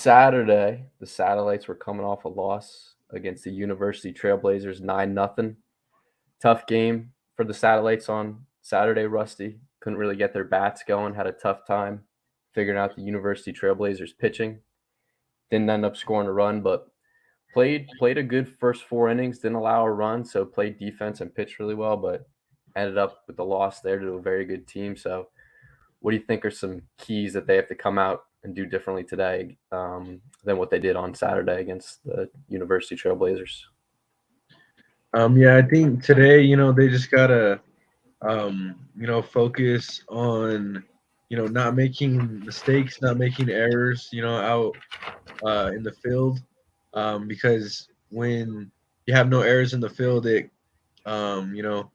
Saturday, the Satellites were coming off a loss against the University Trailblazers 9-0. Tough game for the Satellites on Saturday, Rusty. Couldn't really get their bats going, had a tough time figuring out the University Trailblazers pitching. Didn't end up scoring a run, but played a good first 4 innings, didn't allow a run, so played defense and pitched really well, but ended up with the loss there to a very good team. So what do you think are some keys that they have to come out and do differently today than what they did on Saturday against the University Trailblazers? Yeah, I think today, they just gotta, focus on, not making mistakes, not making errors, out in the field, because when you have no errors in the field, it, um, you know,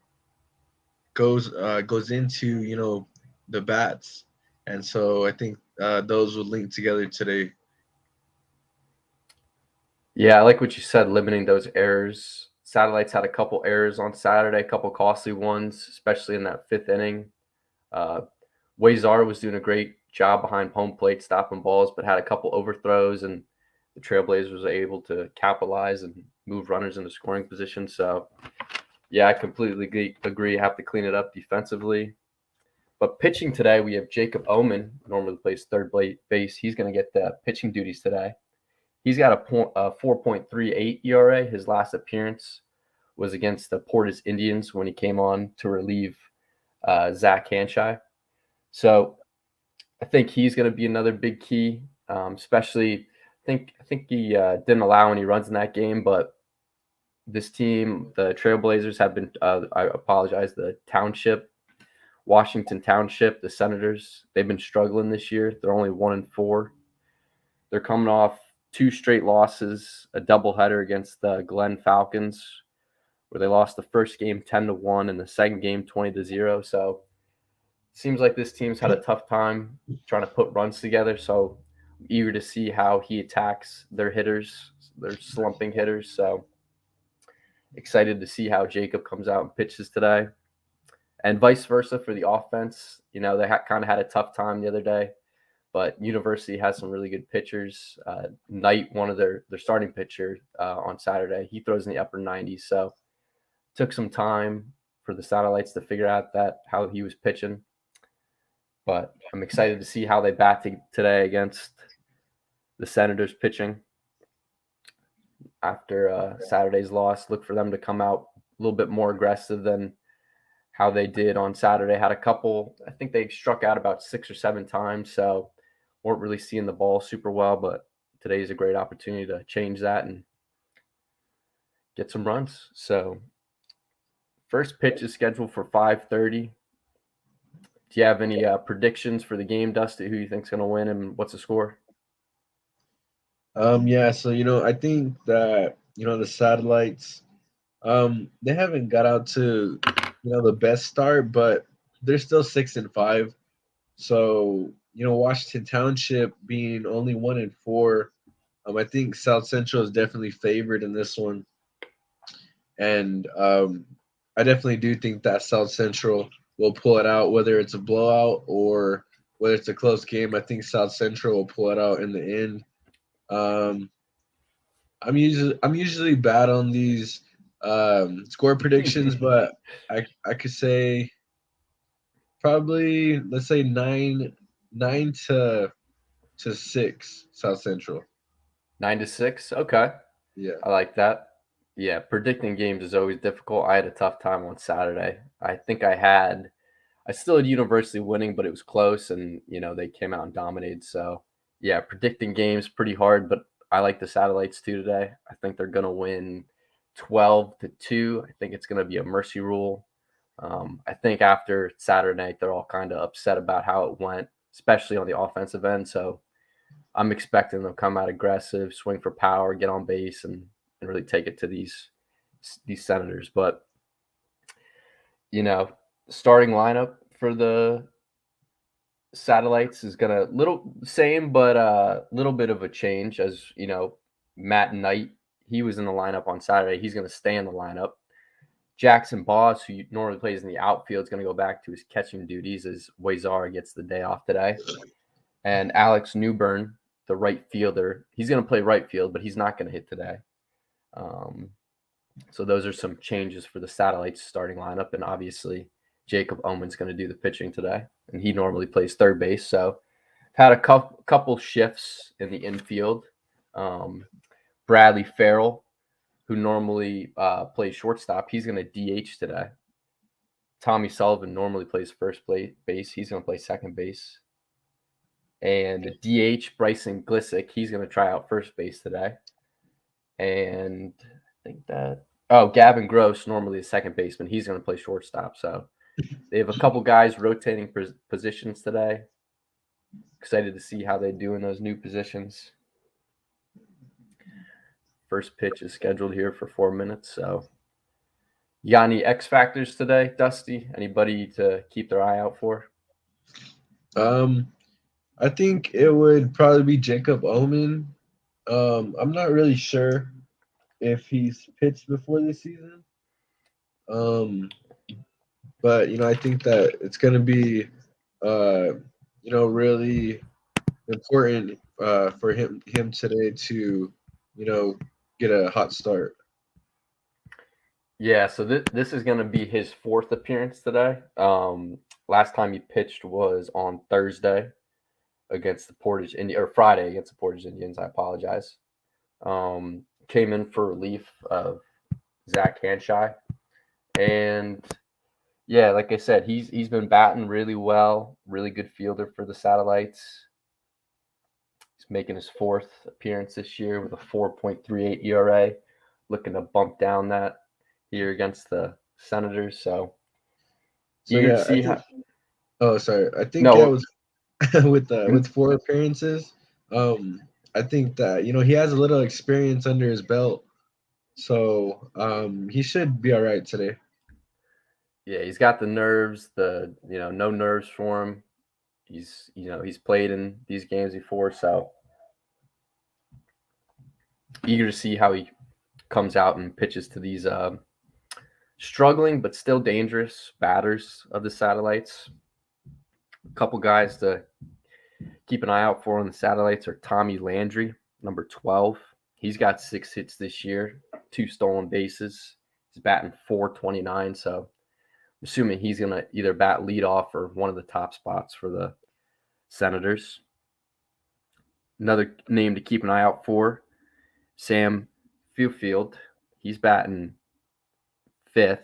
goes into the bats, and so I think those would link together today. Yeah, I like what you said, limiting those errors. Satellites had a couple errors on Saturday, a couple costly ones, especially in that 5th inning. Uh, Wazar was doing a great job behind home plate, stopping balls, but had a couple overthrows, and the Trailblazers were able to capitalize and move runners into scoring position. So, yeah, I completely agree. Have to clean it up defensively. But pitching today, we have Jacob Omen, normally plays third base. He's going to get the pitching duties today. He's got a 4.38 ERA. His last appearance was against the Portis Indians when he came on to relieve Zack. So I think he's going to be another big key, especially I think he didn't allow any runs in that game, but this team, the Trailblazers, have been, I apologize, the Township, Washington Township, the Senators, they've been struggling this year. They're only 1-4. They're coming off 2 straight losses, a doubleheader against the Glen Falcons, where they lost the first game 10-1 and the second game 20-0. So it seems like this team's had a tough time trying to put runs together. So I'm eager to see how he attacks their hitters, their slumping hitters. So excited to see how Jacob comes out and pitches today. And vice versa for the offense. They kind of had a tough time the other day, but University has some really good pitchers. Knight, one of their starting pitcher on Saturday, he throws in the upper 90s. So took some time for the Satellites to figure out how he was pitching. But I'm excited to see how they bat today against the Senators pitching after Saturday's loss. Look for them to come out a little bit more aggressive than how they did on Saturday. Had a couple, I think they struck out about 6 or 7 times, so weren't really seeing the ball super well, but today is a great opportunity to change that and get some runs. So first pitch is scheduled for 5:30. Do you have any predictions for the game, Dusty? Who you think's going to win and what's the score? Yeah, so I think that the Satellites, they haven't got out to the best start, but they're still 6-5. So Washington Township being only 1-4, I think South Central is definitely favored in this one, and I definitely do think that South Central will pull it out, whether it's a blowout or whether it's a close game. I think South Central will pull it out in the end. Um, I'm usually bad on these score predictions, but I could say probably, let's say, nine to 6 South Central. 9-6. Okay, Yeah. I like that. Yeah, predicting games is always difficult. I had a tough time on Saturday. I still had University winning, but it was close, and they came out and dominated. So yeah, predicting games pretty hard, but I like the Satellites too today. I think they're gonna win 12-2. I think it's gonna be a mercy rule. I think after Saturday night, they're all kind of upset about how it went, especially on the offensive end. So I'm expecting them to come out aggressive, swing for power, get on base, and really take it to these Senators. But you know, starting lineup for the Satellites is gonna little same, but a little bit of a change. As Matt Knight, he was in the lineup on Saturday. He's gonna stay in the lineup. Jackson Boss, who normally plays in the outfield, is going to go back to his catching duties as Wazar gets the day off today. And Alex Newburn, the right fielder. He's going to play right field, but he's not going to hit today. So those are some changes for the Satellites starting lineup, and obviously Jacob Omen's going to do the pitching today, and he normally plays third base. So had a couple shifts in the infield. Bradley Farrell, who normally plays shortstop, he's going to DH today. Tommy Sullivan normally plays first base. He's going to play second base. And the DH, Bryson Glissick, he's going to try out first base today. And I think Gavin Gross, normally a second baseman, he's going to play shortstop. So they have a couple guys rotating positions today. Excited to see how they do in those new positions. First pitch is scheduled here for 4 minutes. So, you got any X factors today, Dusty? Anybody to keep their eye out for? I think it would probably be Jacob Omen. I'm not really sure if he's pitched before this season. But I think that it's going to be, really important for him today to, get a hot start. Yeah, so this is going to be his fourth appearance today. Last time he pitched was on Thursday against the Portage Indians, or Friday against the Portage Indians. I apologize. Came in for relief of Zack, and yeah, like I said, he's been batting really well. Really good fielder for the Satellites. He's making his fourth appearance this year with a 4.38 ERA. Looking to bump down that here against the Senators. So eager to see how. Oh, sorry. I think No, it was with 4 appearances. I think that he has a little experience under his belt, so he should be all right today. yeah, he's got the nerves. No nerves for him. He's played in these games before, so eager to see how he comes out and pitches to these struggling but still dangerous batters of the Satellites. A couple guys to keep an eye out for on the Satellites are Tommy Landry, number 12. He's got 6 hits this year, 2 stolen bases. He's batting .429, so I'm assuming he's going to either bat leadoff or one of the top spots for the Senators. Another name to keep an eye out for, Sam Field. He's batting 5th.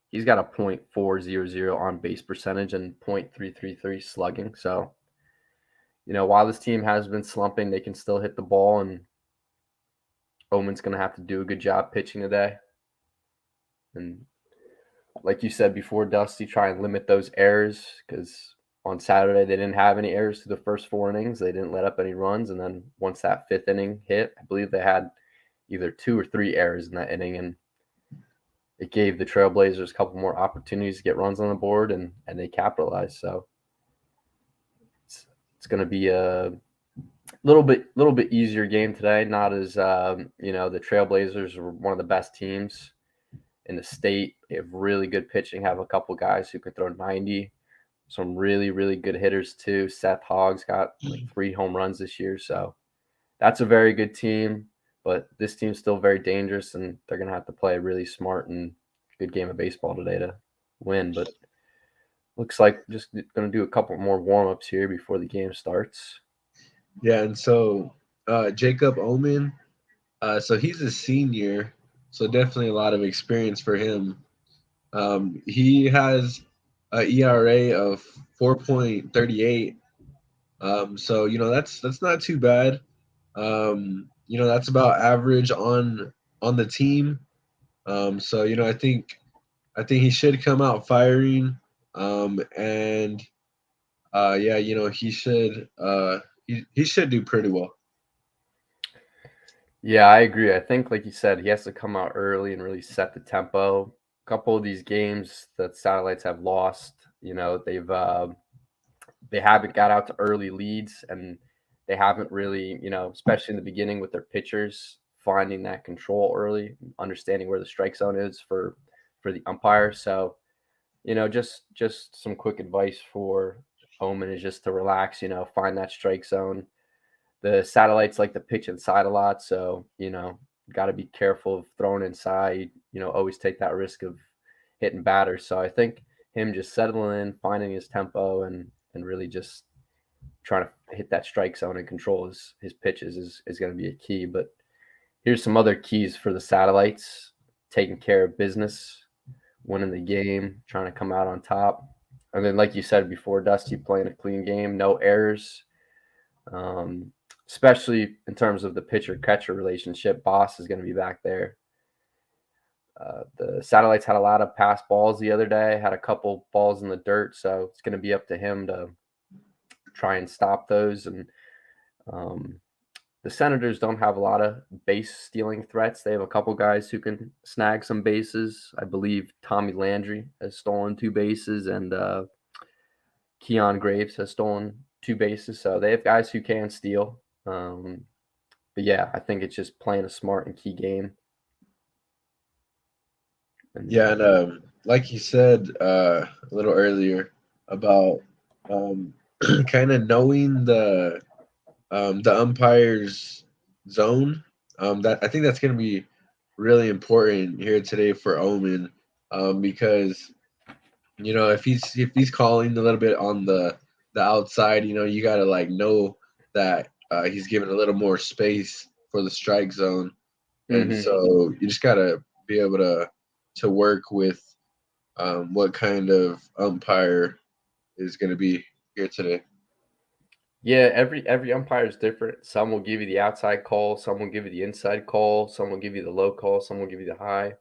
He's got a .400 on base percentage and .333 slugging. So, while this team has been slumping, they can still hit the ball, and Omen's going to have to do a good job pitching today. And like you said before, Dusty, try and limit those errors, because on Saturday they didn't have any errors through the first 4 innings. They didn't let up any runs, and then once that 5th inning hit, I believe they had either 2 or 3 errors in that inning, and it gave the Trailblazers a couple more opportunities to get runs on the board, and they capitalized. So it's going to be a little bit easier game today. Not as the Trailblazers are one of the best teams in the state. They have really good pitching. Have a couple guys who can throw 90. Some really, really good hitters too. Seth Hogg's got 3 home runs this year, so that's a very good team. But this team's still very dangerous, and they're going to have to play a really smart and good game of baseball today to win. But looks like just going to do a couple more warm-ups here before the game starts. Yeah, and so Jacob Omen, so he's a senior, so definitely a lot of experience for him. He has an ERA of 4.38. So that's not too bad. That's about average on the team. So I think he should come out firing. And he should do pretty well. Yeah, I agree. I think, like you said, he has to come out early and really set the tempo. A couple of these games that Satellites have lost, they haven't got out to early leads, and they haven't really, especially in the beginning with their pitchers, finding that control early, understanding where the strike zone is for the umpire. So, just some quick advice for Omen is just to relax, find that strike zone. The satellites like to pitch inside a lot, so got to be careful of throwing inside. Always take that risk of hitting batters. So I think him just settling in, finding his tempo, and really just trying to hit that strike zone and control his pitches is going to be a key. But here's some other keys for the satellites: taking care of business, winning the game, trying to come out on top. And then, like you said before, Dusty, playing a clean game, no errors. Um, Especially in terms of the pitcher catcher relationship. Boss is going to be back there. The satellites had a lot of pass balls the other day, had a couple balls in the dirt, so it's going to be up to him to try and stop those. And um, the Senators don't have a lot of base stealing threats. They have a couple guys who can snag some bases. I believe Tommy Landry has stolen 2 bases, and Kyan has stolen 2 bases. So they have guys who can steal. But yeah, I think it's just playing a smart and key game. Yeah, and like you said a little earlier about um, kind of knowing the umpire's zone. That I think that's going to be really important here today for Omen, because if he's calling a little bit on the outside, you got to like know that he's giving a little more space for the strike zone, and Mm-hmm. so you just got to be able to work with what kind of umpire is going to be here today. Yeah, every umpire is different. Some will give you the outside call, some will give you the inside call, some will give you the low call, some will give you the high.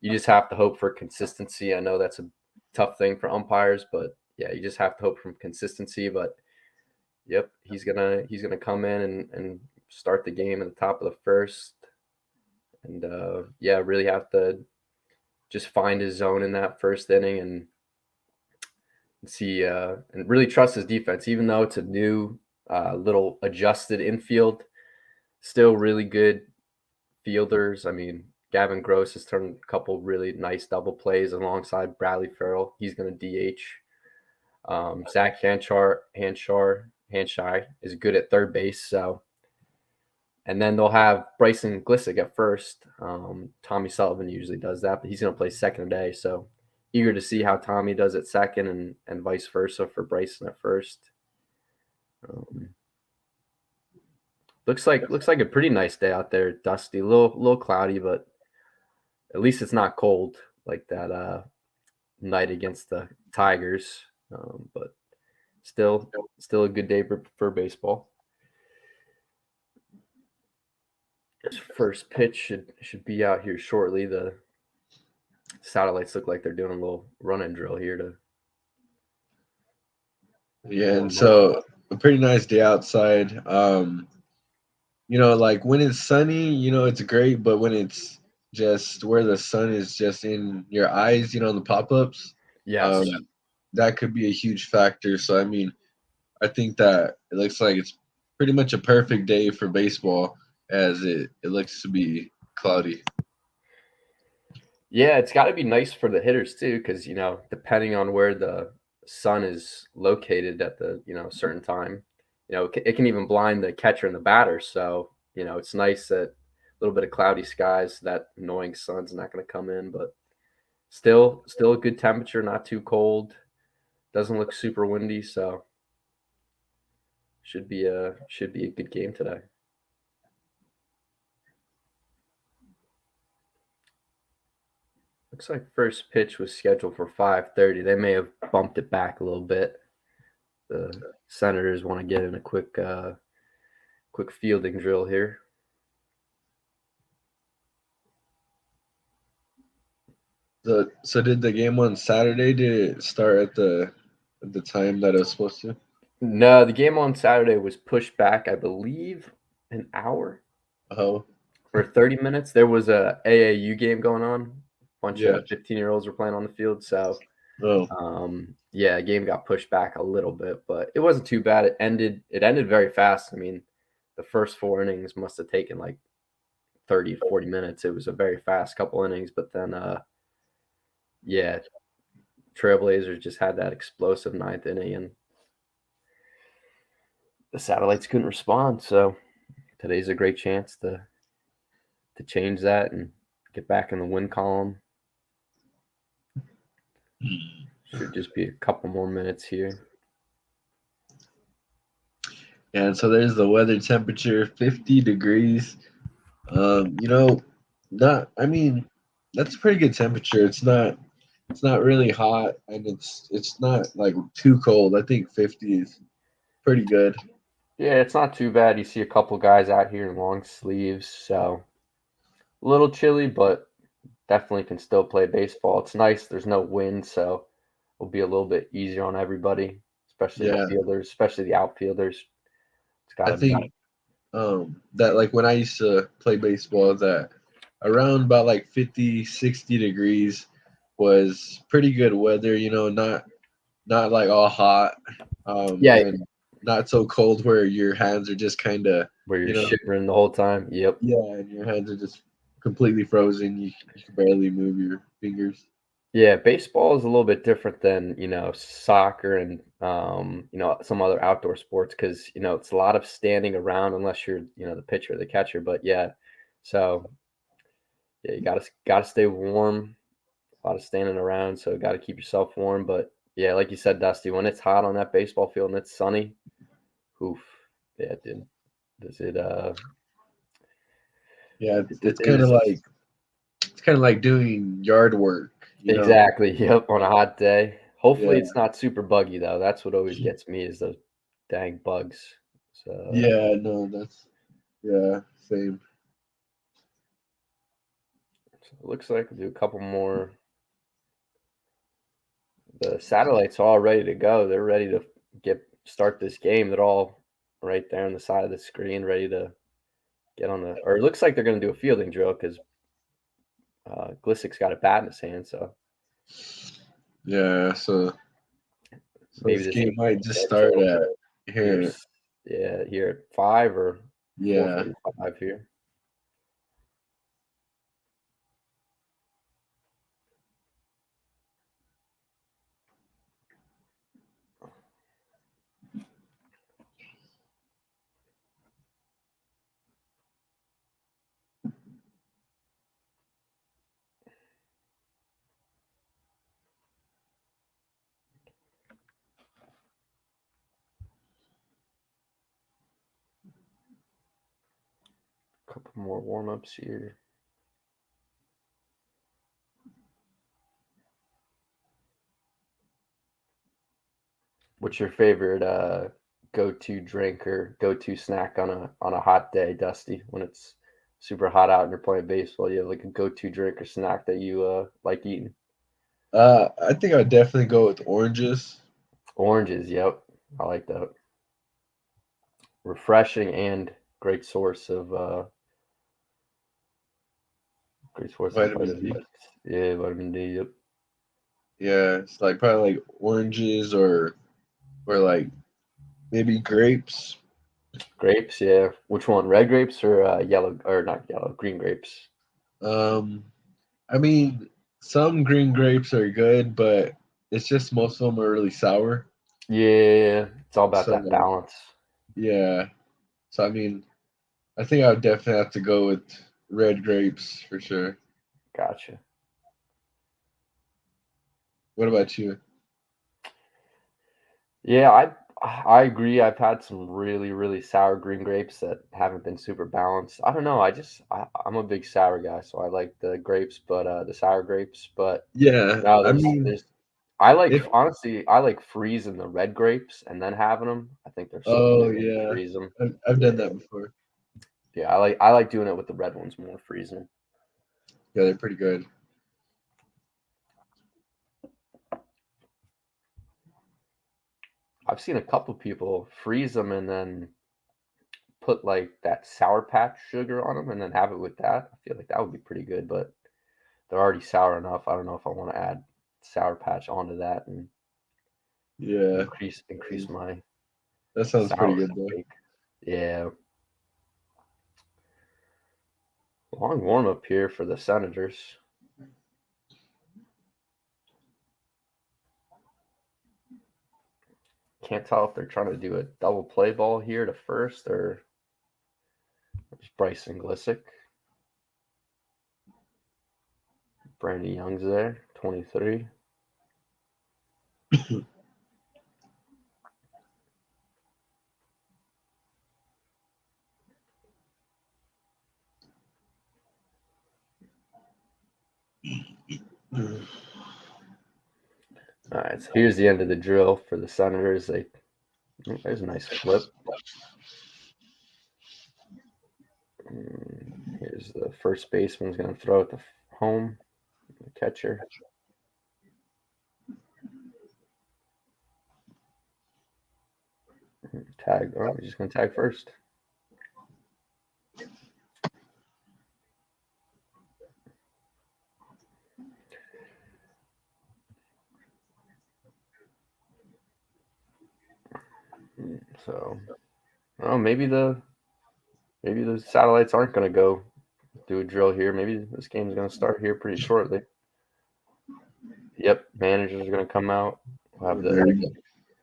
You just have to hope for consistency. I know that's a tough thing for umpires, but yeah, you just have to hope for consistency. But yep, he's gonna come in and start the game at the top of the first, and yeah, really have to just find his zone in that first inning and see and really trust his defense, even though it's a new little adjusted infield. Still really good fielders. I mean, Gavin Gross has turned a couple really nice double plays alongside Bradley Farrell. He's going to DH. Zack Hanshire is good at third base. So, and then they'll have Bryson Glissick at first. Tommy Sullivan usually does that, but he's going to play second today. So, eager to see how Tommy does at second and vice versa for Bryson at first. Um, looks like a pretty nice day out there. Dusty, a little cloudy, but at least it's not cold like that night against the Tigers. But still a good day for baseball. This first pitch should be out here shortly. The satellites look like they're doing a little run-and drill here to Yeah, and warm up. so a pretty nice day outside. Like when it's sunny, it's great, but when it's just where the sun is just in your eyes, the pop-ups, um, Yes. that could be a huge factor. So I mean, I think that it looks like it's pretty much a perfect day for baseball as it looks to be cloudy. Yeah, it's got to be nice for the hitters too, because depending on where the sun is located at the certain time, it can even blind the catcher and the batter. So it's nice that a little bit of cloudy skies, that annoying sun's not going to come in, but still a good temperature, not too cold, doesn't look super windy, so should be a good game today. Looks like first pitch was scheduled for 5:30. They may have bumped it back a little bit. The Senators want to get in a quick fielding drill here. So did the game on Saturday, did it start at the time that it was supposed to? No, the game on Saturday was pushed back, I believe, an hour Oh, or 30 minutes. There was a AAU game going on. A bunch yeah. of 15-year-olds were playing on the field, so Oh, yeah, the game got pushed back a little bit, but it wasn't too bad. It ended very fast. I mean, the first 4 innings must have taken like 30 to 40 minutes. It was a very fast couple innings, but then yeah, Trailblazers just had that explosive ninth inning, and the satellites couldn't respond. So today's a great chance to change that and get back in the win column. Should just be a couple more minutes here. And so there's the weather temperature, 50 degrees. You know, not. I mean, that's a pretty good temperature. It's not really hot, and it's not like too cold. I think 50 is pretty good. Yeah, it's not too bad. You see a couple guys out here in long sleeves, so a little chilly, but definitely can still play baseball. It's nice. There's no wind, so it'll be a little bit easier on everybody, especially the Yeah, fielders, especially the outfielders. It's got I to be think that like when I used to play baseball, that around about like 50, 60 degrees was pretty good weather. You know, not like all hot, yeah, and not so cold where your hands are just kind of, where you're you know, shivering the whole time. Yep. yeah, and your hands are just completely frozen. You can barely move your fingers. Yeah, baseball is a little bit different than, soccer and, some other outdoor sports because, it's a lot of standing around unless you're, the pitcher or the catcher. But yeah, so yeah, you gotta stay warm. A lot of standing around, so gotta keep yourself warm. But yeah, like you said, Dusty, when it's hot on that baseball field and it's sunny, oof, yeah, dude, does it Yeah, it is it's kind of like doing yard work. You know. exactly, yep, on a hot day. Hopefully, Yeah. it's not super buggy though. That's what always gets me is those dang bugs. So, Yeah. No, that's yeah. Same. so it looks like we'll do a couple more. The satellites are all ready to go. They're ready to start this game. They're all right there on the side of the screen, ready to get on the. Or it looks like they're going to do a fielding drill because Glissik's got a bat in his hand. So Yeah. So maybe this this game game might will just start start till at here. here. Yeah, here at 5 or Yeah. 4:45 here. A couple more warm ups here. What's your favorite go-to drink or go-to snack on a hot day, Dusty? When it's super hot out and you're playing baseball, you have like a go-to drink or snack that you like eating? I think I'd definitely go with oranges. Oranges, yep. I like that. Refreshing and great source of Vitamin D. vitamins. Yeah, vitamin D, yep. Yeah, it's like probably like oranges or like maybe grapes. Grapes, yeah. Which one? Red grapes or yellow or not yellow, green grapes? Um, I mean, some green grapes are good, but it's just most of them are really sour. Yeah, it's all about So that balance. yeah, so I mean, I think I would definitely have to go with red grapes for sure. Gotcha. What about you? Yeah, I agree. I've had some really, really sour green grapes that haven't been super balanced. I don't know. I'm a big sour guy, so I like the grapes, but the sour grapes. But Yeah, no, I mean, there's I like if honestly I like freezing the red grapes and then having them. I think they're so oh good when you yeah, freeze them. I've done Yeah, that before. yeah. I like doing it with the red ones more, freezing 'em. Yeah, they're pretty good. I've seen a couple people freeze them and then put like that Sour Patch sugar on them and then have it with that. I feel like that would be pretty good, but they're already sour enough. I don't know if I want to add Sour Patch onto that and Yeah, increase my that sounds pretty sour good though. intake. Yeah, long warm up here for the Senators. Can't tell if they're trying to do a double play ball here to first or just Bryson Glissick. Brandon Young's there, 23. All right, so here's the end of the drill for the Senators. There's a nice flip. Here's the first baseman's going to throw it to home. The catcher. Tag. Oh, he's just going to tag first. So, oh, maybe the satellites aren't going to go do a drill here. Maybe this game's going to start here pretty shortly. Yep, managers are going to come out. We'll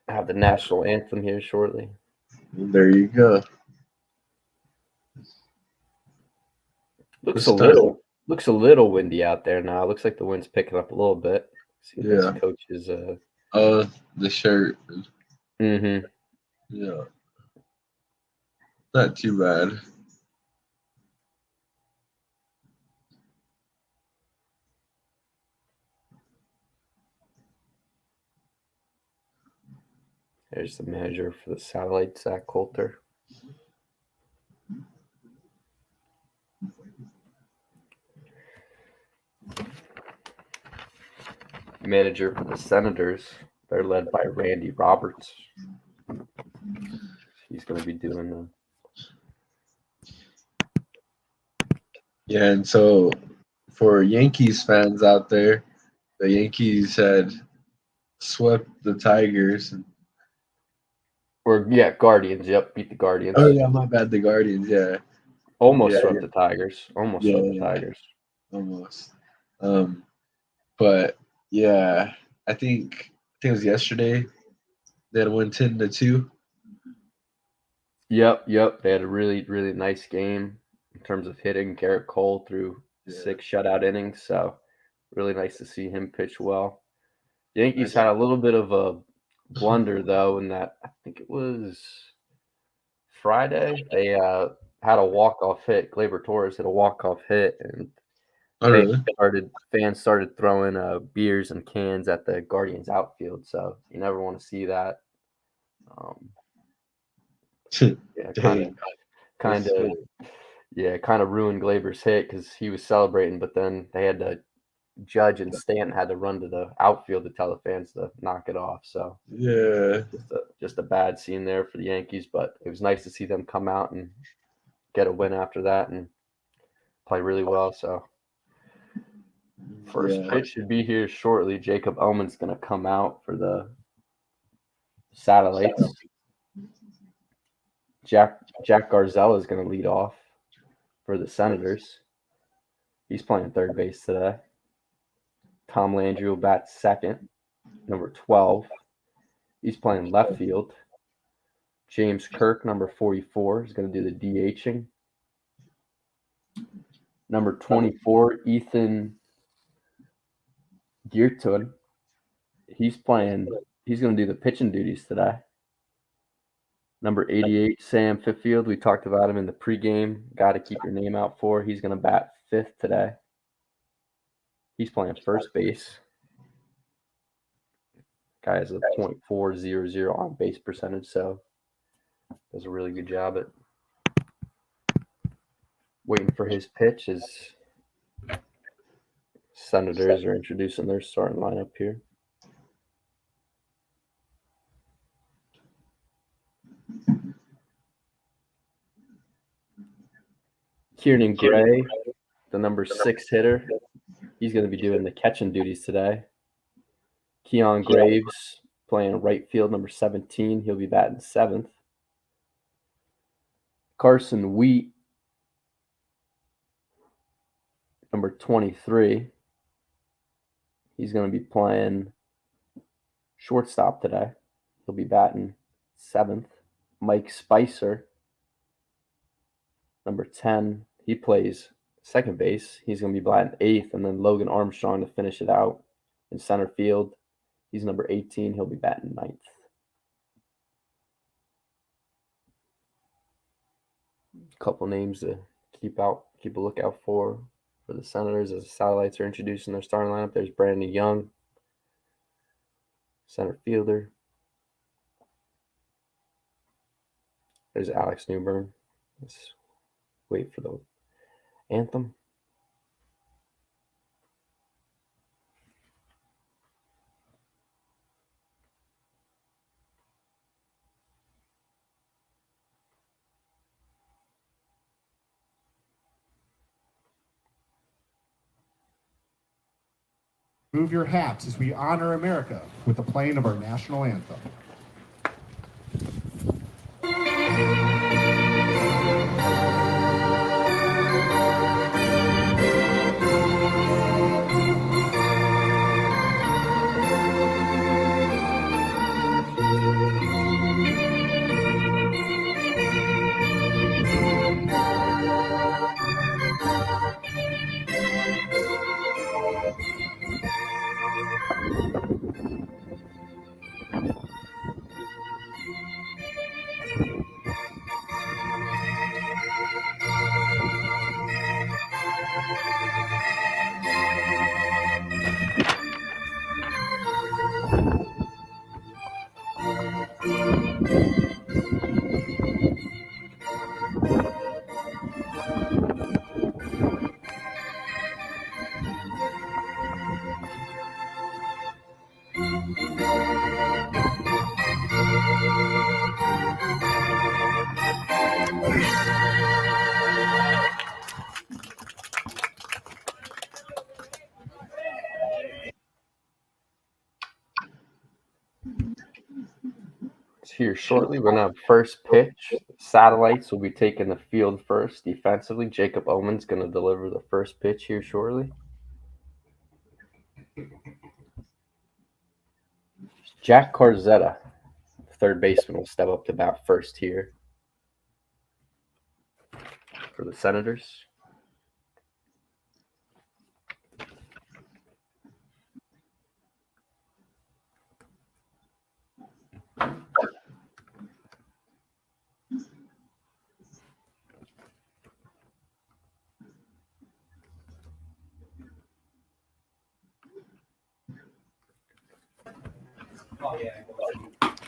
have the national anthem here shortly. There you go. Looks a little windy out there now. Looks like the wind's picking up a little bit. See this coach's the shirt. Mm-hmm. Yeah. Not too bad. There's the manager for the satellite, Zack Coulter. Manager for the Senators. They're led by Randy Roberts. He's going to be doing the. Yeah, and so for Yankees fans out there, the Yankees had swept the Tigers. Guardians. Yep, beat the Guardians. Oh yeah, my bad. The Guardians. Yeah, almost swept the Tigers. Almost. But yeah, I think it was yesterday. They had won 10-2. Yep. They had a really, really nice game in terms of hitting. Garrett Cole threw 6 shutout innings, so really nice to see him pitch well. The Yankees had a little bit of a blunder, though, in that I think it was Friday. They had a walk-off hit. Gleyber Torres hit a walk-off hit, and fans started throwing beers and cans at the Guardians outfield, so you never want to see that. Kind of ruined Gleyber's hit because he was celebrating, but then they had to Judge and Stanton had to run to the outfield to tell the fans to knock it off. So just a bad scene there for the Yankees, but it was nice to see them come out and get a win after that and play really well. So first pitch should be here shortly. Jacob Omen's going to come out for the Satellites. Jack Garzella is going to lead off for the Senators. He's playing third base today. Tom Landry will bat second, number 12. He's playing left field. James Kirk, number 44, is going to do the DHing. Number 24, Ethan Geertun. He's going to do the pitching duties today. Number 88, Sam Fiffield. We talked about him in the pregame. Got to keep your name out for. He's going to bat fifth today. He's playing first base. Guy has a .400 on base percentage, so does a really good job at waiting for his pitch. As Senators are introducing their starting lineup here. Kieran Gray, the number 6 hitter, he's going to be doing the catching duties today. Kyan Graves playing right field, number 17. He'll be batting 7th. Carson Wheat, number 23. He's going to be playing shortstop today. He'll be batting 7th. Mike Spicer, number 10. He plays second base. He's going to be batting 8th. And then Logan Armstrong to finish it out in center field. He's number 18. He'll be batting 9th. A couple names to keep a lookout for the Senators as the Satellites are introducing their starting lineup. There's Brandon Young, center fielder. There's Alex Newburn. Let's wait for the anthem. Move your hats as we honor America with the playing of our national anthem. Here shortly, we're going to have first pitch. Satellites will be taking the field first defensively. Jacob Omen's going to deliver the first pitch here shortly. Jack Carzetta, third baseman, will step up to bat first here for the Senators.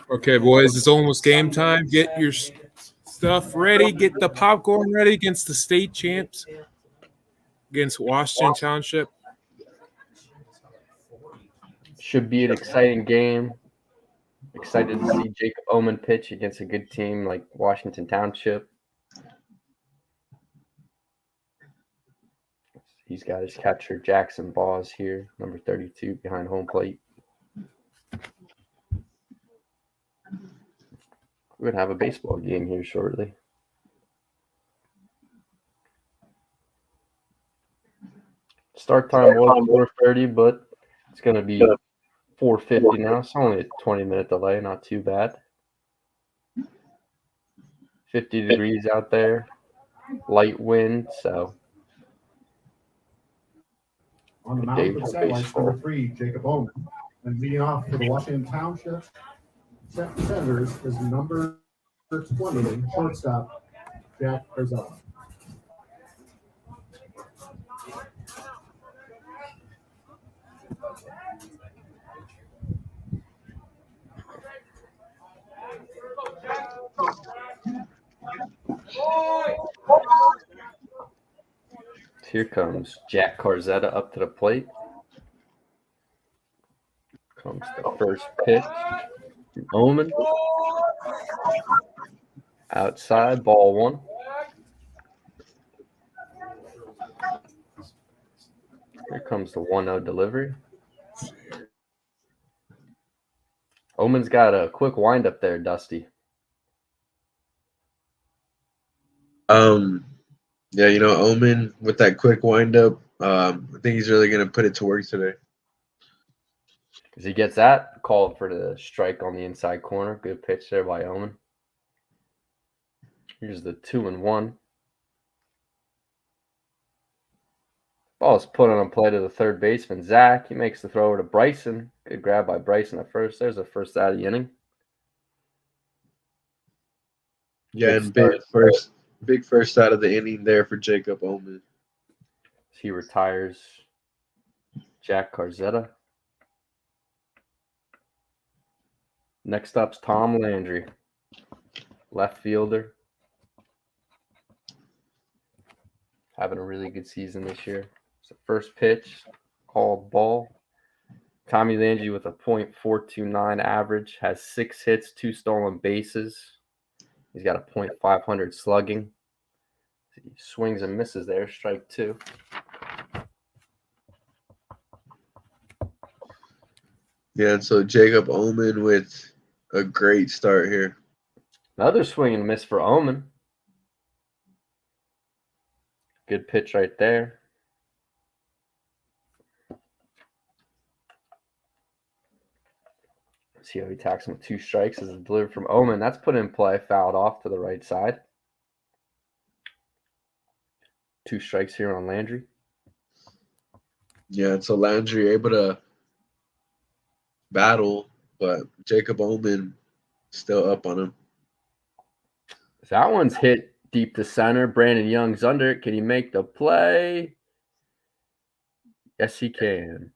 Okay, boys, it's almost game time. Get your stuff ready. Get the popcorn ready against the state champs, against Washington Township. Should be an exciting game. Excited to see Jacob Omen pitch against a good team like Washington Township. He's got his catcher, Jackson Bawes, here, number 32, behind home plate. We're going to have a baseball game here shortly. Start time was 4:30, but it's going to be 4:50 now. It's only a 20-minute delay, not too bad. 50 degrees out there, light wind, so. On the mound for the Satellites, number 3, Jacob Omen. And leading off for the Washington Township Senators is number 20, shortstop, Jack Carzetta. Here comes Jack Carzetta up to the plate. Comes the first pitch from Omen. Outside, ball 1. Here comes the 1-0 delivery. Omen's got a quick windup there, Dusty. Yeah, Omen with that quick windup, I think he's really going to put it to work today. As he gets that, called for the strike on the inside corner. Good pitch there by Omen. Here's the 2-1. Ball's put on a play to the third baseman, Zack. He makes the throw over to Bryson. Good grab by Bryson at first. There's the first out of the inning. Yeah, and big first out of the inning there for Jacob Omen. He retires Jack Carzetta. Next up's Tom Landry, left fielder. Having a really good season this year. So first pitch, called ball. Tommy Landry with a .429 average, has 6 hits, 2 stolen bases. He's got a .500 slugging. He swings and misses there, strike 2. Yeah, and so Jacob Omen with a great start here. Another swing and miss for Omen. Good pitch right there. See how he attacks him with 2 strikes as it's delivered from Omen. That's put in play, fouled off to the right side. 2 strikes here on Landry. Yeah, and so Landry able to battle, but Jacob Omen still up on him. That one's hit deep to center. Brandon Young's under it. Can he make the play? Yes, he can.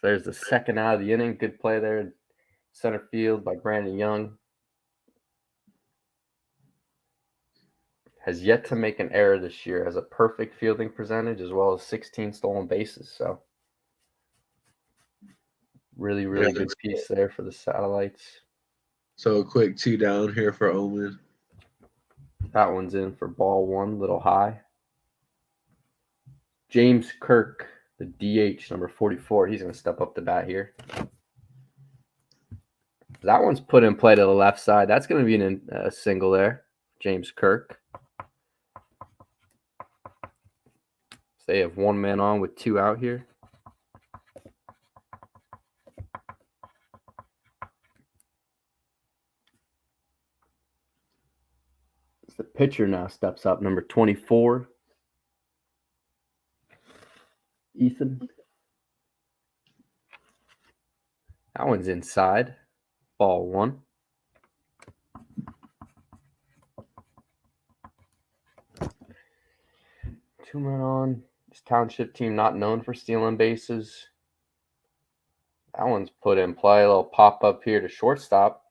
There's the second out of the inning. Good play there in center field by Brandon Young. Has yet to make an error this year. Has a perfect fielding percentage as well as 16 stolen bases. So really good piece there for the Satellites. So a quick 2 down here for Omen. That one's in for ball 1, little high. James Kirk, the DH, number 44. He's going to step up the bat here. That one's put in play to the left side. That's going to be a single there. James Kirk. So they have 1 man on with 2 out here. The pitcher now steps up, number 24, Ethan. That one's inside, ball 1. Two men on. This Township team not known for stealing bases. That one's put in play. A little pop up here to shortstop.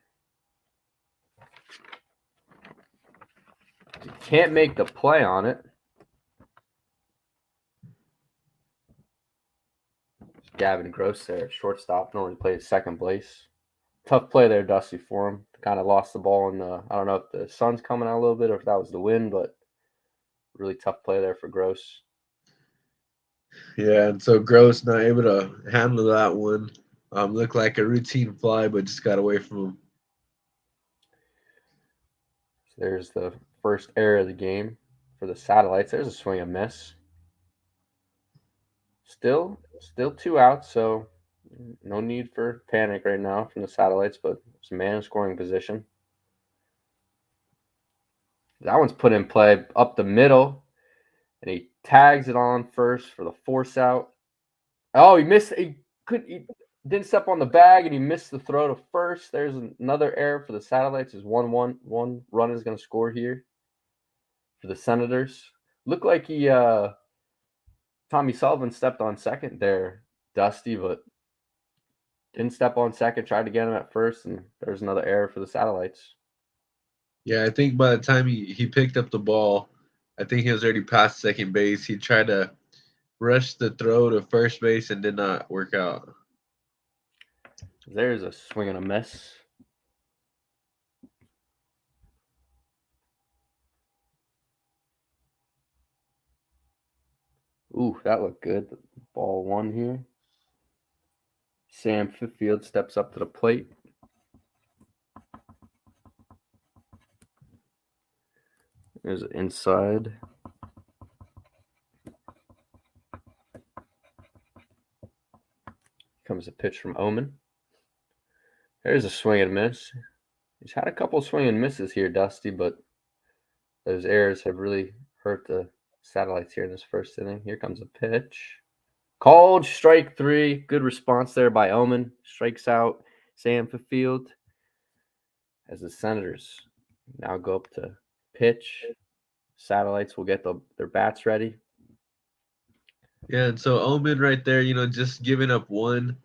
Can't make the play on it. Gavin Gross there at shortstop. Normally plays second base. Tough play there, Dusty, for him. Kind of lost the ball in the, I don't know if the sun's coming out a little bit or if that was the wind, but really tough play there for Gross. Yeah, and so Gross not able to handle that one. Looked like a routine fly, but just got away from him. So there's the first error of the game for the Satellites. There's a swing and miss. Still 2 outs, so no need for panic right now from the Satellites, but it's a man in scoring position. That one's put in play up the middle, and he tags it on first for the force out. Oh, he missed. He didn't step on the bag, and he missed the throw to first. There's another error for the Satellites. Is 1-1. 1 run is going to score here for the Senators. Looked like Tommy Sullivan stepped on second there, Dusty, but didn't step on second. Tried to get him at first, and there's another error for the Satellites. Yeah, I think by the time he picked up the ball, I think he was already past second base. He tried to rush the throw to first base and did not work out. There's a swing and a miss. Ooh, that looked good. Ball 1 here. Sam Fifield steps up to the plate. There's an inside. comes a pitch from Omen. There's a swing and miss. He's had a couple swing and misses here, Dusty, but those errors have really hurt the Satellites here in this first inning. Here comes a pitch. Called strike 3. Good response there by Omen. Strikes out Sam Field as the Senators now go up to pitch. Satellites will get their bats ready. Yeah, and so Omen right there, just giving up one,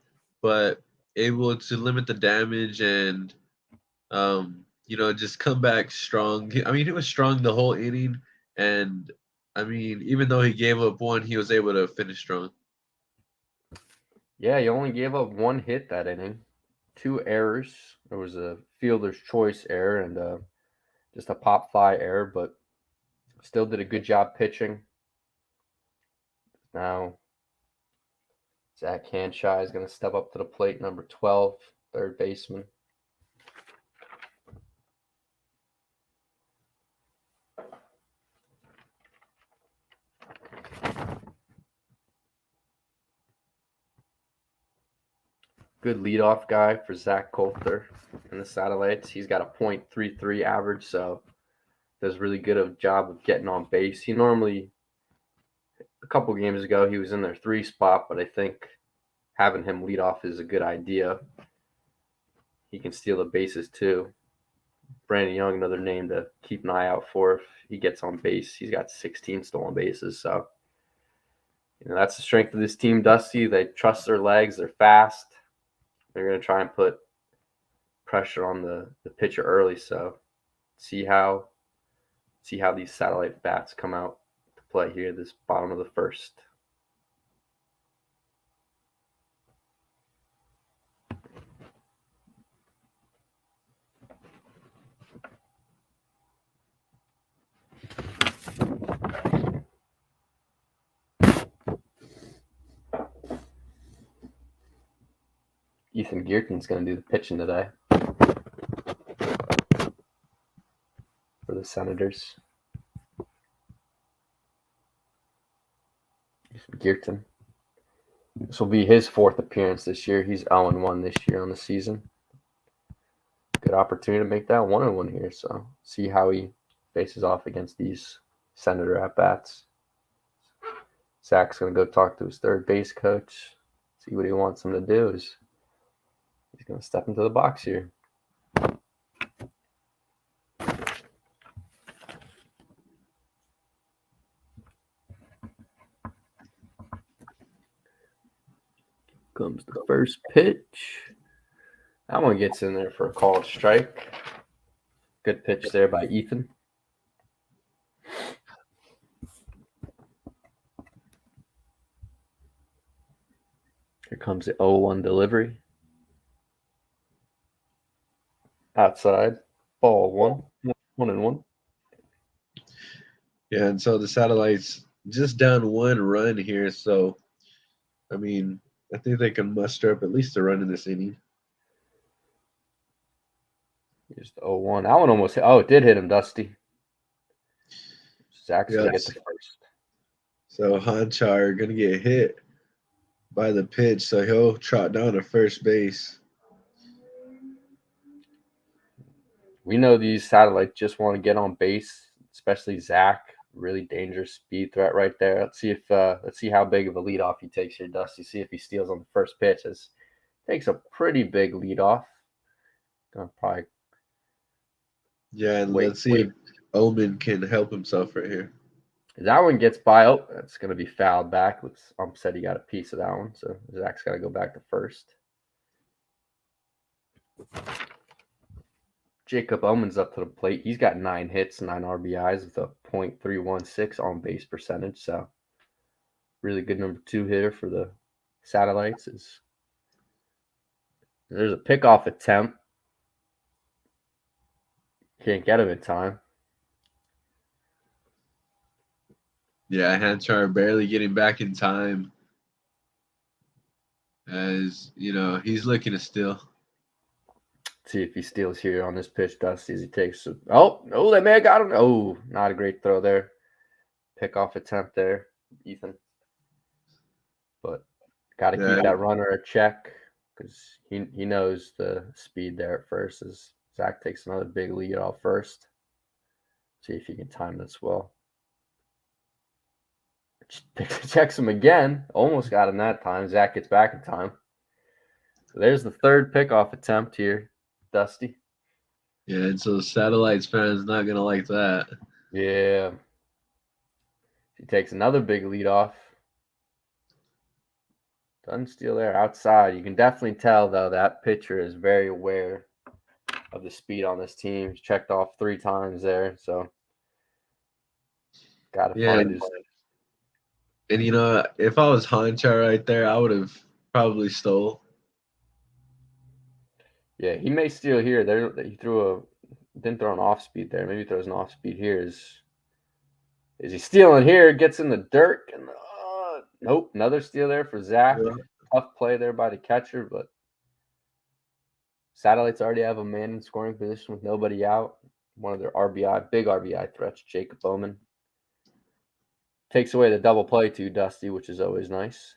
but able to limit the damage and, just come back strong. I mean, he was strong the whole inning, and I mean, even though he gave up one, he was able to finish strong. Yeah, he only gave up one hit that inning. 2 errors. There was a fielder's choice error and just a pop fly error, but still did a good job pitching. Now, Zack is going to step up to the plate, number 12, third baseman. Good leadoff guy for Zack Coulter in the Satellites. He's got a .33 average, so does really good a job of getting on base. He normally, a couple games ago, he was in their 3 spot, but I think having him lead off is a good idea. He can steal the bases too. Brandon Young, another name to keep an eye out for if he gets on base. He's got 16 stolen bases, so that's the strength of this team, Dusty. They trust their legs. They're fast. They're going to try and put pressure on the pitcher early. So see how these Satellite bats come out to play here this bottom of the first. Ethan Geerton's going to do the pitching today for the Senators. Ethan Geerton. This will be his 4th appearance this year. He's 0-1 this year on the season. Good opportunity to make that 1-1 here. So see how he faces off against these Senator at-bats. Zack's going to go talk to his third base coach. See what he wants him to do. He's going to step into the box here. Comes the first pitch. That one gets in there for a called strike. Good pitch there by Ethan. Here comes the 0-1 delivery. Outside, ball 1-1. Yeah, and so the Satellites just down 1 run here. So, I mean, I think they can muster up at least a run in this inning. Here's the 0-1. That one almost hit. Oh, it did hit him, Dusty. Zack's going to get the first. So Hanchar going to get hit by the pitch, so he'll trot down to first base. We know these Satellites just want to get on base, especially Zack. Really dangerous speed threat right there. Let's see how big of a leadoff he takes here, Dusty. See if he steals on the first pitch. Takes a pretty big leadoff. Gonna probably. Yeah, and let's see if Omen can help himself right here. That one gets by. Oh, that's gonna be fouled back. Said he got a piece of that one, so Zack's got to go back to first. Jacob Omen's up to the plate. He's got 9 hits, 9 RBIs with a .316 on base percentage. So really good number 2 hitter for the Satellites. There's a pickoff attempt. Can't get him in time. Yeah, Hanchar barely getting back in time. As he's looking to steal. See if he steals here on this pitch, Dusty, as he takes it. Oh, no, they may have got him. Oh, not a great throw there. Pickoff attempt there, Ethan. But got to keep that runner a check. because he knows the speed there at first as Zack takes another big lead off first. See if he can time this well. Checks him again. Almost got him that time. Zack gets back in time. So there's the third pickoff attempt here, Dusty. Yeah, and so Satellites fans not gonna like that. Yeah. He takes another big lead off. Doesn't steal there outside. You can definitely tell, though, that pitcher is very aware of the speed on this team. He's checked off 3 times there, so got to find his. And if I was Honchar right there, I would have probably stole. Yeah, he may steal here. There, he didn't throw an off speed there. Maybe he throws an off speed here. Is he stealing here? Gets in the dirt and nope, another steal there for Zack. Yeah. Tough play there by the catcher, but Satellites already have a man in scoring position with nobody out. One of their big RBI threats, Jacob Omen. Takes away the double play too, Dusty, which is always nice.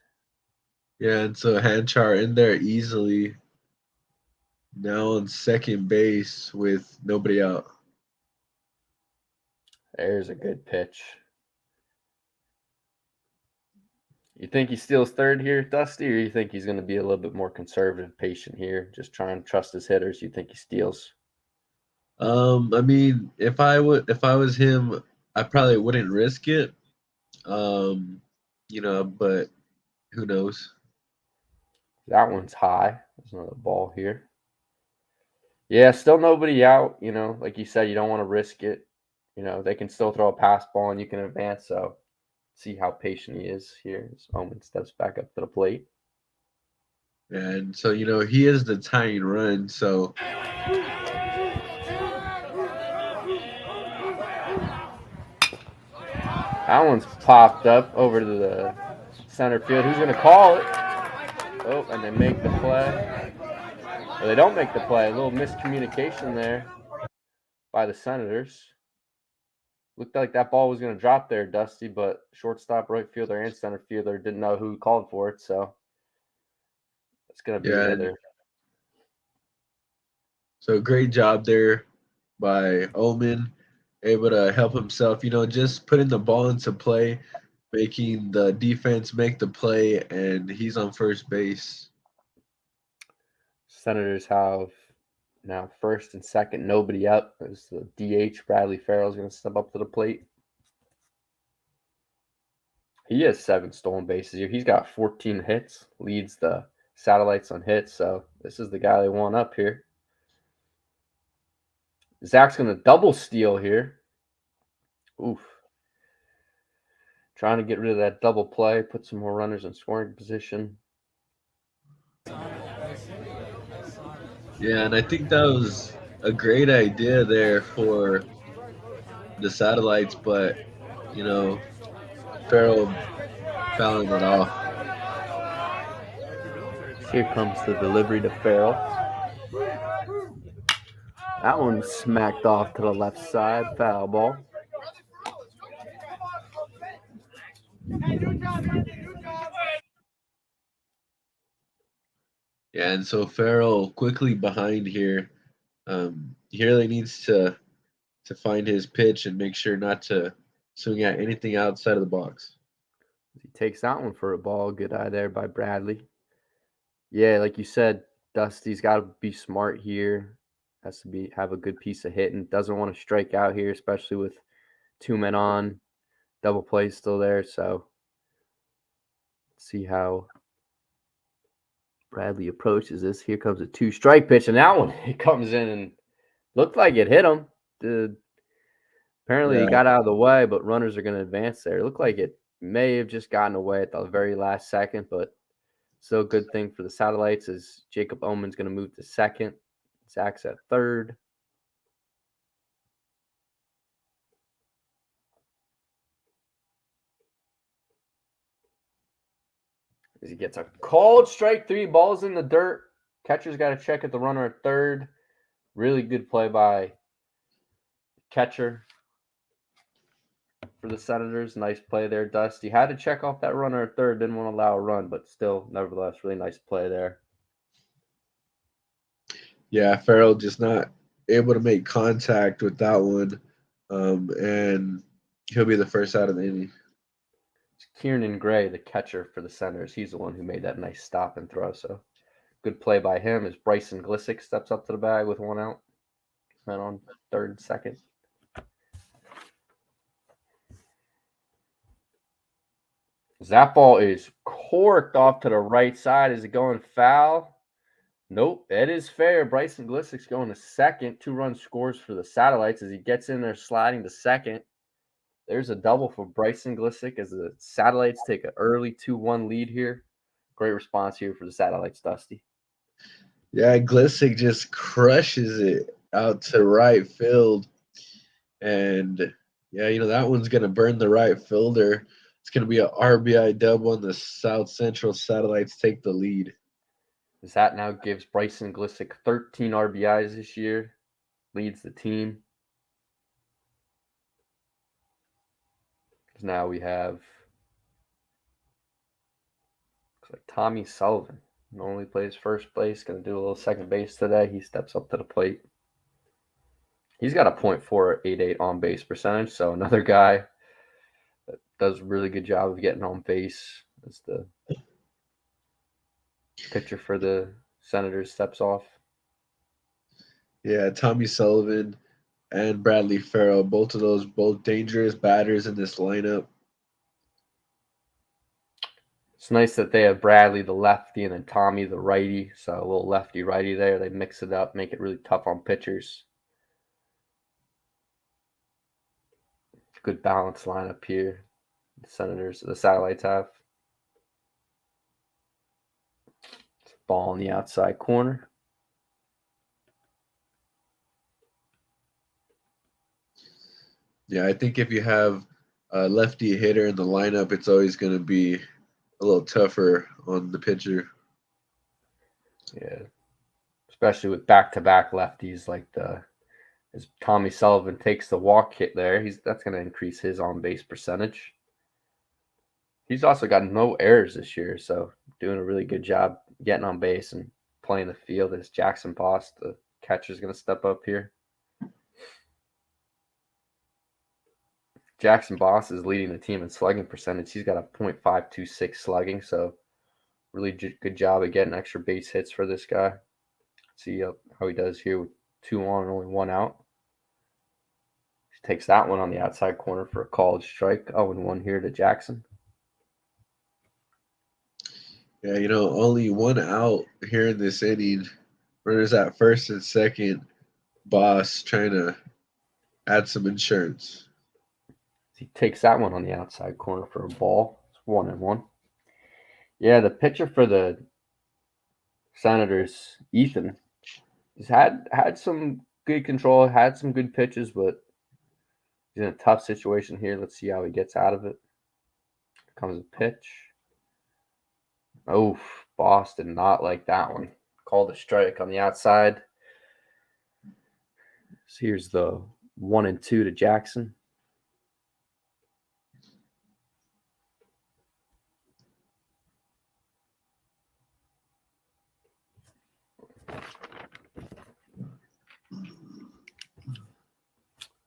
Yeah, and so Hanchar in there easily. Now on second base with nobody out. There's a good pitch. You think he steals third here, Dusty, or you think he's going to be a little bit more conservative, patient here, just try and trust his hitters? You think he steals? I mean, if I was him, I probably wouldn't risk it. But who knows? That one's high. There's another ball here. Yeah, still nobody out. Like you said, you don't want to risk it. They can still throw a pass ball and you can advance. So see how patient he is here. As Omen steps back up to the plate. And so, he is the tying run. So that one's popped up over to the center field. Who's going to call it? Oh, and they make the play. Or they don't make the play. A little miscommunication there by the Senators. Looked like that ball was going to drop there, Dusty, but shortstop, right fielder, and center fielder didn't know who called for it, so it's going to be another. So great job there by Omen, able to help himself, just putting the ball into play, making the defense make the play, and he's on first base. Senators have now first and second, nobody up. As the DH, Bradley Farrell, is going to step up to the plate. He has 7 stolen bases here. He's got 14 hits, leads the Satellites on hits, so this is the guy they want up here. Zack's going to double steal here. Oof. Trying to get rid of that double play, put some more runners in scoring position. Yeah, and I think that was a great idea there for the Satellites, but, Farrell fouling it off. Here comes the delivery to Farrell. That one smacked off to the left side, foul ball. Yeah, and so Farrell quickly behind here. He really needs to find his pitch and make sure not to swing at anything outside of the box. He takes that one for a ball. Good eye there by Bradley. Yeah, like you said, Dusty's got to be smart here. Has to have a good piece of hitting. Doesn't want to strike out here, especially with 2 men on. Double play still there, so let's see how Bradley approaches this. Here comes a 2-strike pitch, and that one it comes in and looked like it hit him. Apparently he got out of the way, but runners are going to advance there. It looked like it may have just gotten away at the very last second, but still a good thing for the Satellites as Jacob Omen's going to move to second. Zack's at third. As he gets a called strike 3, balls in the dirt. Catcher's got to check at the runner at third. Really good play by catcher for the Senators. Nice play there, Dusty. Had to check off that runner at third. Didn't want to allow a run, but still, nevertheless, really nice play there. Yeah, Farrell just not able to make contact with that one, and he'll be the first out of the inning. It's Kieran Gray, the catcher for the Senators. He's the one who made that nice stop and throw. So good play by him as Bryson Glissick steps up to the bag with 1 out. Men on third and second. That ball is corked off to the right side. Is it going foul? Nope, it is fair. Bryson Glissick's going to second. 2-run scores for the Satellites as he gets in there sliding to second. There's a double for Bryson Glissick as the Satellites take an early 2-1 lead here. Great response here for the Satellites, Dusty. Yeah, Glissick just crushes it out to right field. And, yeah, that one's going to burn the right fielder. It's going to be an RBI dub on the South Central Satellites take the lead. That now gives Bryson Glissick 13 RBIs this year. Leads the team. Now we have looks like Tommy Sullivan. Normally plays first base. Going to do a little second base today. He steps up to the plate. He's got a .488 on base percentage. So another guy that does a really good job of getting on base as the pitcher for the Senators steps off. Yeah, Tommy Sullivan and Bradley Farrell, both of those, both dangerous batters in this lineup. It's nice that they have Bradley, the lefty, and then Tommy, the righty. So a little lefty-righty there. They mix it up, make it really tough on pitchers. Good balanced lineup here. The Senators, the Satellites have. Ball on the outside corner. Yeah, I think if you have a lefty hitter in the lineup, it's always going to be a little tougher on the pitcher. Yeah, especially with back-to-back lefties like as Tommy Sullivan takes the walk hit there. That's going to increase his on-base percentage. He's also got no errors this year, so doing a really good job getting on base and playing the field as Jackson Boss, the catcher, is going to step up here. Jackson Boss is leading the team in slugging percentage. He's got a .526 slugging, so really good job of getting extra base hits for this guy. See how he does here with 2 on and only 1 out. He takes that one on the outside corner for a called strike. 0-1 here to Jackson. Yeah, only 1 out here in this inning. Runners at first and second. Boss trying to add some insurance. He takes that one on the outside corner for a ball. It's 1-1. Yeah, the pitcher for the Senators, Ethan, has had some good control, had some good pitches, but he's in a tough situation here. Let's see how he gets out of it. Here comes a pitch. Oh, Boss did not like that one. Called a strike on the outside. So here's the 1-2 to Jackson.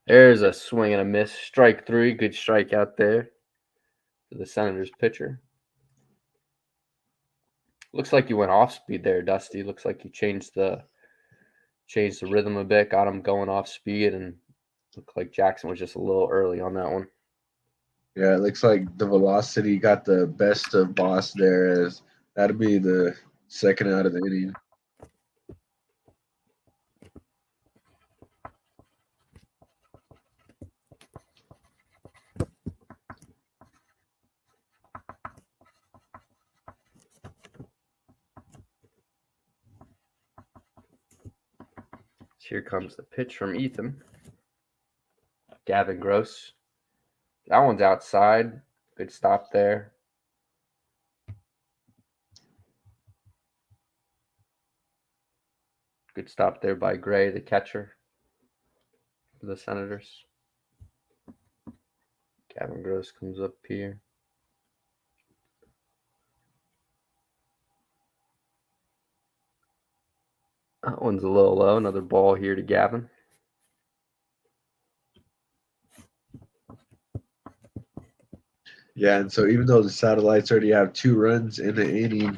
There's a swing and a miss. Strike 3. Good strike out there for the Senators pitcher. Looks like you went off speed there, Dusty. Looks like you changed the rhythm a bit, got him going off speed, and looked like Jackson was just a little early on that one. Yeah, it looks like the velocity got the best of Boss there, as that'd be the second out of the inning. Here comes the pitch from Ethan. Gavin Gross. That one's outside. Good stop there. Good stop there by Gray, the catcher for the Senators. Gavin Gross comes up here. That one's a little low. Another ball here to Gavin. Yeah, and so even though the Satellites already have 2 runs in the inning,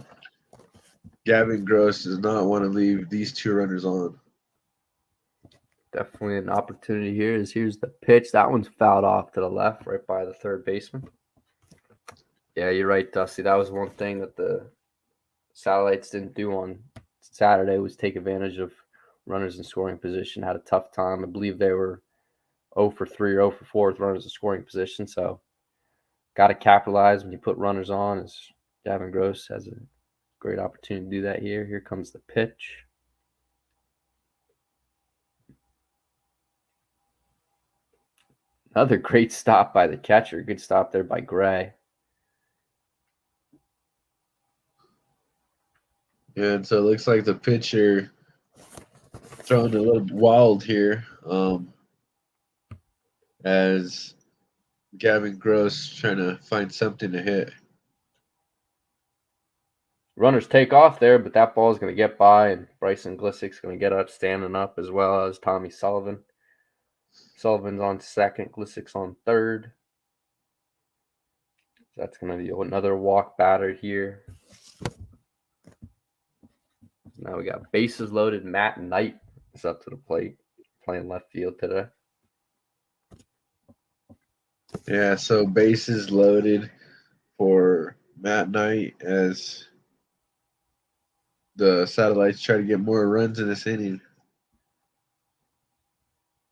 Gavin Gross does not want to leave these 2 runners on. Definitely an opportunity here. Here's the pitch. That one's fouled off to the left, right by the third baseman. Yeah, you're right, Dusty. That was one thing that the Satellites didn't do on Saturday was take advantage of runners in scoring position. Had a tough time. I believe they were 0 for 3 or 0 for 4 with runners in scoring position. So got to capitalize when you put runners on. As Gavin Gross has a great opportunity to do that here. Here comes the pitch. Another great stop by the catcher. Good stop there by Gray. And so it looks like the pitcher throwing a little wild here, as Gavin Gross trying to find something to hit. Runners take off there, but that ball is going to get by, and Bryson Glissik's going to get up, standing up, as well as Tommy Sullivan. Sullivan's on second, Glissik's on third. That's going to be another walk batter here. Now we got bases loaded. Matt Knight is up to the plate, playing left field today. Yeah, so bases loaded for Matt Knight as the Satellites try to get more runs in this inning.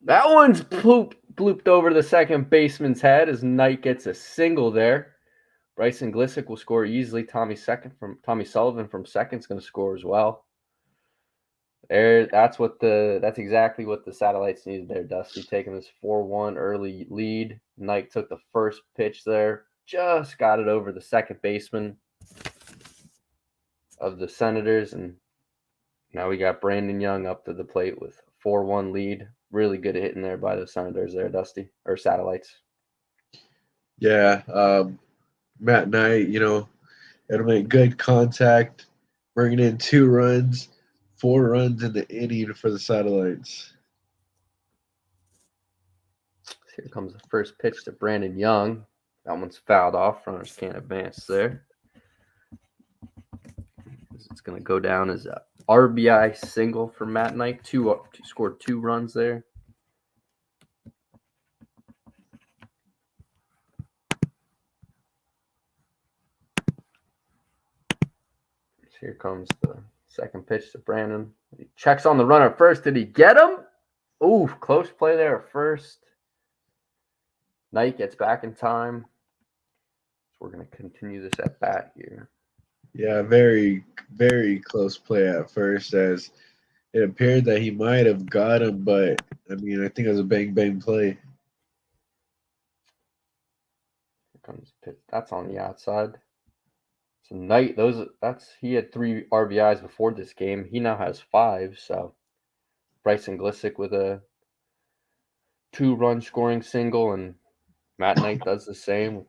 That one's blooped over the second baseman's head as Knight gets a single there. Bryson Glisick will score easily. Tommy Sullivan from second is going to score as well. That's exactly what the Satellites needed there, Dusty, taking this 4-1 early lead. Knight took the first pitch there, just got it over the second baseman of the Senators, and now we got Brayden Young up to the plate with a 4-1 lead. Really good hitting there by the Senators there, Dusty, or Satellites. Yeah, Matt Knight, it'll make good contact, bringing in 2 runs, 4 runs in the inning for the Satellites. Here comes the first pitch to Brayden Young. That one's fouled off. Runners can't advance there. It's going to go down as a RBI single for Matt Knight. Scored 2 runs there. Here comes the second pitch to Brandon. He checks on the runner first. Did he get him? Ooh, close play there at first. Knight gets back in time. So we're going to continue this at bat here. Yeah, very, very close play at first, as it appeared that he might have got him, but I think it was a bang play. Here comes the pitch. That's on the outside. So Knight, he had 3 RBIs before this game. He now has 5. So Bryson Glisick with a 2-run scoring single, and Matt Knight does the same.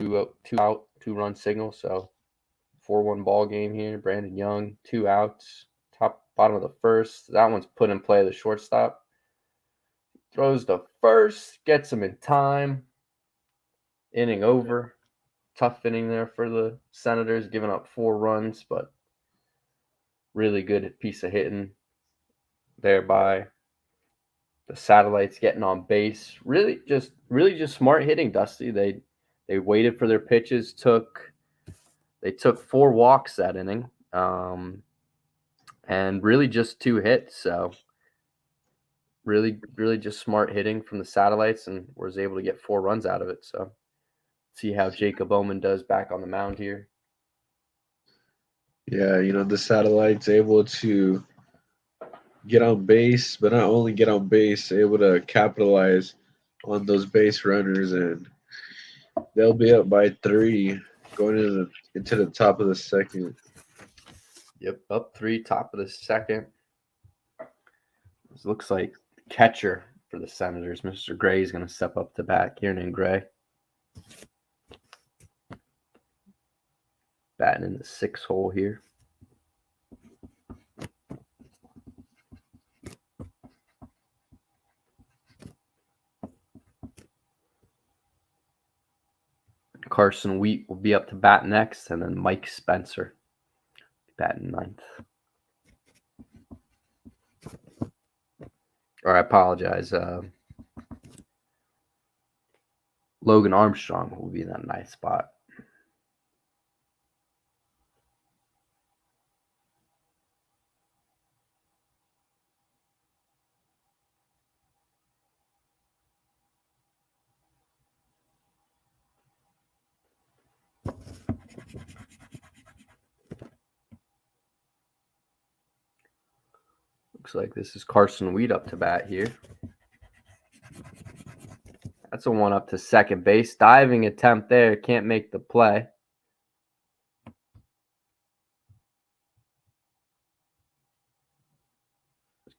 2-run single. So 4-1 ball game here. Brayden Young, 2 outs. Bottom of the first. That one's put in play. The shortstop throws the first, gets him in time. Inning over. Tough inning there for the Senators, giving up 4 runs, but really good piece of hitting there by the Satellites, getting on base. Really just smart hitting, Dusty. They waited for their pitches. They took 4 walks that inning, and really just 2 hits. So really just smart hitting from the Satellites, and was able to get 4 runs out of it. So see how Jacob Omen does back on the mound here. Yeah, the Satellites able to get on base, but not only get on base, able to capitalize on those base runners, and they'll be up by 3 going into the top of the second. Yep, up 3, top of the second. This looks like catcher for the Senators. Mr. Gray is going to step up to bat. Kieran Gray. Batting in the 6th hole here. Carson Wheat will be up to bat next, and then Mike Spencer batting ninth. Or I apologize. Logan Armstrong will be in that ninth spot. Looks like this is Carson Wheat up to bat here. That's a one up to second base. Diving attempt there. Can't make the play.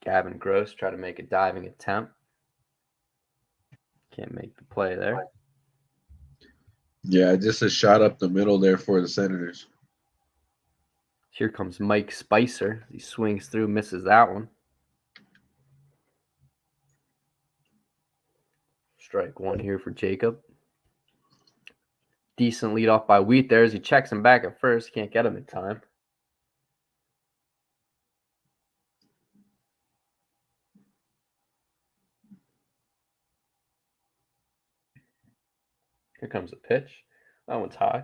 Gavin Gross try to make a diving attempt. Can't make the play there. Yeah, just a shot up the middle there for the Senators. Here comes Mike Spicer. He swings through, misses that one. Strike one here for Jacob. Decent lead off by Wheat there as he checks him back at first. Can't get him in time. Here comes the pitch. That one's high.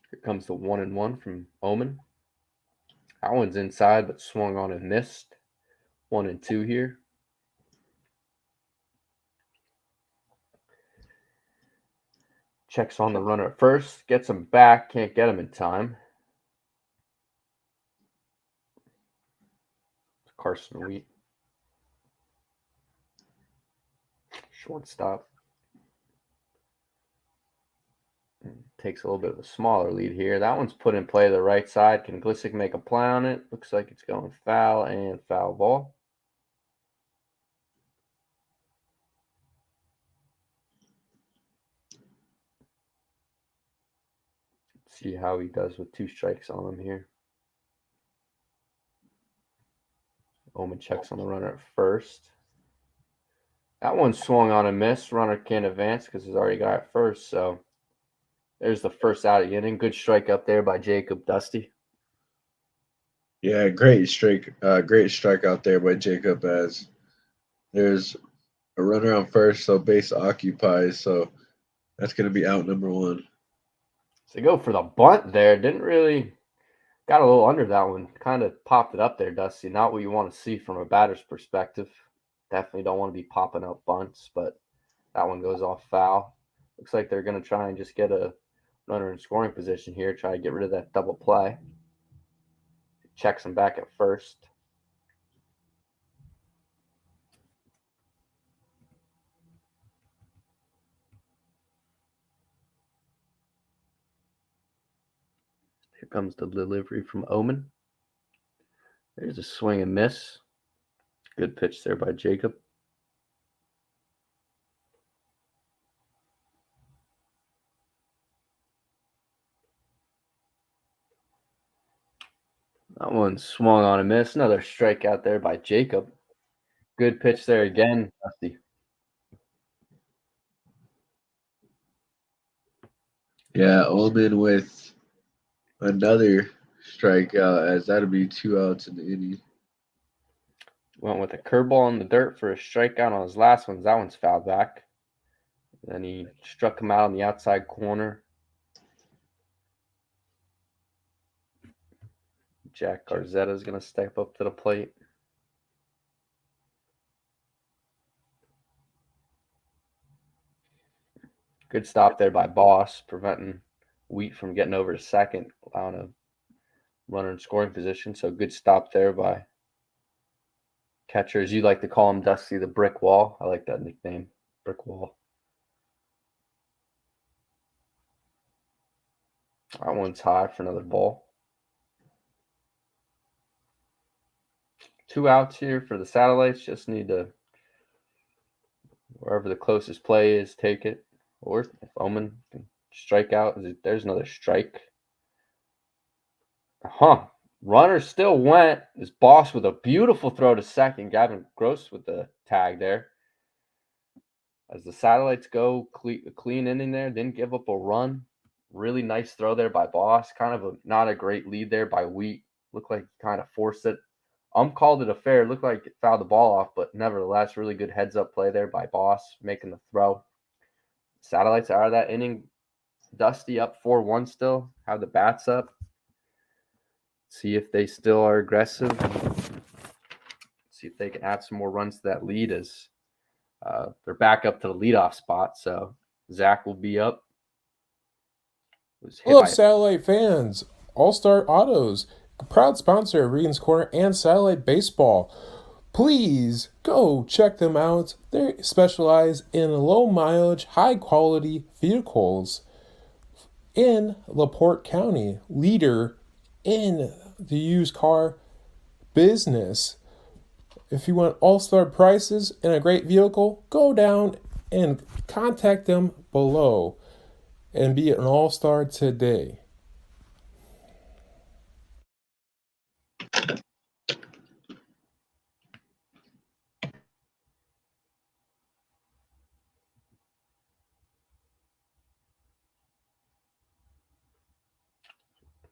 Here comes the 1-1 from Omen. That one's inside, but swung on and missed. 1-2 here. Checks on the runner at first. Gets him back. Can't get him in time. Carson Wheat. Shortstop. Takes a little bit of a smaller lead here. That one's put in play to the right side. Can Glissick make a play on it? Looks like it's going foul and foul ball. Let's see how he does with 2 strikes on him here. Omen checks on the runner at first. That one swung on a miss. Runner can't advance because he's already got it first. So there's the first out of the inning. Good strike up there by Jacob Dusty. Yeah, great strike out there by Jacob as there's a runner on first, so base occupies. So that's going to be out number 1. So they go for the bunt there. Didn't really got a little under that one. Kind of popped it up there, Dusty. Not what you want to see from a batter's perspective. Definitely don't want to be popping up bunts, but that one goes off foul. Looks like they're going to try and just get a runner in scoring position here, try to get rid of that double play. Checks him back at first. Here comes the delivery from Omen. There's a swing and miss. Good pitch there by Jacob. That one swung on a miss. Another strikeout there by Jacob. Good pitch there again, Dusty. Yeah, Omen with another strikeout as that'll be 2 outs in the inning. Went with a curveball in the dirt for a strikeout on his last one. That one's fouled back. Then he struck him out on the outside corner. Jack Garzetta is going to step up to the plate. Good stop there by Boss, preventing Wheat from getting over to second, allowing a runner in scoring position. So good stop there by catcher, as you like to call him, Dusty, the brick wall. I like that nickname, brick wall. That one's high for another ball. 2 outs here for the Satellites. Just need to, wherever the closest play is, take it. Or if Omen can strike out, there's another strike. Runner still went. His boss with a beautiful throw to second. Gavin Gross with the tag there. As the Satellites go clean inning there, didn't give up a run. Really nice throw there by Boss. Kind of not a great lead there by Wheat. Looked like he kind of forced it. Called it a fair. Looked like it fouled the ball off, but nevertheless, really good heads-up play there by Boss, making the throw. Satellites out of that inning. Dusty up 4-1 still. Have the bats up. See if they still are aggressive. See if they can add some more runs to that lead as they're back up to the leadoff spot. So Zack will be up. Hello, Satellite fans. All-Star Autos, proud sponsor of Regan's Corner and Satellite Baseball. Please go check them out. They specialize in low-mileage, high-quality vehicles in LaPorte County, leader in the used car business. If you want all-star prices and a great vehicle, go down and contact them below and be an all-star today.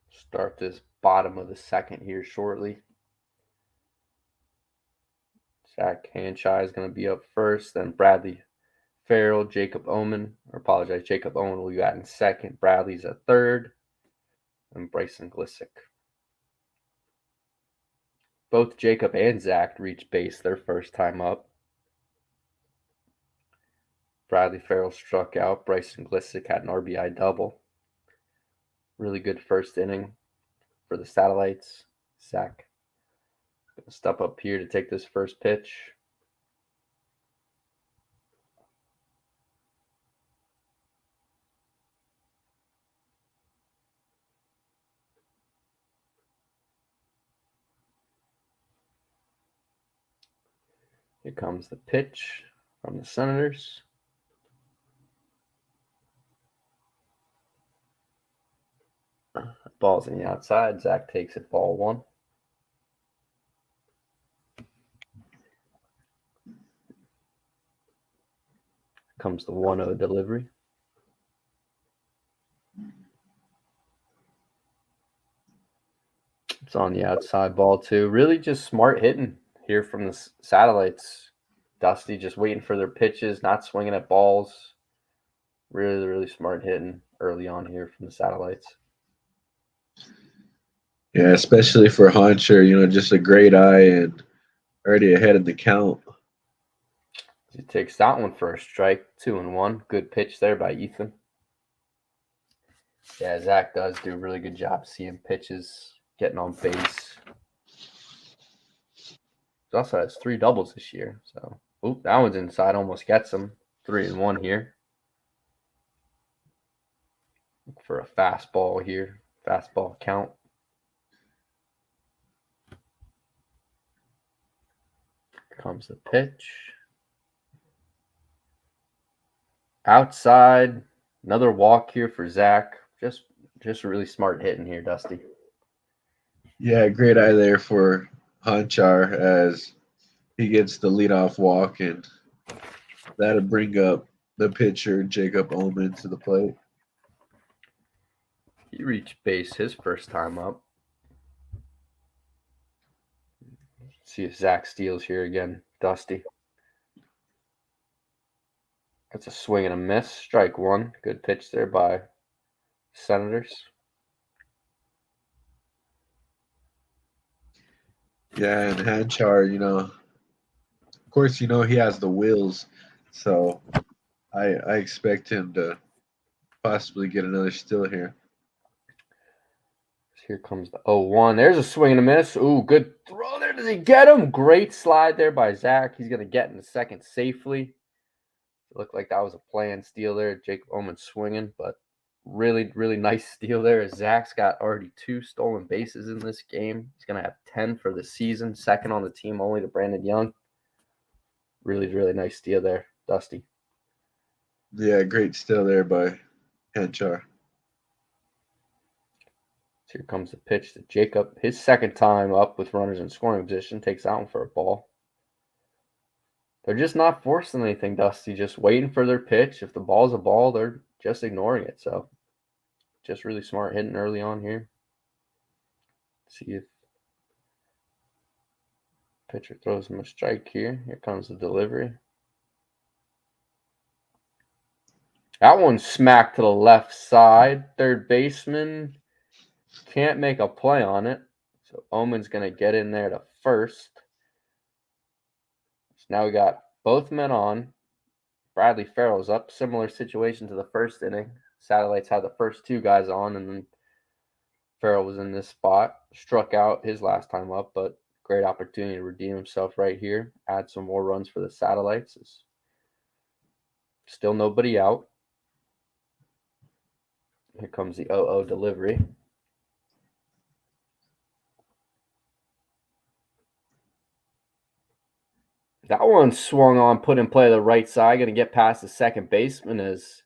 Start this bottom of the second here shortly. Zack Hanchai is going to be up first. Then Bradley Farrell, Jacob Omen will be batting second. Bradley's at third. And Bryson Glissick. Both Jacob and Zack reached base their first time up. Bradley Farrell struck out. Bryson Glissick had an RBI double. Really good first inning for the Satellites. Zack going to step up here to take this first pitch. Here comes the pitch from the Senators. Ball's in the outside. Zack takes it, ball one. Comes the 1-0 delivery. It's on the outside, ball two. Really just smart hitting here from the Satellites. Dusty just waiting for their pitches, not swinging at balls. Really, really smart hitting early on here from the Satellites. Yeah, especially for Honcher, just a great eye and already ahead of the count. He takes that one for a strike, 2-1. Good pitch there by Ethan. Yeah, Zack does do a really good job seeing pitches, getting on base. He also has 3 doubles this year. So, that one's inside, almost gets him. 3-1 here. Look for a fastball here. Fastball count. Here comes the pitch. Outside, another walk here for Zack. Just really smart hitting here, Dusty. Yeah, great eye there for Honchar as he gets the leadoff walk, and that'll bring up the pitcher, Jacob Omen, to the plate. He reached base his first time up. See if Zack steals here again. Dusty. That's a swing and a miss. Strike one. Good pitch there by Senators. Yeah, and Hanchar, of course, he has the wheels, so I expect him to possibly get another steal here. Here comes the 0-1. There's a swing and a miss. Ooh, good throw there. Does he get him? Great slide there by Zack. He's going to get in the second safely. It looked like that was a planned steal there. Jacob Omen swinging, but really, really nice steal there as Zack's got already 2 stolen bases in this game. He's going to have 10 for the season, second on the team only to Brandon Young. Really, really nice steal there, Dusty. Yeah, great steal there by Hanchar. So here comes the pitch to Jacob. His second time up with runners in scoring position. Takes that one for a ball. They're just not forcing anything, Dusty. Just waiting for their pitch. If the ball's a ball, they're just ignoring it. So just really smart hitting early on here. See if pitcher throws him a strike here. Here comes the delivery. That one smacked to the left side. Third baseman can't make a play on it. So Omen's going to get in there to first. So now we got both men on. Bradley Farrell's up. Similar situation to the first inning. Satellites had the first two guys on, and then Farrell was in this spot. Struck out his last time up, but great opportunity to redeem himself right here. Add some more runs for the Satellites. Still nobody out. Here comes the 0-0 delivery. That one swung on, put in play to the right side. Going to get past the second baseman as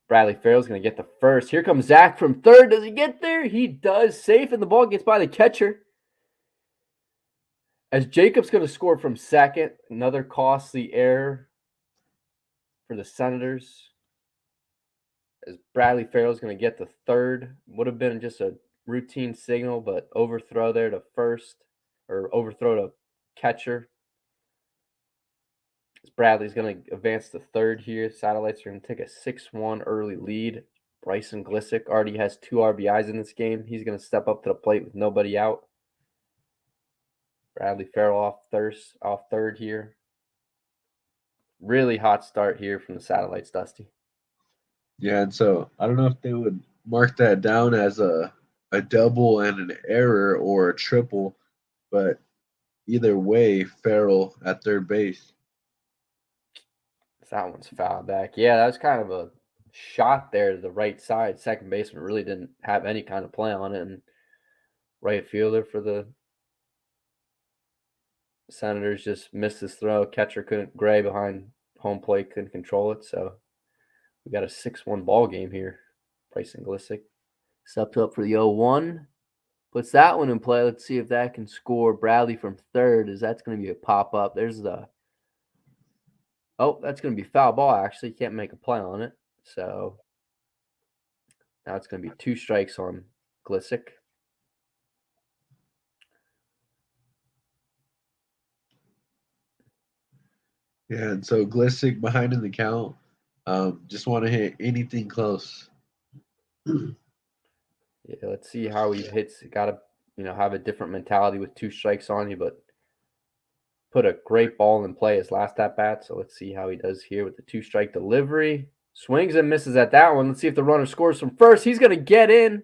Bradley Farrell's going to get the first. Here comes Zack from third. Does he get there? He does. Safe, and the ball gets by the catcher. As Jacob's going to score from second. Another costly error for the Senators. As Bradley Farrell's going to get the third. Would have been just a routine signal, but overthrow there to first, or overthrow to catcher. As Bradley's going to advance to third here. Satellites are going to take a 6-1 early lead. Bryson Glissick already has 2 RBIs in this game. He's going to step up to the plate with nobody out. Bradley Farrell off third here. Really hot start here from the Satellites, Dusty. Yeah, and so I don't know if they would mark that down as a double and an error or a triple, but either way, Farrell at third base. That one's fouled back. Yeah, that was kind of a shot there to the right side. Second baseman really didn't have any kind of play on it, and right fielder for the Senators just missed his throw. Catcher Gray behind home plate couldn't control it, so we got a 6-1 ball game here. Bryson Glissick stepped up for the 0-1. Puts that one in play. Let's see if that can score. Bradley from third, as that's going to be a pop-up. There's the... Oh, that's going to be foul ball, actually. Can't make a play on it. So now it's going to be 2 strikes on Glissick. Yeah, and so Glissick behind in the count. Just want to hit anything close. Yeah, let's see how he hits. Got to, have a different mentality with 2 strikes on you, but put a great ball in play his last at bat. So let's see how he does here with the 2-strike delivery. Swings and misses at that one. Let's see if the runner scores from first. He's going to get in.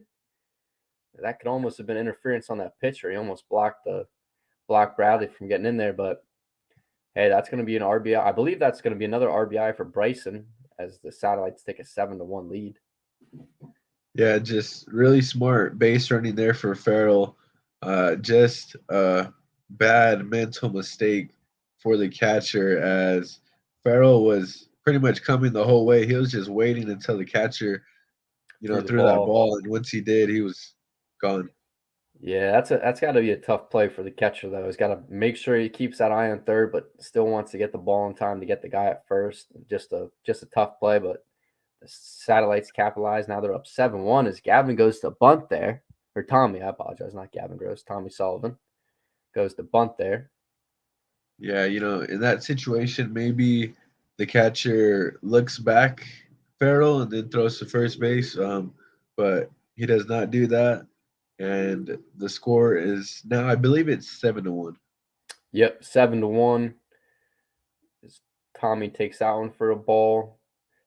That could almost have been interference on that pitcher. He almost blocked Bradley from getting in there, but hey, that's going to be an RBI. I believe that's going to be another RBI for Bryson as the Satellites take a 7-1 lead. Yeah, just really smart base running there for Farrell. Just a bad mental mistake for the catcher as Farrell was pretty much coming the whole way. He was just waiting until the catcher, threw that ball, and once he did, he was gone. Yeah, that's got to be a tough play for the catcher, though. He's got to make sure he keeps that eye on third, but still wants to get the ball in time to get the guy at first. Just a tough play, but the Satellites capitalize. Now they're up 7-1 as Gavin goes to bunt there. Or Tommy, I apologize, not Gavin Gross. Tommy Sullivan goes to bunt there. Yeah, in that situation, maybe the catcher looks back Farrell and then throws to first base, but he does not do that. And the score is now, I believe it's 7-1. Yep, 7-1. Tommy takes that one for a ball.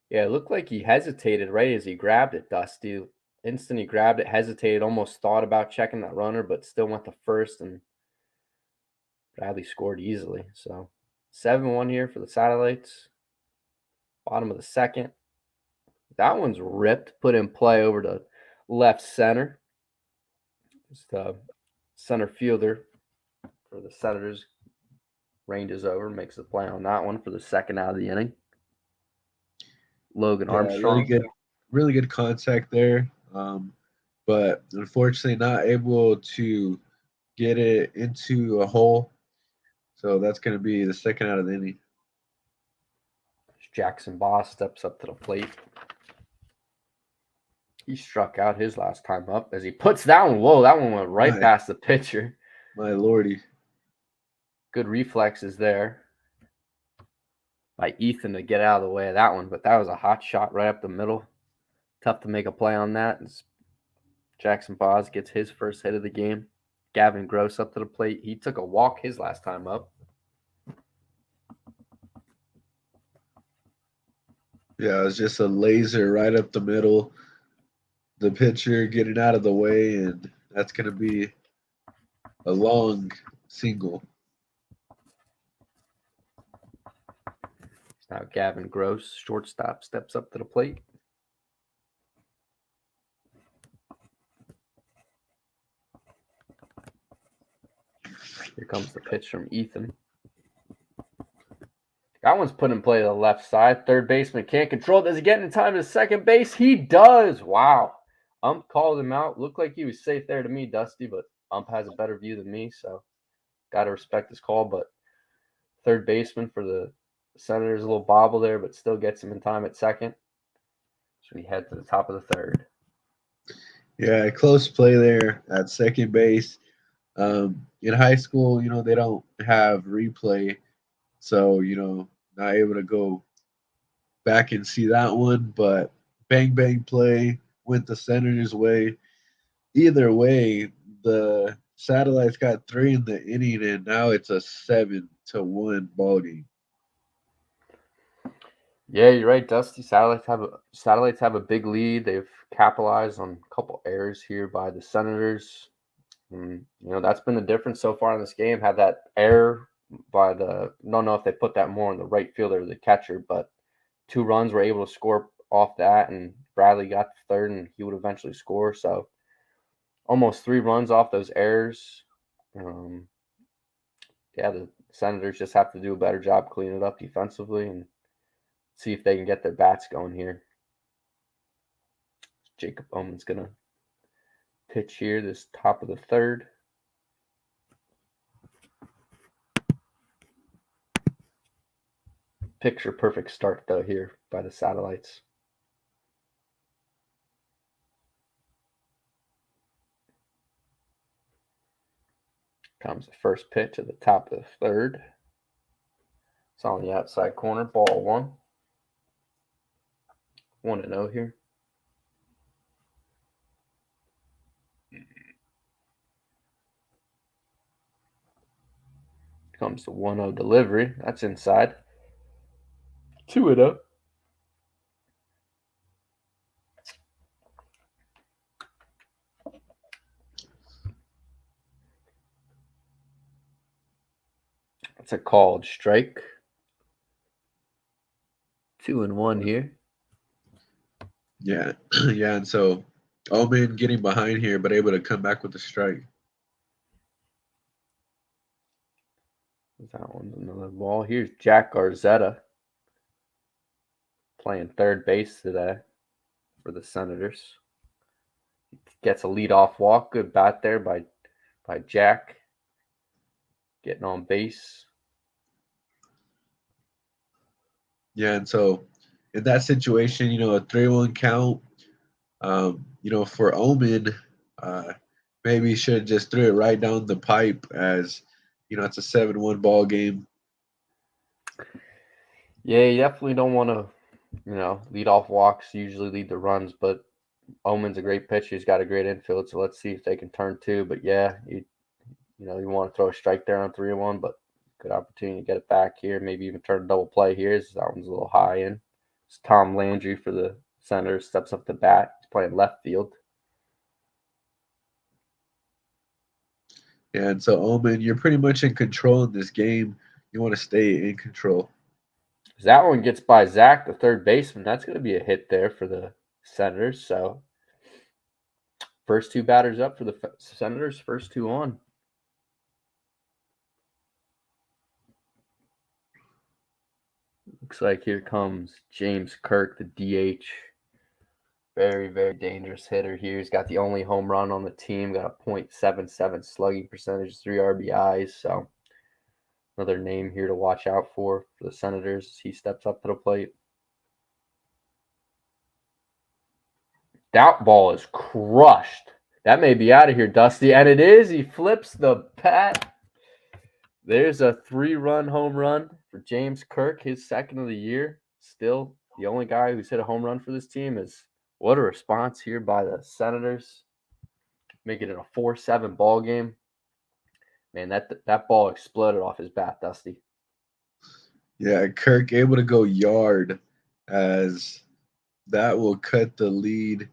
Yeah, it looked like he hesitated right as he grabbed it, Dusty. Instant he grabbed it, hesitated, almost thought about checking that runner, but still went to first, and Bradley scored easily. So 7-1 here for the Satellites. Bottom of the second. That one's ripped, put in play over to left center. Just center fielder for the Senators ranges over, makes the play on that one for the second out of the inning. Logan Armstrong. Really good contact there. but unfortunately not able to get it into a hole. So that's going to be the second out of the inning. Jackson Boss steps up to the plate. He struck out his last time up as he puts that one. Whoa, that one went right past the pitcher. My lordy. Good reflexes there by Ethan to get out of the way of that one, but that was a hot shot right up the middle. Tough to make a play on that. Jackson Boz gets his first hit of the game. Gavin Gross up to the plate. He took a walk his last time up. Yeah, it was just a laser right up the middle. The pitcher getting out of the way, and that's going to be a long single. Now Gavin Gross, shortstop, steps up to the plate. Here comes the pitch from Ethan. That one's put in play to the left side. Third baseman can't control. Does he get in time to second base? He does. Wow. Ump called him out. Looked like he was safe there to me, Dusty, but Ump has a better view than me, so got to respect his call. But third baseman for the Senators, a little bobble there, but still gets him in time at second. So we head to the top of the third. Yeah, close play there at second base. In high school, they don't have replay. So, not able to go back and see that one, but bang, bang play went the Senators' way. Either way, the Satellites got 3 in the inning, and now it's a 7-1 ball game. Yeah, you're right, Dusty. Satellites have a big lead. They've capitalized on a couple errors here by the Senators. That's been the difference so far in this game. Had that error by don't know if they put that more in the right fielder or the catcher, but 2 runs were able to score off that, and Bradley got the third, and he would eventually score. So almost 3 runs off those errors. The Senators just have to do a better job cleaning it up defensively and see if they can get their bats going here. Jacob Omen's going to pitch here this top of the third. Picture perfect start, though, here by the Satellites. Comes the first pitch at the top of the third. It's on the outside corner, ball 1. 1-0 here. Comes the 1-0 delivery. That's inside. 2-0. That's a called strike. 2-1 here. Yeah, yeah, and so Omen getting behind here, but able to come back with a strike. That one's another ball. Here's Jack Garzetta playing third base today for the Senators. Gets a leadoff walk. Good bat there by Jack. Getting on base. Yeah, and so in that situation, a 3-1 count, for Omen, maybe should have just threw it right down the pipe as, it's a 7-1 ball game. Yeah, you definitely don't want to, lead off walks usually lead the runs, but Omen's a great pitcher. He's got a great infield, so let's see if they can turn 2. But yeah, you want to throw a strike there on 3-1, but good opportunity to get it back here. Maybe even turn a double play here. That one's a little high in. It's Tom Landry for the Senators steps up to bat. He's playing left field. Yeah, and so Omen, you're pretty much in control in this game. You want to stay in control. That one gets by Zack, the third baseman. That's going to be a hit there for the Senators. So first 2 batters up for the Senators, first 2 on. Looks like here comes James Kirk, the DH. Very, very dangerous hitter here. He's got the only home run on the team, got a .77 slugging percentage, 3 RBIs. So another name here to watch out for the Senators as he steps up to the plate. That ball is crushed. That may be out of here, Dusty. And it is. He flips the bat. There's a 3-run home run for James Kirk, his second of the year. Still the only guy who's hit a home run for this team. Is what a response here by the Senators. Making it a 4-7 ball game. Man, that ball exploded off his bat, Dusty. Yeah, Kirk able to go yard as that will cut the lead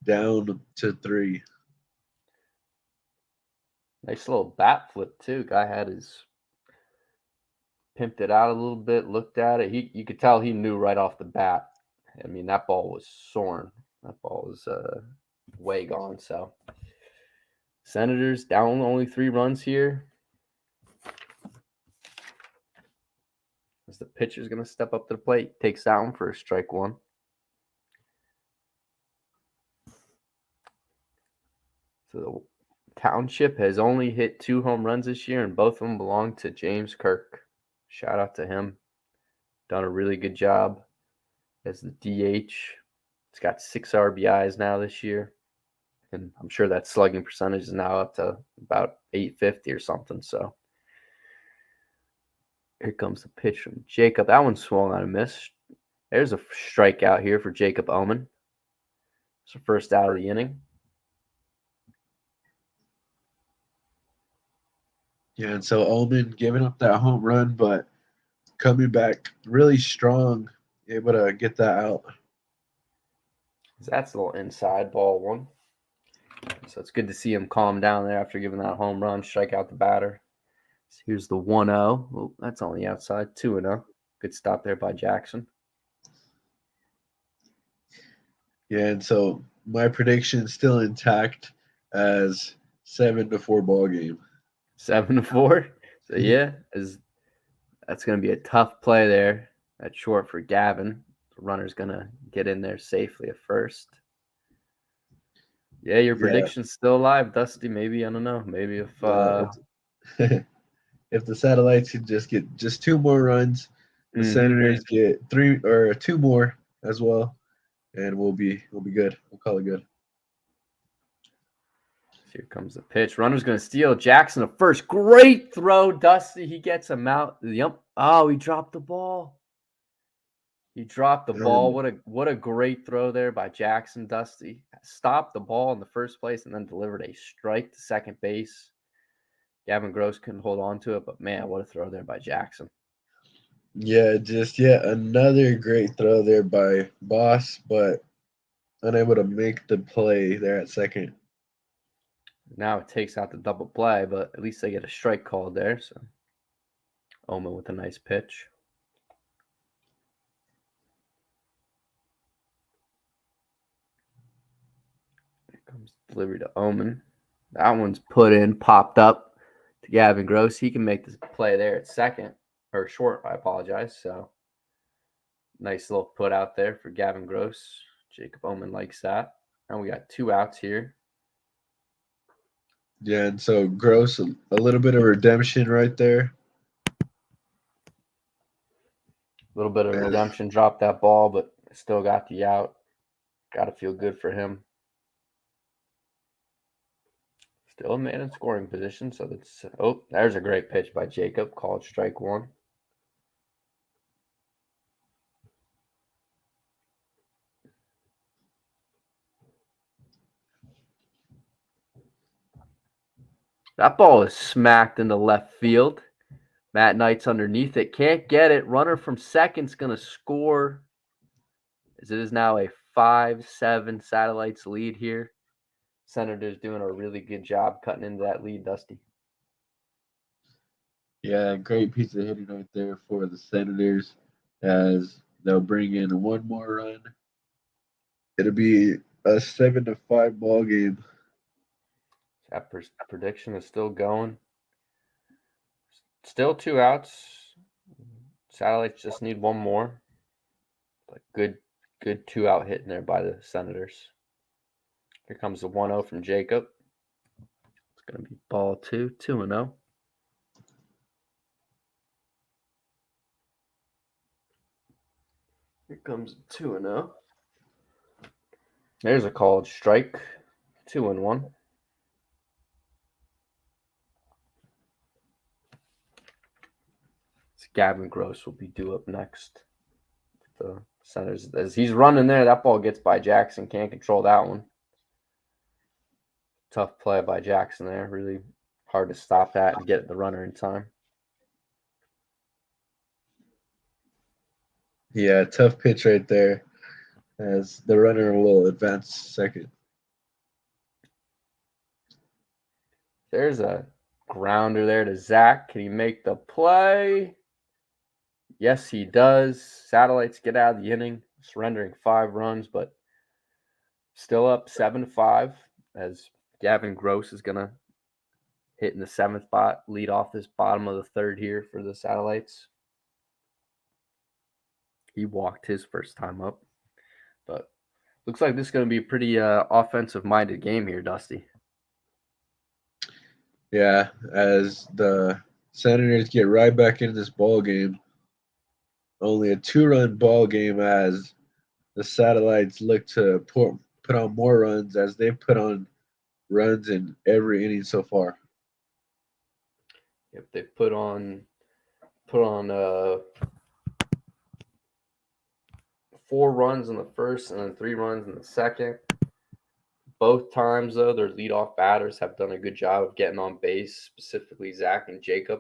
down to 3. Nice little bat flip too. Guy had his pimped it out a little bit, looked at it. You could tell he knew right off the bat. I mean, that ball was soaring. That ball was way gone. So Senators down only 3 runs here. As the pitcher's going to step up to the plate, takes that one for a strike 1. So the Township has only hit 2 home runs this year, and both of them belong to James Kirk. Shout out to him. Done a really good job as the DH. He's got 6 RBIs now this year. And I'm sure that slugging percentage is now up to about 850 or something. So here comes the pitch from Jacob. That one swung on a miss. There's a strikeout here for Jacob Omen. It's the first out of the inning. Yeah, and so Omen giving up that home run, but coming back really strong, able to get that out. That's a little inside ball 1. So it's good to see him calm down there after giving that home run, strike out the batter. So here's the 1-0. Oh, that's on the outside, 2-0. Good stop there by Jackson. Yeah, and so my prediction is still intact as 7-4 ball game. 7-4. So yeah, that's going to be a tough play there. That's short for Gavin. The runner's going to get in there safely at first. Yeah, your prediction's still alive, Dusty. Maybe, I don't know. Maybe if if the Satellites could just get just 2 more runs, the Senators get 3 or 2 more as well, and we'll be good. We'll call it good. Here comes the pitch. Runner's going to steal. Jackson at first. Great throw, Dusty. He gets him out. Yep. Oh, he dropped the ball. He dropped the ball. What a great throw there by Jackson, Dusty. Stopped the ball in the first place and then delivered a strike to second base. Gavin Gross couldn't hold on to it, but man, what a throw there by Jackson. Yeah, just yet another great throw there by Boss, but unable to make the play there at second. Now it takes out the double play, but at least they get a strike called there. So Omen with a nice pitch. Here comes delivery to Omen. That one's put in, popped up to Gavin Gross. He can make this play there at second, or short, I apologize. So nice little put out there for Gavin Gross. Jacob Omen likes that. And we got 2 outs here. Yeah, and so Gross, a little bit of redemption right there. A little bit of redemption, dropped that ball, but still got the out. Got to feel good for him. Still a man in scoring position, so that's there's a great pitch by Jacob, called strike 1. That ball is smacked into left field. Matt Knight's underneath it. Can't get it. Runner from second's going to score. As it is now a 5-7 Satellites lead here. Senators doing a really good job cutting into that lead, Dusty. Yeah, great piece of hitting right there for the Senators as they'll bring in 1 more run. It'll be a 7-5 ball game. That prediction is still going. Still 2 outs. Satellites just need 1 more. But good Good 2-out hit in there by the Senators. Here comes the 1-0 from Jacob. It's going to be ball 2, 2-0. Here comes 2-0. There's a called strike. 2-1. Gavin Gross will be due up next. The Senators, as he's running there, that ball gets by Jackson. Can't control that one. Tough play by Jackson there. Really hard to stop that and get the runner in time. Yeah, tough pitch right there as the runner will advance second. There's a grounder there to Zack. Can he make the play? Yes, he does. Satellites get out of the inning, surrendering 5 runs, but still up 7-5 as Gavin Gross is going to hit in the 7th spot, lead off this bottom of the 3rd here for the Satellites. He walked his first time up, but looks like this is going to be a pretty offensive-minded game here, Dusty. Yeah, as the Senators get right back into this ball game. Only a 2-run ball game as the Satellites look to put on more runs as they've put on runs in every inning so far. Yep, they put on 4 runs in the first and then 3 runs in the second. Both times, though, their leadoff batters have done a good job of getting on base, specifically Zack and Jacob.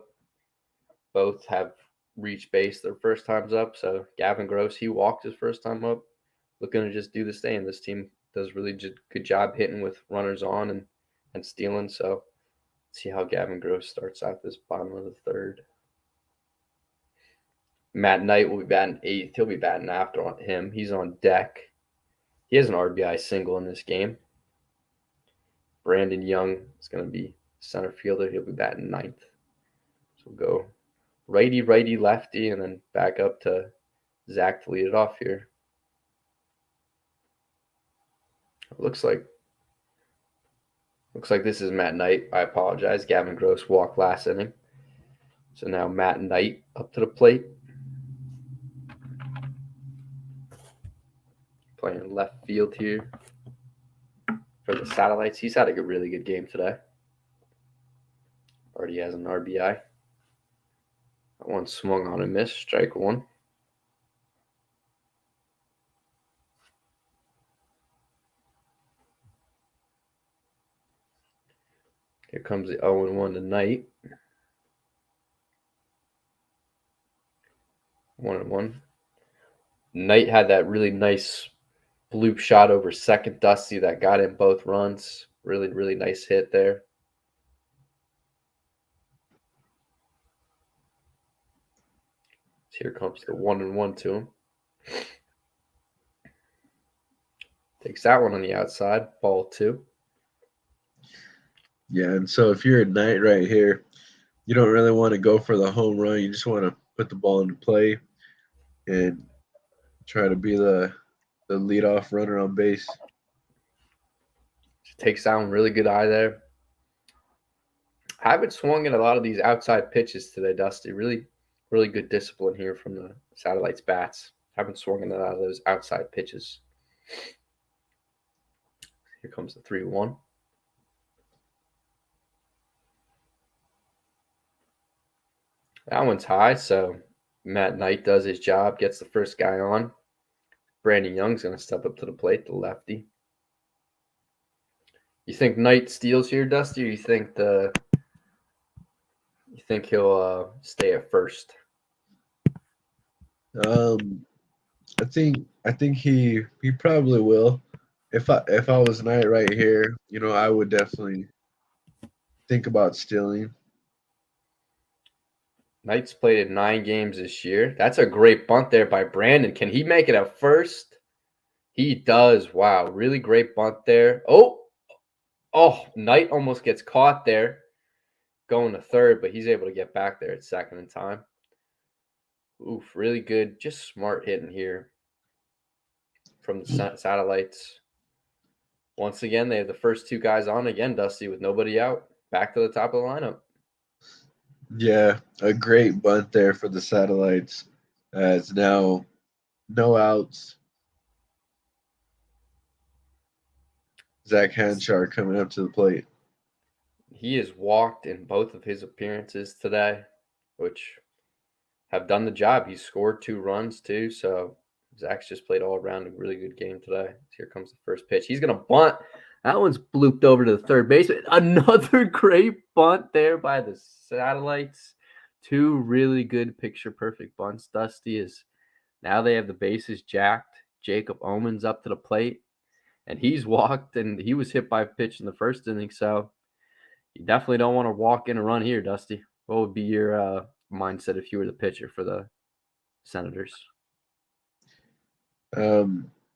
Both have reached base their first times up. So Gavin Gross, he walked his first time up, looking to just do the same. This team does really good job hitting with runners on and stealing. So let's see how Gavin Gross starts out this bottom of the 3rd. Matt Knight will be batting 8th. He'll be batting after him. He's on deck. He has an RBI single in this game. Brandon Young is going to be center fielder. He'll be batting 9th. So we'll go righty, righty, lefty, and then back up to Zack to lead it off here. Looks like this is Matt Knight. I apologize. Gavin Gross walked last inning. So now Matt Knight up to the plate. Playing left field here for the Satellites. He's had a really good game today. Already has an RBI. That one swung on and missed. Strike 1. Here comes the 0-1 to Knight. 1-1. Knight had that really nice bloop shot over second, Dusty, that got in both runs. Really, really nice hit there. So here comes the 1-1 to him. Takes that one on the outside. Ball 2. Yeah, and so if you're a Knight right here, you don't really want to go for the home run. You just want to put the ball into play and try to be the leadoff runner on base. Takes that one, really good eye there. I haven't swung at a lot of these outside pitches today, Dusty. Really, really good discipline here from the Satellites bats. Haven't swung at a lot of those outside pitches. Here comes the 3-1. That one's high, so Matt Knight does his job, gets the first guy on. Brandon Young's going to step up to the plate, the lefty. You think Knight steals here, Dusty, or you think he'll stay at first? I think he probably will. If I was Knight right here, I would definitely think about stealing. Knight's played in 9 games this year. That's a great bunt there by Brandon. Can he make it at first? He does. Wow, really great bunt there. Oh, Knight almost gets caught there going to third, but he's able to get back there at second in time. Oof, really good. Just smart hitting here. from the Satellites. Once again, they have the first two guys on again, Dusty, with nobody out. Back to the top of the lineup. Yeah, a great bunt there for the Satellites. It's now no outs. Zack coming up to the plate. He has walked in both of his appearances today, which have done the job. He's scored 2 runs too, so Zack's just played all around a really good game today. Here comes the first pitch. He's going to bunt. That one's blooped over to the third baseman. Another great bunt there by the Satellites. 2 really good picture-perfect bunts. Dusty is now they have the bases jacked. Jacob Omen's up to the plate, and he's walked, and he was hit by a pitch in the first inning, so you definitely don't want to walk in a run here, Dusty. What would be your mindset if you were the pitcher for the Senators?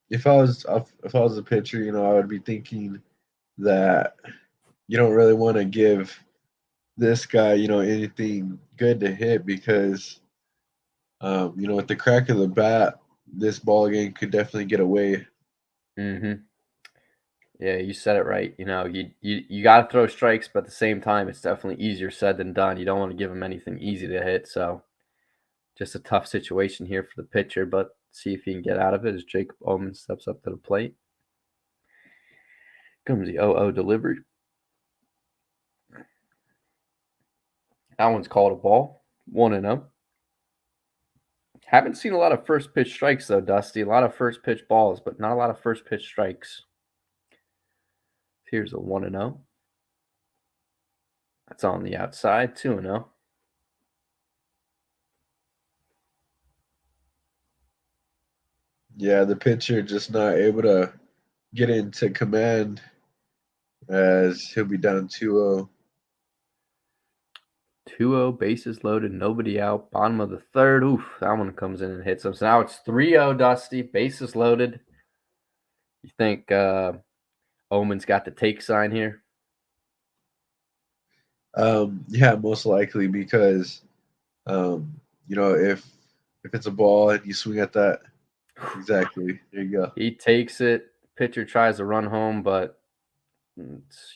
If I was a pitcher, I would be thinking that you don't really want to give this guy, anything good to hit because, with the crack of the bat, this ball game could definitely get away. Mm-hmm. Yeah, you said it right. You got to throw strikes, but at the same time, it's definitely easier said than done. You don't want to give him anything easy to hit, so just a tough situation here for the pitcher, but see if he can get out of it as Jacob Omen steps up to the plate. Comes the 0-0 delivery. That one's called a ball. 1-0. Haven't seen a lot of first pitch strikes, though, Dusty. A lot of first pitch balls, but not a lot of first pitch strikes. Here's a 1-0. That's on the outside. 2-0. Yeah, the pitcher just not able to get into command as he'll be down 2-0. 2-0, bases loaded, nobody out. Bottom of the third. Oof, that one comes in and hits him. So now it's 3-0, Dusty. Bases loaded. You think Omen's got the take sign here? Yeah, most likely because, if it's a ball and you swing at that, exactly. There you go. He takes it. Pitcher tries to run home, but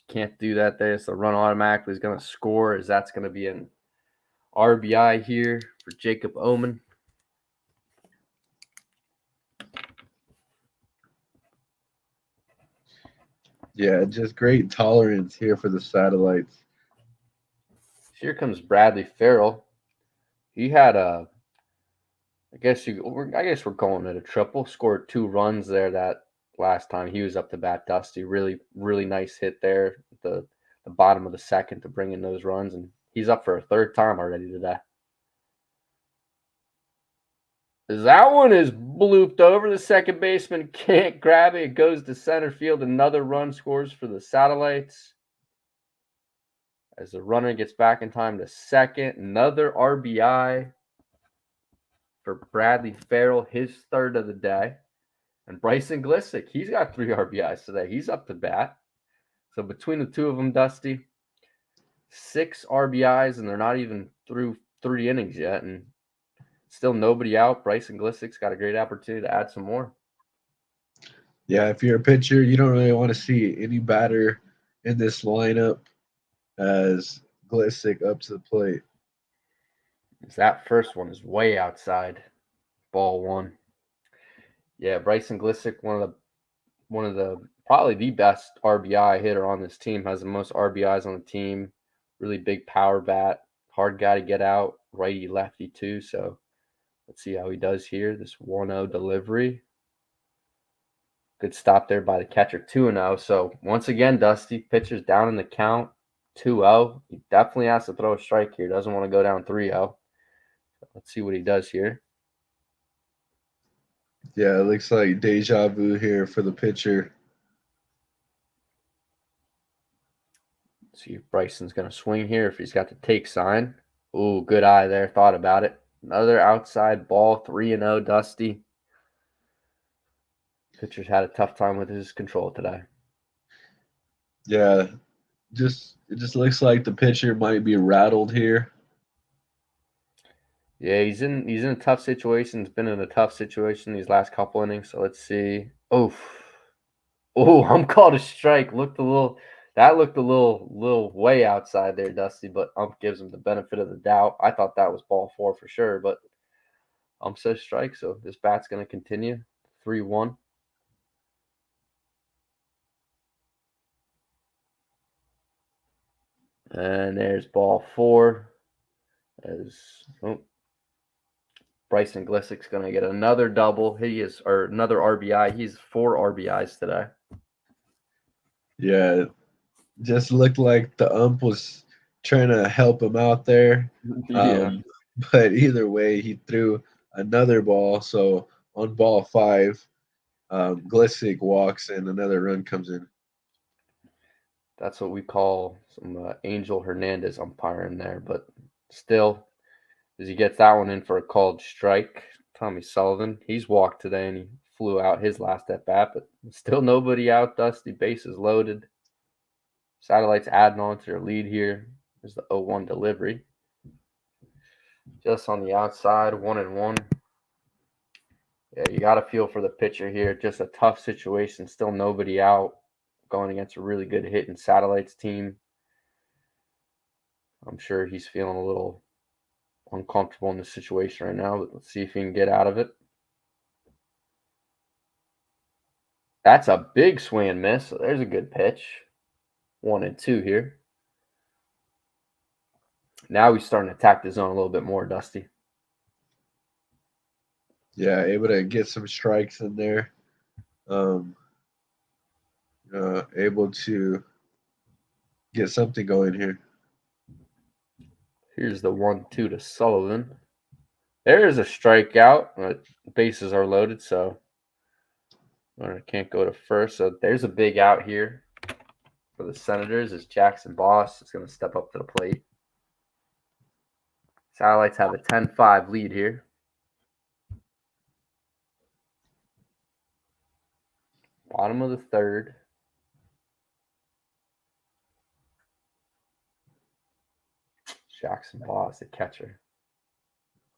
can't do that there. So the run automatically is going to score as that's going to be an RBI here for Jacob Omen. Yeah, just great tolerance here for the Satellites. Here comes Bradley Farrell. He had I guess we're calling it a triple. Scored 2 runs there that last time he was up to bat. Dusty, really, really nice hit there at the bottom of the second to bring in those runs, and he's up for a 3rd time already today. That one is blooped over. The second baseman can't grab it. It goes to center field. Another run scores for the Satellites. As the runner gets back in time to second. Another RBI for Bradley Farrell, his 3rd of the day. And Bryson Glissick, he's got 3 RBIs today. He's up to bat. So between the two of them, Dusty, 6 RBIs, and they're not even through 3 innings yet. And still nobody out. Bryson Glissick's got a great opportunity to add some more. Yeah, if you're a pitcher, you don't really want to see any batter in this lineup as Glissick up to the plate. That first one is way outside. Ball 1. Yeah, Bryson Glissick, one of the probably the best RBI hitter on this team, has the most RBIs on the team. Really big power bat, hard guy to get out, righty lefty too. So let's see how he does here. This 1-0 delivery. Good stop there by the catcher. 2-0. So once again, Dusty, pitcher's down in the count. 2-0. He definitely has to throw a strike here. Doesn't want to go down 3-0. Let's see what he does here. Yeah, it looks like deja vu here for the pitcher. See if Bryson's going to swing here, if he's got the take sign. Ooh, good eye there. Thought about it. Another outside ball, 3-0, Dusty. Pitcher's had a tough time with his control today. Yeah, it just looks like the pitcher might be rattled here. Yeah, he's in a tough situation. He's been in a tough situation these last couple innings. So let's see. Oh, I'm called a strike. That looked a little way outside there, Dusty. But gives him the benefit of the doubt. I thought that was ball 4 for sure, but says strike. So this bat's going to continue 3-1. And there's ball 4. Bryson Glissik's going to get another double. Or another RBI. He's 4 RBIs today. Yeah, just looked like the ump was trying to help him out there. Yeah. But either way, he threw another ball. So on ball 5, Glissick walks and another run comes in. That's what we call some Angel Hernandez umpiring there. But still, as he gets that one in for a called strike, Tommy Sullivan, he's walked today and he flew out his last at bat, but still nobody out. Dusty, bases loaded. Satellites adding on to their lead here. There's the 0-1 delivery. Just on the outside, 1-1. Yeah, you got to feel for the pitcher here. Just a tough situation. Still nobody out. Going against a really good hitting Satellites team. I'm sure he's feeling a little uncomfortable in this situation right now, but let's see if he can get out of it. That's a big swing and miss. So there's a good pitch. 1-2 here. Now he's starting to attack the zone a little bit more, Dusty. Yeah, able to get some strikes in there. Able to get something going here. Here's the 1-2 to Sullivan. There's a strikeout. Bases are loaded, so I can't go to first. So there's a big out here for the Senators as Jackson Boss is going to step up to the plate. Satellites have a 10-5 lead here. Bottom of the third. Jackson Boss, the catcher.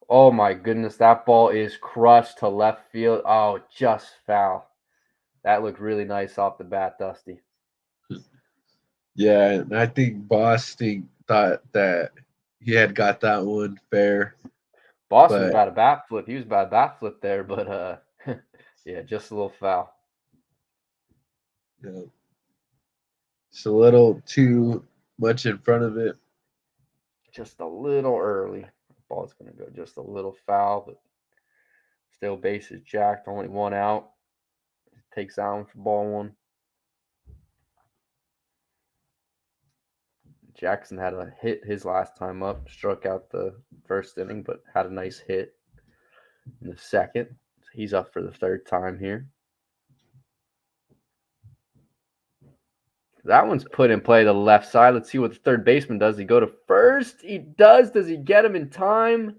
Oh my goodness, that ball is crushed to left field. Oh, just foul. That looked really nice off the bat, Dusty. Yeah, and I think Boss thought that he had got that one fair. Boss was about a bat flip. He was about a bat flip there, but yeah, just a little foul. Yeah. It's a little too much in front of it. Just a little early. Ball's going to go just a little foul, but still bases jacked. Only one out. Takes that one for ball 1. Jackson had a hit his last time up. Struck out the first inning, but had a nice hit in the second. So he's up for the third time here. That one's put in play to the left side. Let's see what the third baseman does. He go to first? He does. Does he get him in time?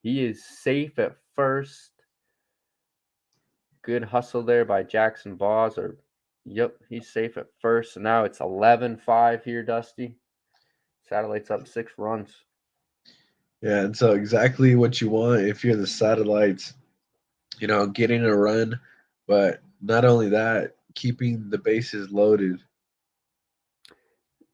He is safe at first. Good hustle there by Jackson Boss. Yep, he's safe at first. So now it's 11-5 here, Dusty. Satellites up 6 runs. Yeah, and so exactly what you want if you're the Satellites, getting a run, but not only that, keeping the bases loaded.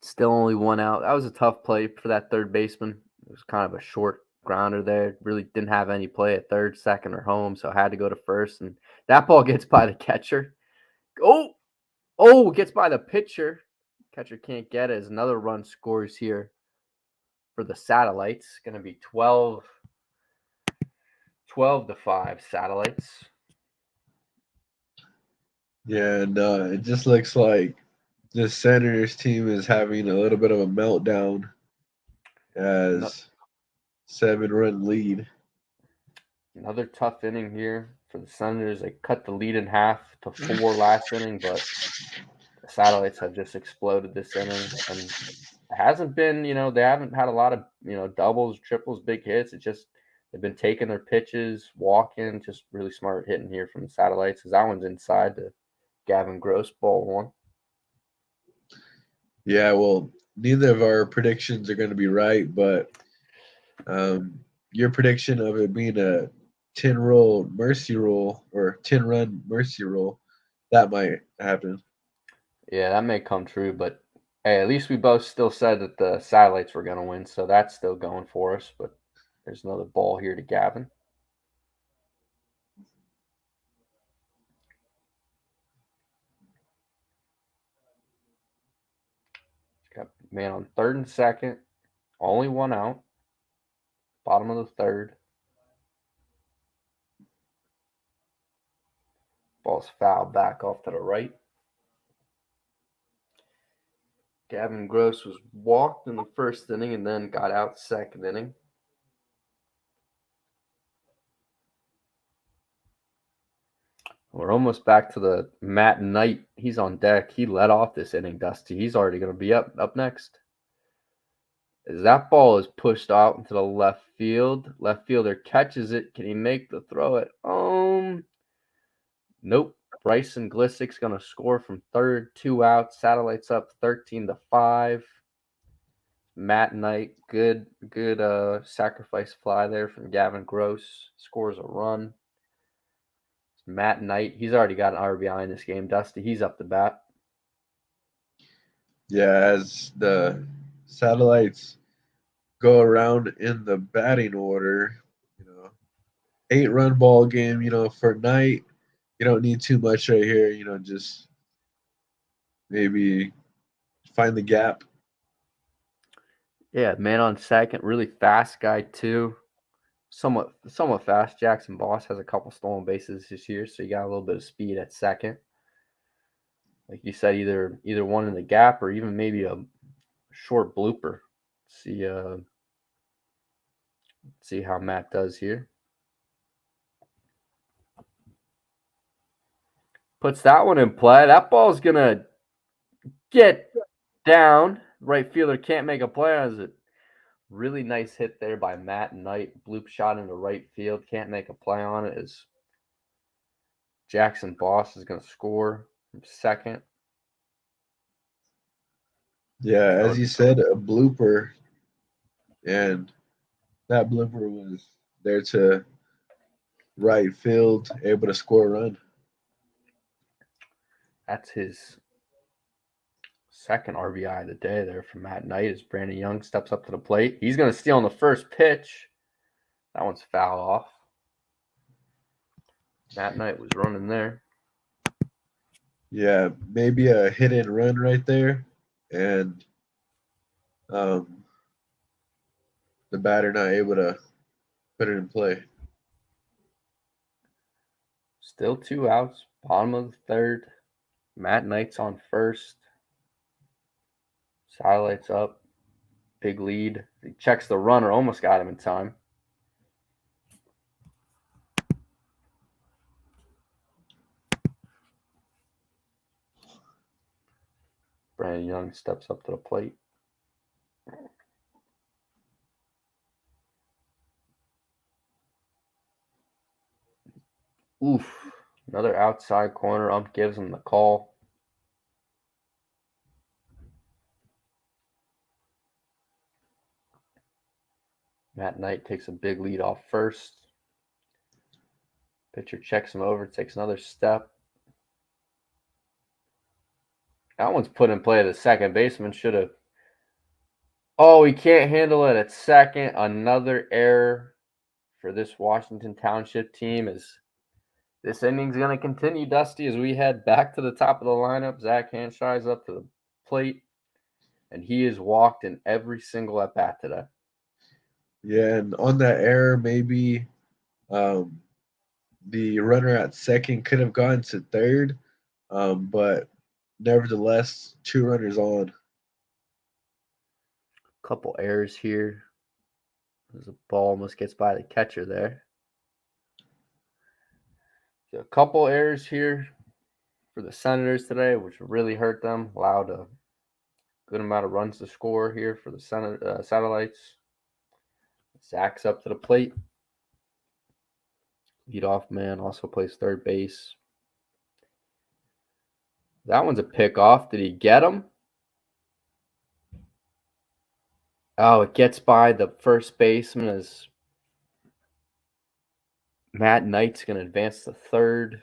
Still only one out. That was a tough play for that third baseman. It was kind of a short grounder there. Really didn't have any play at third, second, or home, so had to go to first. And that ball gets by the catcher. Gets by the pitcher. Catcher can't get it as another run scores here for the Satellites. Going to be 12-5 Satellites. Yeah, and it just looks like the Senators team is having a little bit of a meltdown as 7-run lead. Another tough inning here for the Senators. They cut the lead in half to 4 last inning, but the Satellites have just exploded this inning. And it hasn't been, they haven't had a lot of, doubles, triples, big hits. It's just they've been taking their pitches, walking, just really smart hitting here from the Satellites because that one's inside to Gavin Gross, ball 1. Yeah, well, neither of our predictions are going to be right, but your prediction of it being a 10-roll mercy roll or 10-run mercy roll, that might happen. Yeah, that may come true, but hey, at least we both still said that the Satellites were going to win, so that's still going for us. But there's another ball here to Gavin. Got man on third and second, only one out. Bottom of the third. Ball's fouled back off to the right. Gavin Gross was walked in the first inning and then got out second inning. We're almost back to the Matt Knight. He's on deck. He led off this inning, Dusty. He's already going to be up next. As that ball is pushed out into the left field. Left fielder catches it. Can he make the throw it? Nope. Bryson Glissik's going to score from third, 2 outs. Satellites up 13-5. Matt Knight, good sacrifice fly there from Gavin Gross. Scores a run. Matt Knight, he's already got an RBI in this game. Dusty, he's up to bat. Yeah, as the Satellites go around in the batting order, 8-run ball game, for Knight, you don't need too much right here, just maybe find the gap. Yeah, man on second, really fast guy too. Somewhat fast. Jackson Boss has a couple stolen bases this year, so you got a little bit of speed at second. Like you said, either one in the gap or even maybe a short blooper. See how Matt does here. Puts that one in play. That ball's gonna get down. Right fielder can't make a play on it. Really nice hit there by Matt Knight. Bloop shot into right field. Can't make a play on it as Jackson Boss is going to score from second. Yeah, as you said, a blooper. And that blooper was there to right field, able to score a run. That's his second RBI of the day there from Matt Knight as Brandon Young steps up to the plate. He's going to steal on the first pitch. That one's foul off. Matt Knight was running there. Yeah, maybe a hit and run right there. And the batter not able to put it in play. Still 2 outs. Bottom of the third. Matt Knight's on first. Satellites up. Big lead. He checks the runner. Almost got him in time. Brandon Young steps up to the plate. Oof. Another outside corner. Ump gives him the call. Matt Knight takes a big lead off first. Pitcher checks him over, takes another step. That one's put in play. The second baseman should have. Oh, he can't handle it at second. Another error for this Washington Township team as this inning's going to continue, Dusty, as we head back to the top of the lineup. Zack Hanshire's up to the plate, and he is walked in every single at-bat today. Yeah, and on that error, maybe the runner at second could have gone to third, but nevertheless, 2 runners on. Couple errors here. As the ball almost gets by the catcher there. So a couple errors here for the Senators today, which really hurt them. Allowed a good amount of runs to score here for the Satellites. Zack's up to the plate. Leadoff man also plays third base. That one's a pickoff. Did he get him? Oh, it gets by the first baseman as Matt Knight's going to advance to third.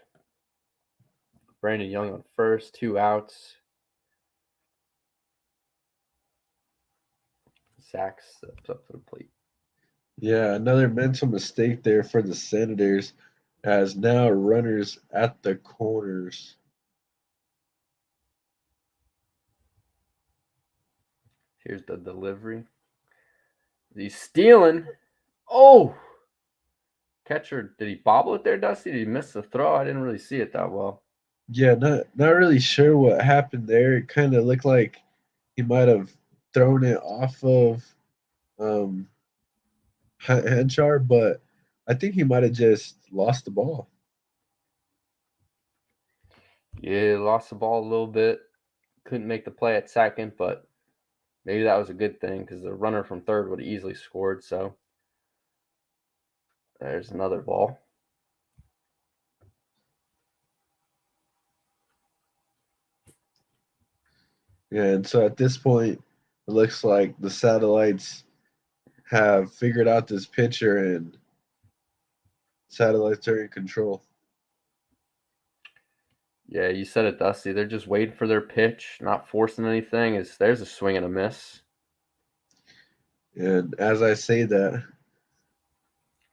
Brandon Young on first, 2 outs. Zack steps up to the plate. Yeah, another mental mistake there for the Senators, as now runners at the corners. Here's the delivery. He's stealing. Oh! Catcher, did he bobble it there, Dusty? Did he miss the throw? I didn't really see it that well. Yeah, not really sure what happened there. It kind of looked like he might have thrown it off of Henchar, but I think he might have just lost the ball. Yeah, lost the ball a little bit. Couldn't make the play at second, but maybe that was a good thing because the runner from third would have easily scored. So there's another ball. Yeah, and so at this point, it looks like the Satellites have figured out this pitcher, and Satellites are in control. Yeah, you said it, Dusty. They're just waiting for their pitch, not forcing anything. There's a swing and a miss. And as I say that,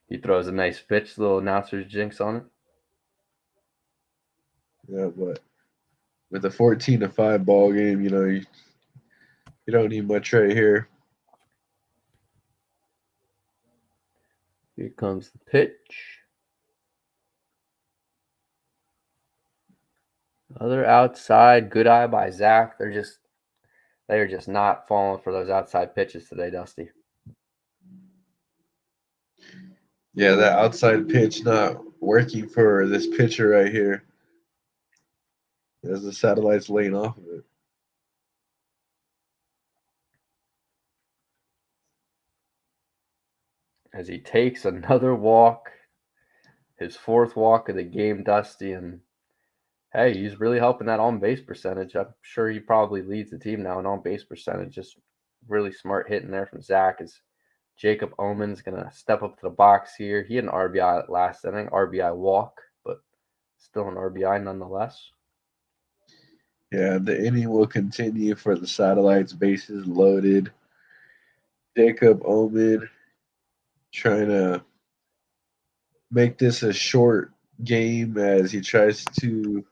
He throws a nice pitch, little announcer's jinx on it. yeah, but with a 14-5 ball game, you don't need much right here. Here comes the pitch. Another outside, good eye by Zack. They're just not falling for those outside pitches today, Dusty. Yeah, that outside pitch not working for this pitcher right here, as the Satellites laying off of it. As he takes another walk, his 4th walk of the game, Dusty, and hey, he's really helping that on-base percentage. I'm sure he probably leads the team now in on-base percentage. Just really smart hitting there from Zack. As Jacob Omen's going to step up to the box here. He had an RBI last inning, RBI walk, but still an RBI nonetheless. Yeah, the inning will continue for the Satellites, bases loaded. Jacob Omen trying to make this a short game as he tries to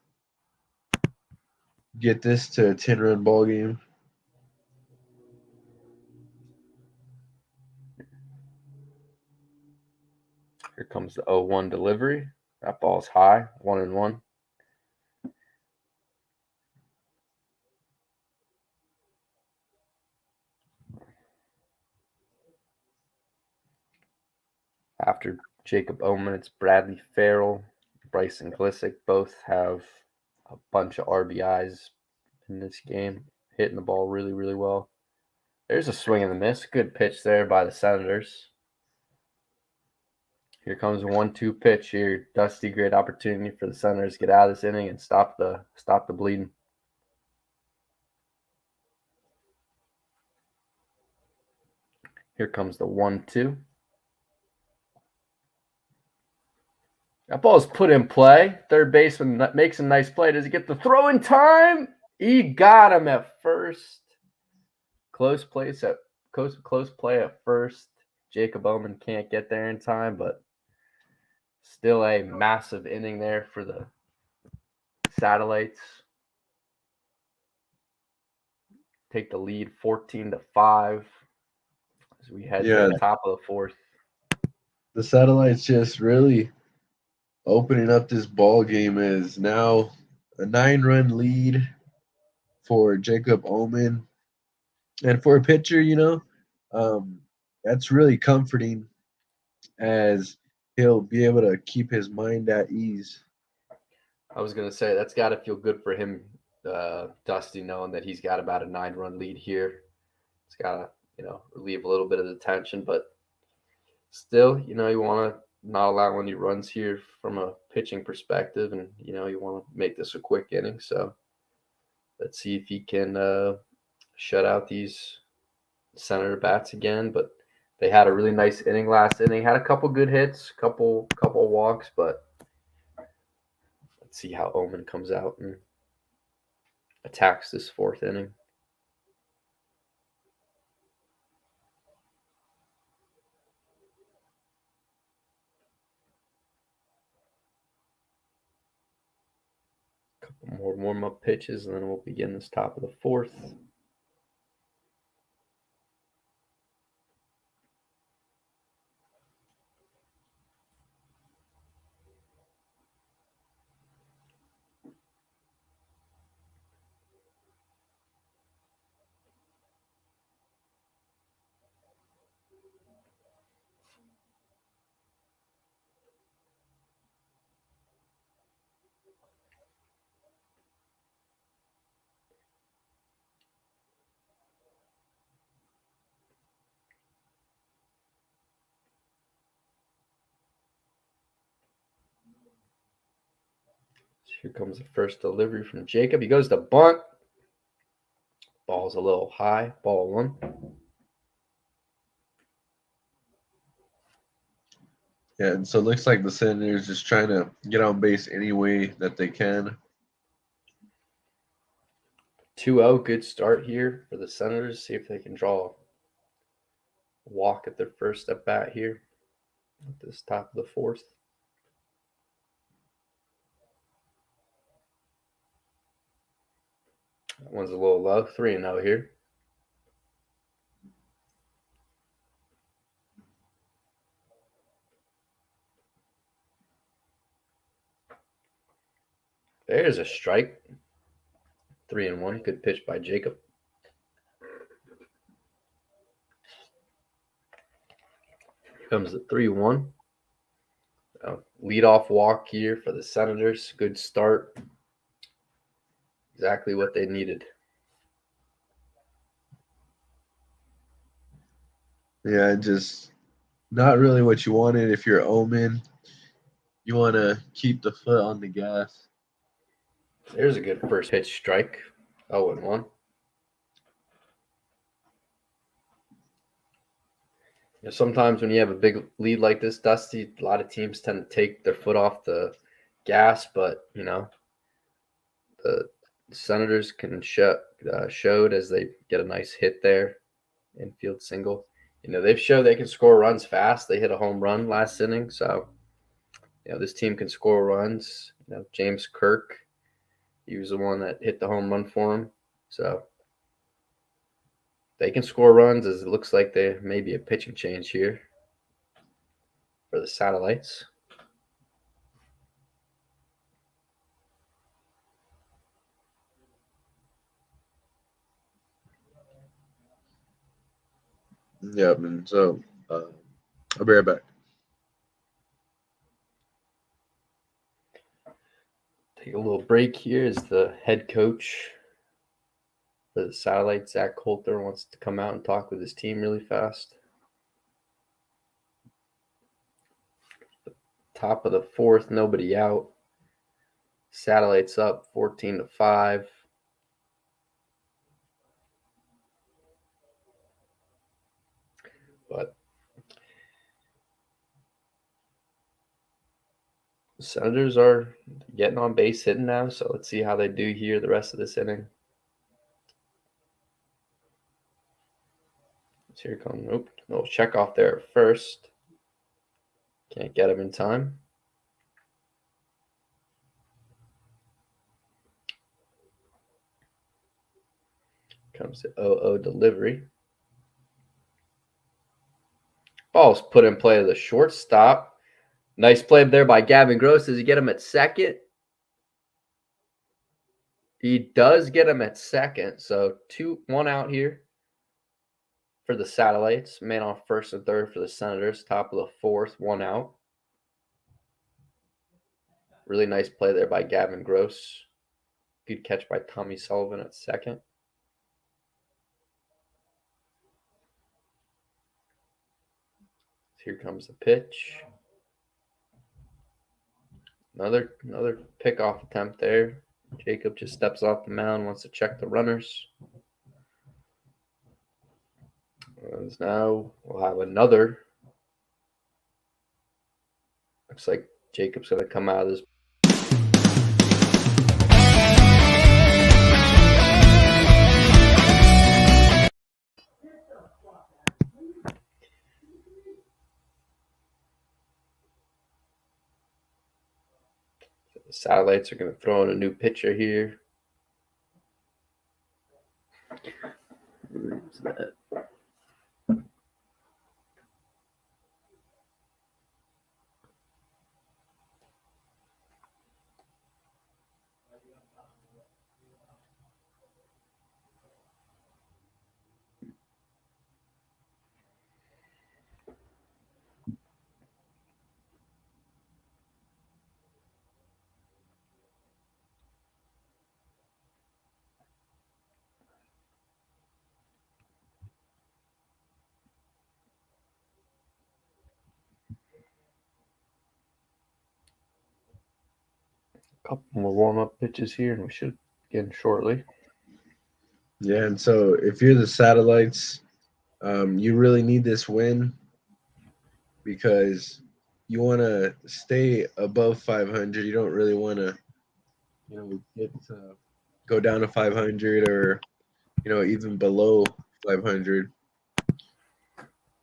get this to a 10-run ball game. Here comes the 0-1 delivery. That ball's high, 1-1. After Jacob Omen, it's Bradley Farrell, Bryson Glissick. Both have a bunch of RBIs in this game, hitting the ball really, really well. There's a swing and a miss. Good pitch there by the Senators. Here comes a 1-2 pitch here. Dusty, great opportunity for the Senators to get out of this inning and stop the bleeding. Here comes the 1-2. That ball is put in play. Third baseman makes a nice play. Does he get the throw in time? He got him at first. Close play at first. Jacob Omen can't get there in time, but still a massive inning there for the Satellites. Take the lead 14-5 as we head to the top of the 4th. The Satellites just really opening up this ball game. Is now a 9-run lead for Jacob Omen. And for a pitcher, that's really comforting, as he'll be able to keep his mind at ease. I was going to say, that's got to feel good for him, Dusty, knowing that he's got about a 9-run lead here. It's got to, relieve a little bit of the tension, but still, you want to not allow any runs here from a pitching perspective, and, you want to make this a quick inning. So let's see if he can shut out these Senator bats again, but They had a really nice inning last inning. Had a couple good hits, couple walks, but let's see how Omen comes out and attacks this fourth inning. Couple more warm-up pitches, and then we'll begin this top of the fourth. Here comes the first delivery from Jacob. He goes to bunt. Ball's a little high. Ball one. Yeah, and so it looks like the Senators just trying to get on base any way that they can. 2-0, good start here for the Senators. See if they can draw a walk at their first at bat here at this top of the fourth. That one's a little low. 3-0 here. There's a strike. 3-1. Good pitch by Jacob. Here comes the 3-1. Leadoff walk here for the Senators. Good start. Exactly what they needed. Yeah, just not really what you wanted. If you're Omen, you want to keep the foot on the gas. There's a good first pitch strike. 0-1. Sometimes when you have a big lead like this, Dusty, a lot of teams tend to take their foot off the gas, but the Senators can showed as they get a nice hit there, infield single. They've showed they can score runs fast. They hit a home run last inning, so this team can score runs. James Kirk, he was the one that hit the home run for him, so they can score runs. As it looks like there may be a pitching change here for the Satellites. Yep, and so I'll be right back. Take a little break here as the head coach for the Satellites, Zack, wants to come out and talk with his team really fast. Top of the fourth, nobody out. Satellites up 14-5. But the Senators are getting on base hitting now, so let's see how they do here the rest of this inning. So here comes, nope, little check off there at first. Can't get him in time. Comes the 0-0 delivery. Ball's put in play to the shortstop. Nice play there by Gavin Gross. Does he get him at second? He does get him at second. So 1 out here for the Satellites. Man off first and third for the Senators. Top of the fourth, 1 out. Really nice play there by Gavin Gross. Good catch by Tommy Sullivan at second. Here comes the pitch. Another pickoff attempt there. Jacob just steps off the mound, wants to check the runners. As now we'll have another. Looks like Jacob's going to come out of this. The Satellites are going to throw in a new pitcher here. Where's that? Couple more warm-up pitches here, and we should begin shortly. Yeah, and so if you're the Satellites, you really need this win because you want to stay above 500. You don't really want to, get to go down to 500 or, even below 500.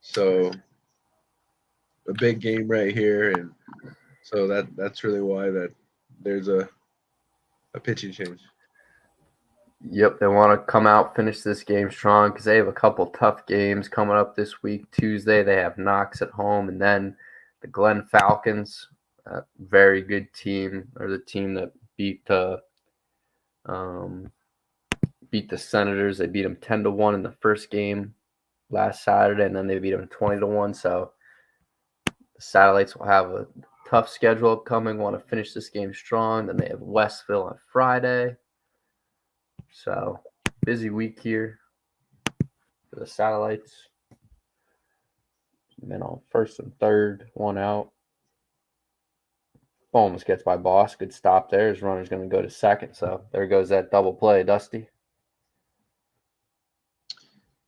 So a big game right here, and so that's really why that there's a pitching change. Yep, they want to come out, finish this game strong because they have a couple tough games coming up this week. Tuesday, they have Knox at home, and then the Glen Falcons, a very good team, or the team that beat the Senators. They beat them 10-1 in the first game last Saturday, and then they beat them 20-1. So the Satellites will have a tough schedule upcoming, want to finish this game strong. Then they have Westville on Friday. So, busy week here for the Satellites. Men on first and third, one out. Almost gets by Boss. Good stop there. His runner's going to go to second. So, there goes that double play, Dusty.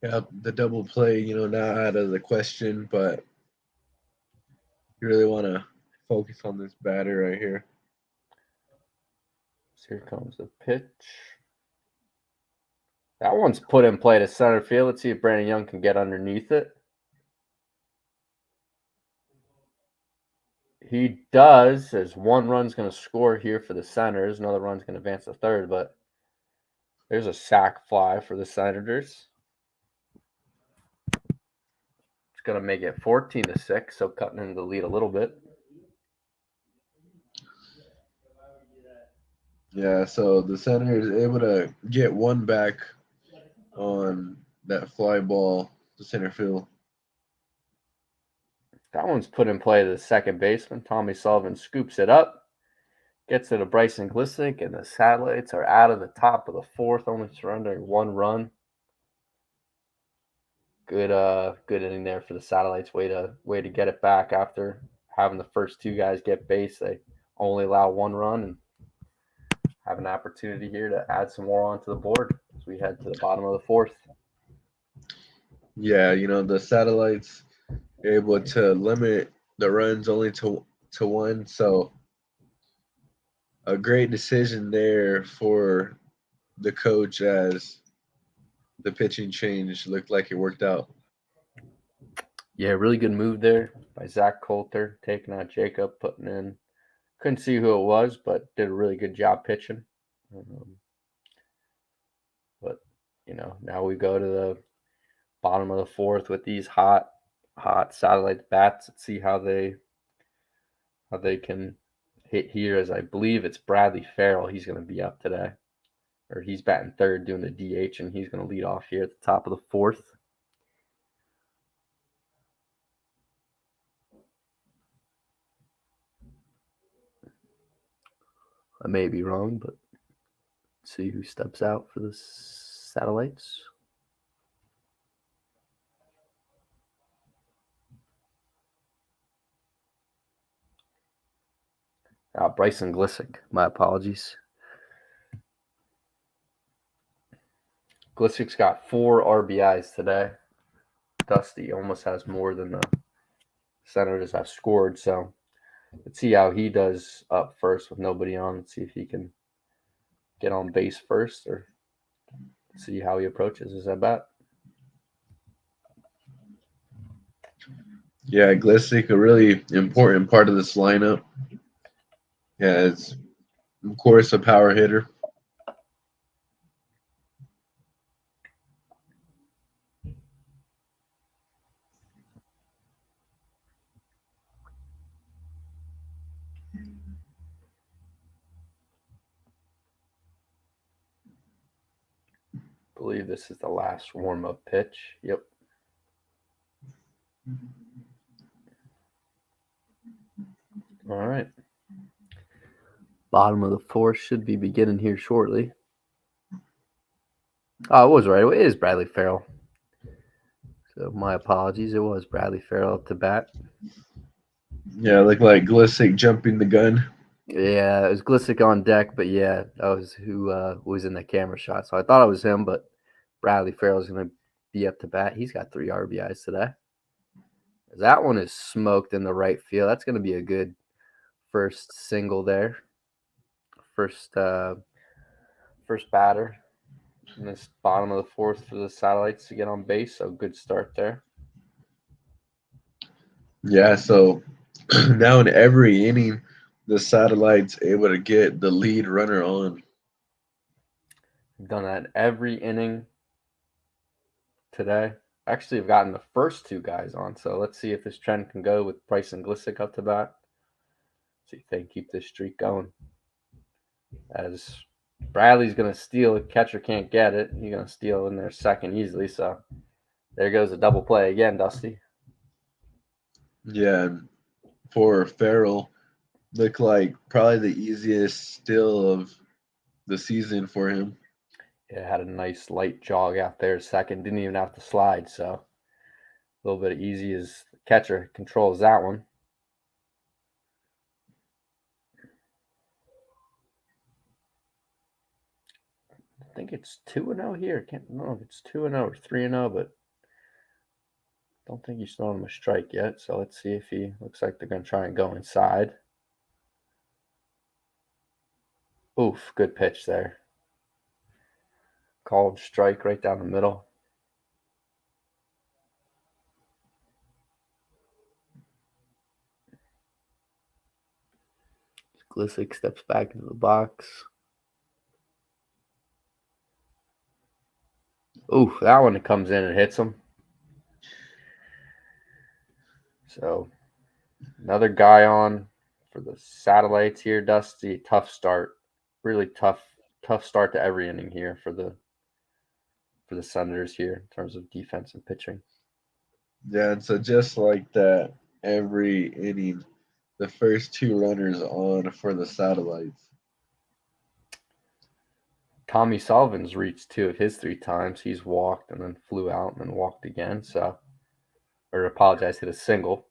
Yeah, the double play, not out of the question, but you really want to focus on this batter right here. So here comes the pitch. That one's put in play to center field. Let's see if Brandon Young can get underneath it. He does, as one run's going to score here for the Senators. Another run's going to advance to third, but there's a sac fly for the Senators. It's going to make it 14-6, so cutting into the lead a little bit. Yeah, so the Senators able to get one back on that fly ball to center field. That one's put in play to the second baseman. Tommy Sullivan scoops it up, gets it to Bryson Glissick, and the Satellites are out of the top of the fourth, only surrendering one run. Good inning there for the Satellites. Way to get it back after having the first two guys get base. They only allow one run and have an opportunity here to add some more onto the board as we head to the bottom of the fourth. Yeah, the Satellites are able to limit the runs only to one, so a great decision there for the coach as the pitching change looked like it worked out. Yeah, really good move there by Zack Coulter, taking out Jacob, putting in. Couldn't see who it was, but did a really good job pitching. But now we go to the bottom of the fourth with these hot Satellite bats. Let's see how they can hit here. As I believe it's Bradley Farrell. He's going to be up today, or he's batting third, doing the DH, and he's going to lead off here at the top of the fourth. I may be wrong, but let's see who steps out for the Satellites. Bryson Glissick. My apologies. Glissick's got 4 RBIs today. Dusty almost has more than the Senators have scored. So let's see how he does up first with nobody on. Let's see if he can get on base first or see how he approaches his at bat. Yeah, Glisick, a really important part of this lineup. Yeah, it's of course a power hitter. I believe this is the last warm-up pitch. Yep. All right. Bottom of the fourth should be beginning here shortly. Oh, it was right. It is Bradley Farrell. So my apologies. It was Bradley Farrell up to bat. Yeah, looked like Glisick jumping the gun. Yeah, it was Glisick on deck, but yeah, that was who was in the camera shot. So I thought it was him, but Bradley Farrell's going to be up to bat. He's got 3 RBIs today. That one is smoked in the right field. That's going to be a good first single there. First batter in this bottom of the fourth for the Satellites to get on base. So good start there. Yeah, so now in every inning, the Satellites able to get the lead runner on. We've done that every inning today. Actually, I've gotten the first 2 guys on. So let's see if this trend can go with Price and Glisick up to bat. See if they can keep this streak going. As Bradley's going to steal, the catcher can't get it. He's going to steal in there second easily. So there goes a double play again, Dusty. Yeah, and for Farrell, looked like probably the easiest steal of the season for him. Yeah, had a nice light jog out there second. Didn't even have to slide. So a little bit easy as the catcher controls that one. I think it's 2-0 here. Can't remember if it's 2-0 or 3-0, but don't think he's thrown him a strike yet. So let's see if he looks like they're going to try and go inside. Oof, good pitch there. Called strike right down the middle. Glisick steps back into the box. Ooh, that one comes in and hits him. So another guy on for the Satellites here, Dusty. Tough start. Really tough start to every inning here for the Senators here in terms of defense and pitching. Yeah, and so just like that, every inning, the first 2 runners on for the Satellites. Tommy Sullivan's reached 2 of his 3 times. He's walked and then flew out and then walked again. So, or apologize, hit a single.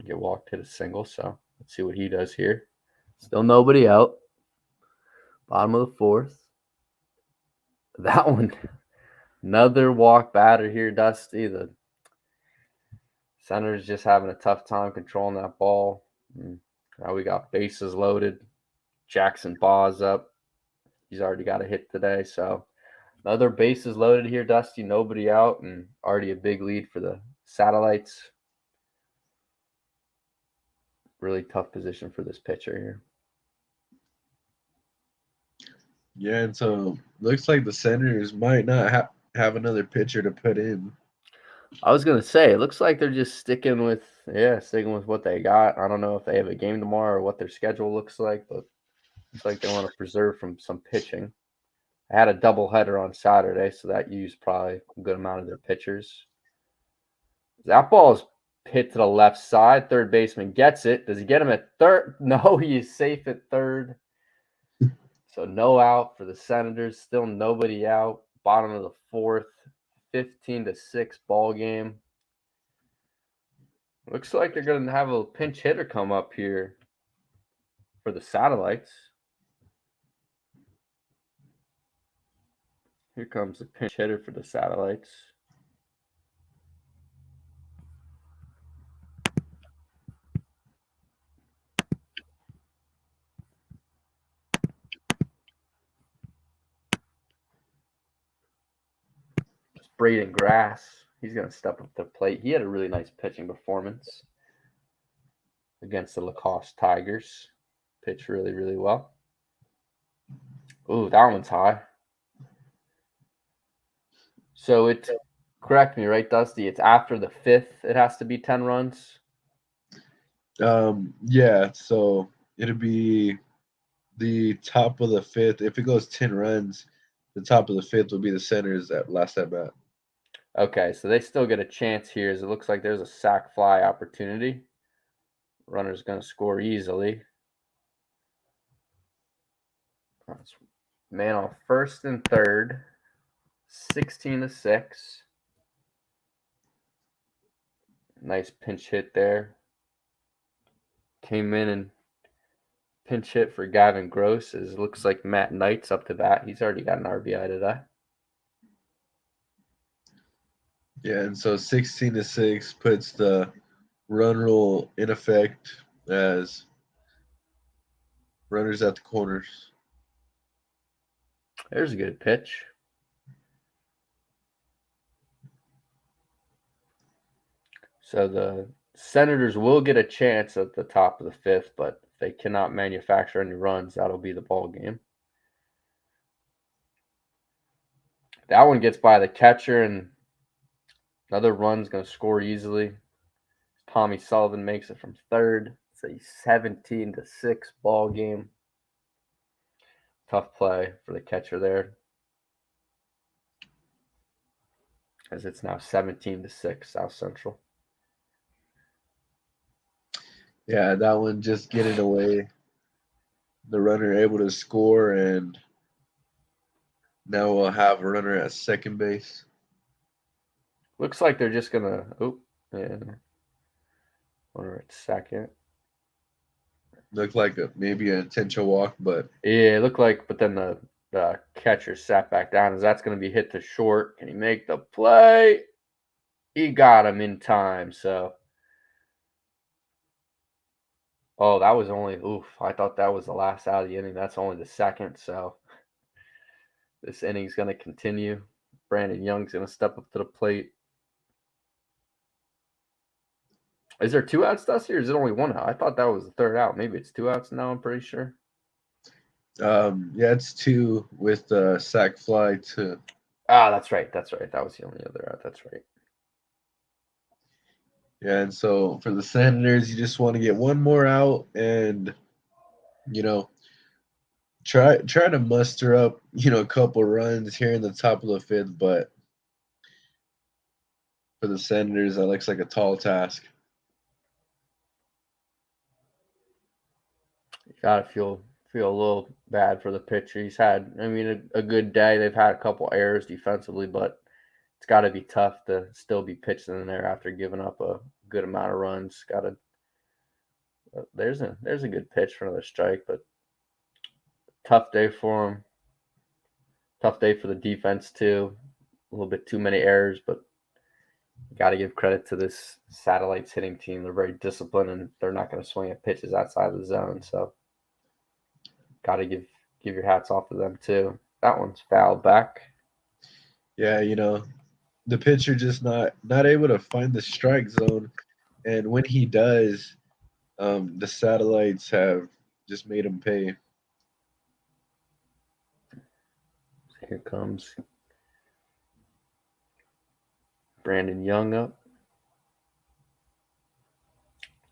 Get walked, hit a single. So let's see what he does here. Still nobody out. Bottom of the fourth. That one, another walk batter here, Dusty. The Senators just having a tough time controlling that ball. Now we got bases loaded. Jackson Baugh's up. He's already got a hit today. So another bases loaded here, Dusty. Nobody out and already a big lead for the Satellites. Really tough position for this pitcher here. Yeah, and so looks like the Senators might not have another pitcher to put in. I was gonna say it looks like they're just sticking with what they got. I don't know if they have a game tomorrow or what their schedule looks like, but looks like they want to preserve from some pitching. I had a doubleheader on Saturday, so that used probably a good amount of their pitchers. That ball is hit to the left side. Third baseman gets it. Does he get him at third? No, he is safe at third. So no out for the Senators. Still nobody out. Bottom of the fourth. 15-6 ball game. Looks like they're going to have a pinch hitter come up here for the Satellites. Here comes the pinch hitter for the Satellites. Brayden Grass. He's going to step up to the plate. He had a really nice pitching performance against the Lacoste Tigers. Pitched really, really well. Ooh, that one's high. So correct me, right, Dusty? It's after the 5th. It has to be 10 runs. Yeah, so it'll be the top of the 5th. If it goes 10 runs, the top of the 5th will be the center's at last at bat. Okay, so they still get a chance here as it looks like there's a sac fly opportunity. Runner's going to score easily. Man on first and third, 16-6. Nice pinch hit there. Came in and pinch hit for Gavin Gross. It looks like Matt Knight's up to bat. He's already got an RBI today. Yeah, and so 16-6 puts the run rule in effect as runners at the corners. There's a good pitch. So the Senators will get a chance at the top of the 5th, but if they cannot manufacture any runs, that'll be the ball game. That one gets by the catcher, and another run's going to score easily. Tommy Sullivan makes it from third. It's a 17-6 ball game. Tough play for the catcher there, as it's now 17-6 South Central. Yeah, that one just getting away. The runner able to score, and now we'll have a runner at second base. Looks like they're just gonna. Runner at second. Looked like maybe an intentional walk, but Yeah, it looked like. But then the catcher sat back down, as that's gonna be hit to short. Can he make the play? He got him in time. So. Oh, that was only. Oof! I thought that was the last out of the inning. That's only the second. So. This inning's gonna continue. Brandon Young's gonna step up to the plate. Is there 2 outs, Dusty, or is it only 1 out? I thought that was the third out. Maybe it's 2 outs now, I'm pretty sure. yeah, it's 2 with the sac fly to. Ah, that's right. That was the only other out. That's right. Yeah, and so for the Senators, you just want to get one more out and, try to muster up, a couple runs here in the top of the 5th, but for the Senators, that looks like a tall task. You gotta feel a little bad for the pitcher. He's had, a good day. They've had a couple errors defensively, but it's got to be tough to still be pitching in there after giving up a good amount of runs. There's a good pitch for another strike, but tough day for him. Tough day for the defense too. A little bit too many errors, but you got to give credit to this Satellites hitting team. They're very disciplined, and they're not going to swing at pitches outside of the zone. So, got to give your hats off to them too. That one's fouled back. Yeah, the pitcher just not able to find the strike zone, and when he does, the Satellites have just made him pay. Here comes Brandon Young up.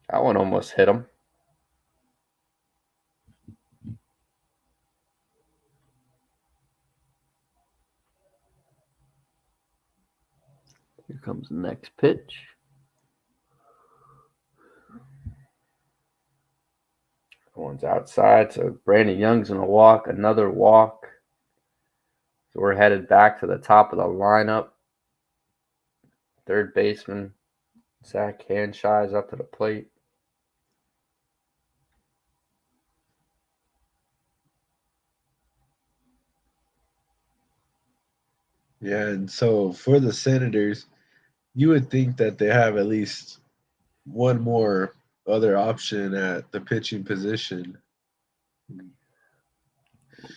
That one almost hit him. Here comes the next pitch. One's outside, so Brandon Young's going to walk, another walk. So we're headed back to the top of the lineup. Third baseman, Zack Hanshies up to the plate. Yeah, and so for the Senators, you would think that they have at least one more other option at the pitching position.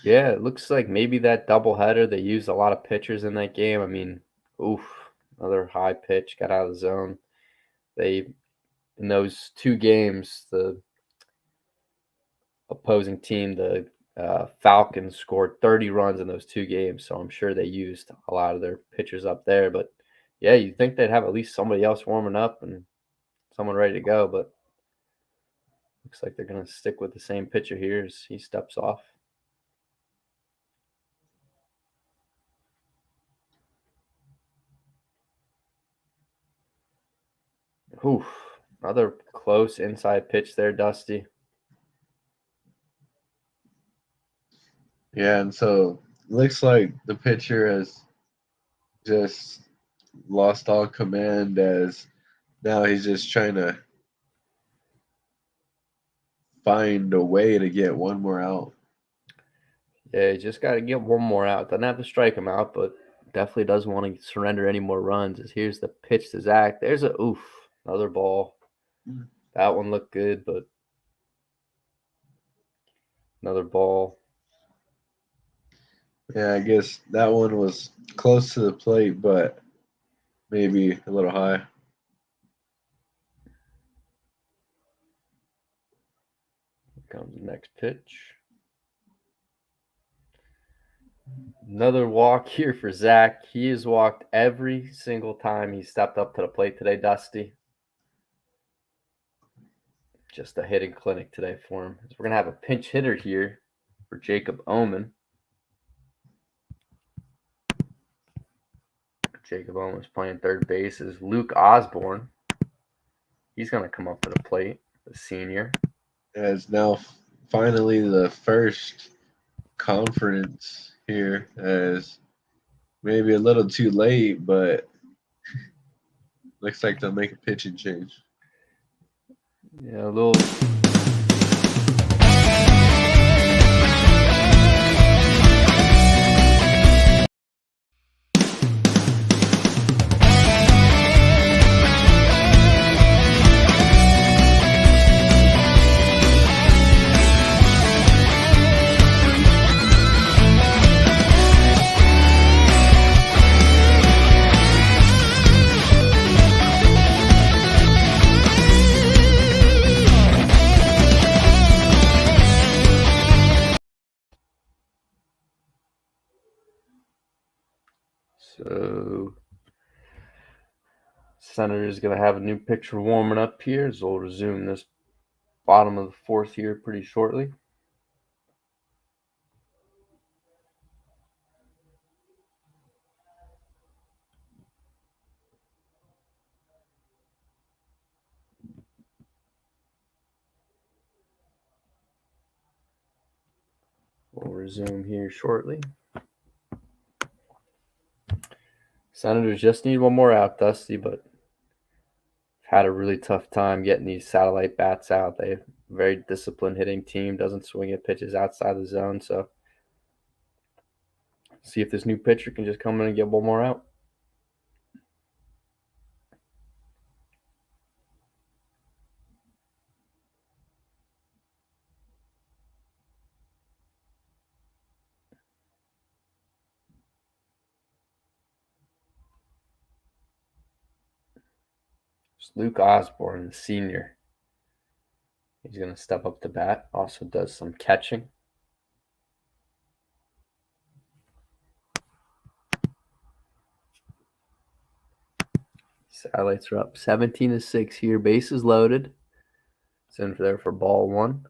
Yeah, it looks like maybe that doubleheader, they used a lot of pitchers in that game. Oof, another high pitch, got out of the zone. In those 2 games, the opposing team, the Falcons, scored 30 runs in those 2 games, so I'm sure they used a lot of their pitchers up there. But, yeah, you'd think they'd have at least somebody else warming up and someone ready to go, but looks like they're going to stick with the same pitcher here as he steps off. Oof, another close inside pitch there, Dusty. Yeah, and so looks like the pitcher has just lost all command, as now he's just trying to find a way to get one more out. Yeah, you just got to get one more out. Doesn't have to strike him out, but definitely doesn't want to surrender any more runs. As here's the pitch to Zack. There's another ball. That one looked good, but another ball. Yeah, I guess that one was close to the plate, but maybe a little high. Here comes the next pitch. Another walk here for Zack. He has walked every single time he stepped up to the plate today, Dusty. Just a hitting clinic today for him. So we're going to have a pinch hitter here for Jacob Omen. Jacob Omen's playing third base is Luke Osborne. He's going to come up to the plate, the senior. As now finally the first conference here, as maybe a little too late, but looks like they'll make a pitching change. Yeah, a little. So, Senator's going to have a new pitcher warming up here, so we'll resume this bottom of the 4th here pretty shortly. We'll resume here shortly. Senators just need one more out, Dusty, but had a really tough time getting these satellite bats out. They have a very disciplined hitting team, doesn't swing at pitches outside the zone. So see if this new pitcher can just come in and get one more out. It's Luke Osborne, the senior. He's going to step up to bat. Also does some catching. Satellites are up 17-6 here. Bases loaded. It's in there for ball 1.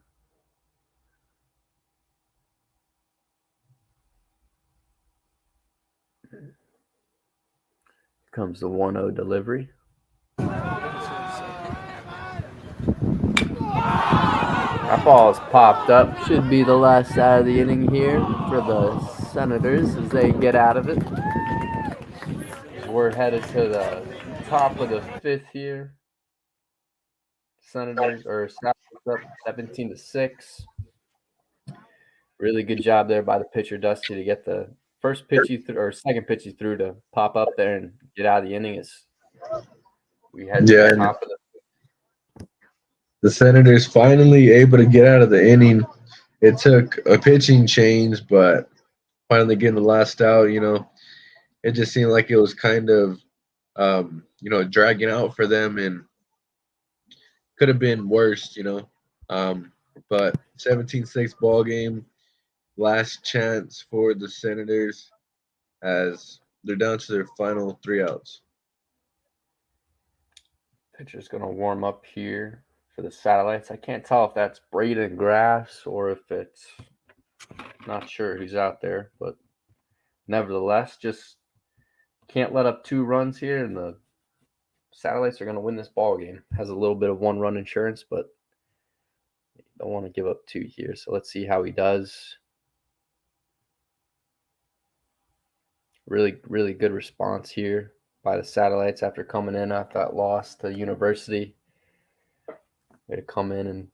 Here comes the 1-0 delivery. That ball is popped up. Should be the last out of the inning here for the Senators as they get out of it. We're headed to the top of the 5th here. Senators are up 17-6. Really good job there by the pitcher, Dusty, to get the first pitch or second pitch he threw to pop up there and get out of the inning. We head to the top of the Senators finally able to get out of the inning. It took a pitching change, but finally getting the last out, it just seemed like it was kind of dragging out for them and could have been worse. But 17-6 ball game, last chance for the Senators as they're down to their final 3 outs. Pitcher's going to warm up here for the Satellites. I can't tell if that's Brayden grass or if it's not sure who's out there, but nevertheless, just can't let up 2 runs here, and the Satellites are going to win this ball game. Has a little bit of 1-run insurance, but don't want to give up 2 here. So let's see how he does. Really, really good response here by the Satellites after coming in after that loss to University. They had to come in and,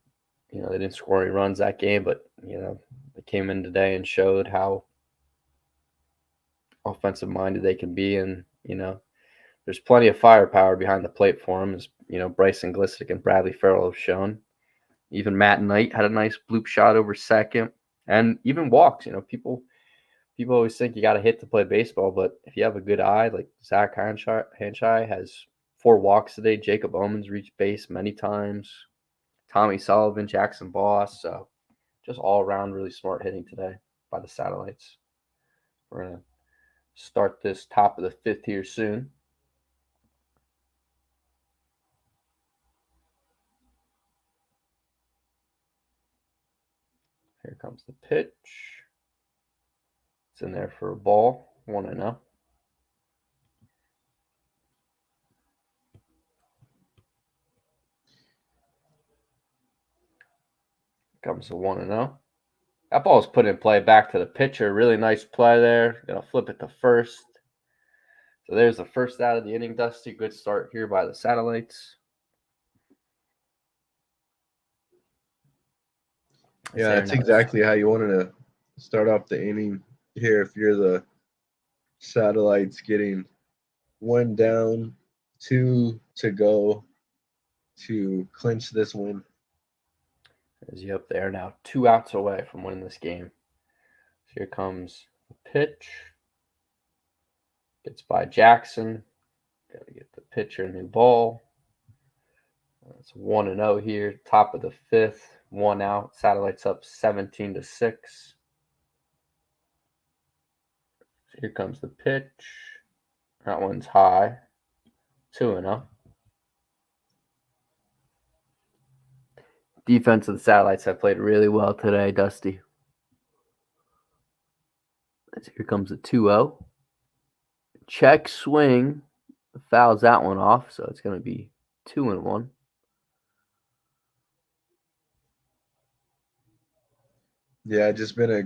they didn't score any runs that game, but, they came in today and showed how offensive minded they can be. And, there's plenty of firepower behind the plate for them, as, Bryson Glissick and Bradley Farrell have shown. Even Matt Knight had a nice bloop shot over second, and even walks. People always think you got to hit to play baseball, but if you have a good eye, like Zack Hanshai has 4 walks today. Jacob Omen's reached base many times. Tommy Sullivan, Jackson Boss. So just all around really smart hitting today by the Satellites. We're going to start this top of the 5th here soon. Here comes the pitch. It's in there for a ball. 1-0. Comes the 1-0. That ball's put in play back to the pitcher. Really nice play there. Gonna flip it to first. So there's the first out of the inning, Dusty. Good start here by the Satellites. Yeah, that's exactly how you wanted to start off the inning here if you're the Satellites, getting 1 down, 2 to go to clinch this win. As you up there now, 2 outs away from winning this game. So here comes the pitch. Gets by Jackson. Got to get the pitcher a new ball. It's 1-0 here. Top of the 5th. 1 out. Satellites up 17-6. So here comes the pitch. That one's high. 2-0. Defense of the Satellites have played really well today, Dusty. So here comes the 2-0. Check swing. Fouls that one off, so it's going to be 2-1. Yeah, just been a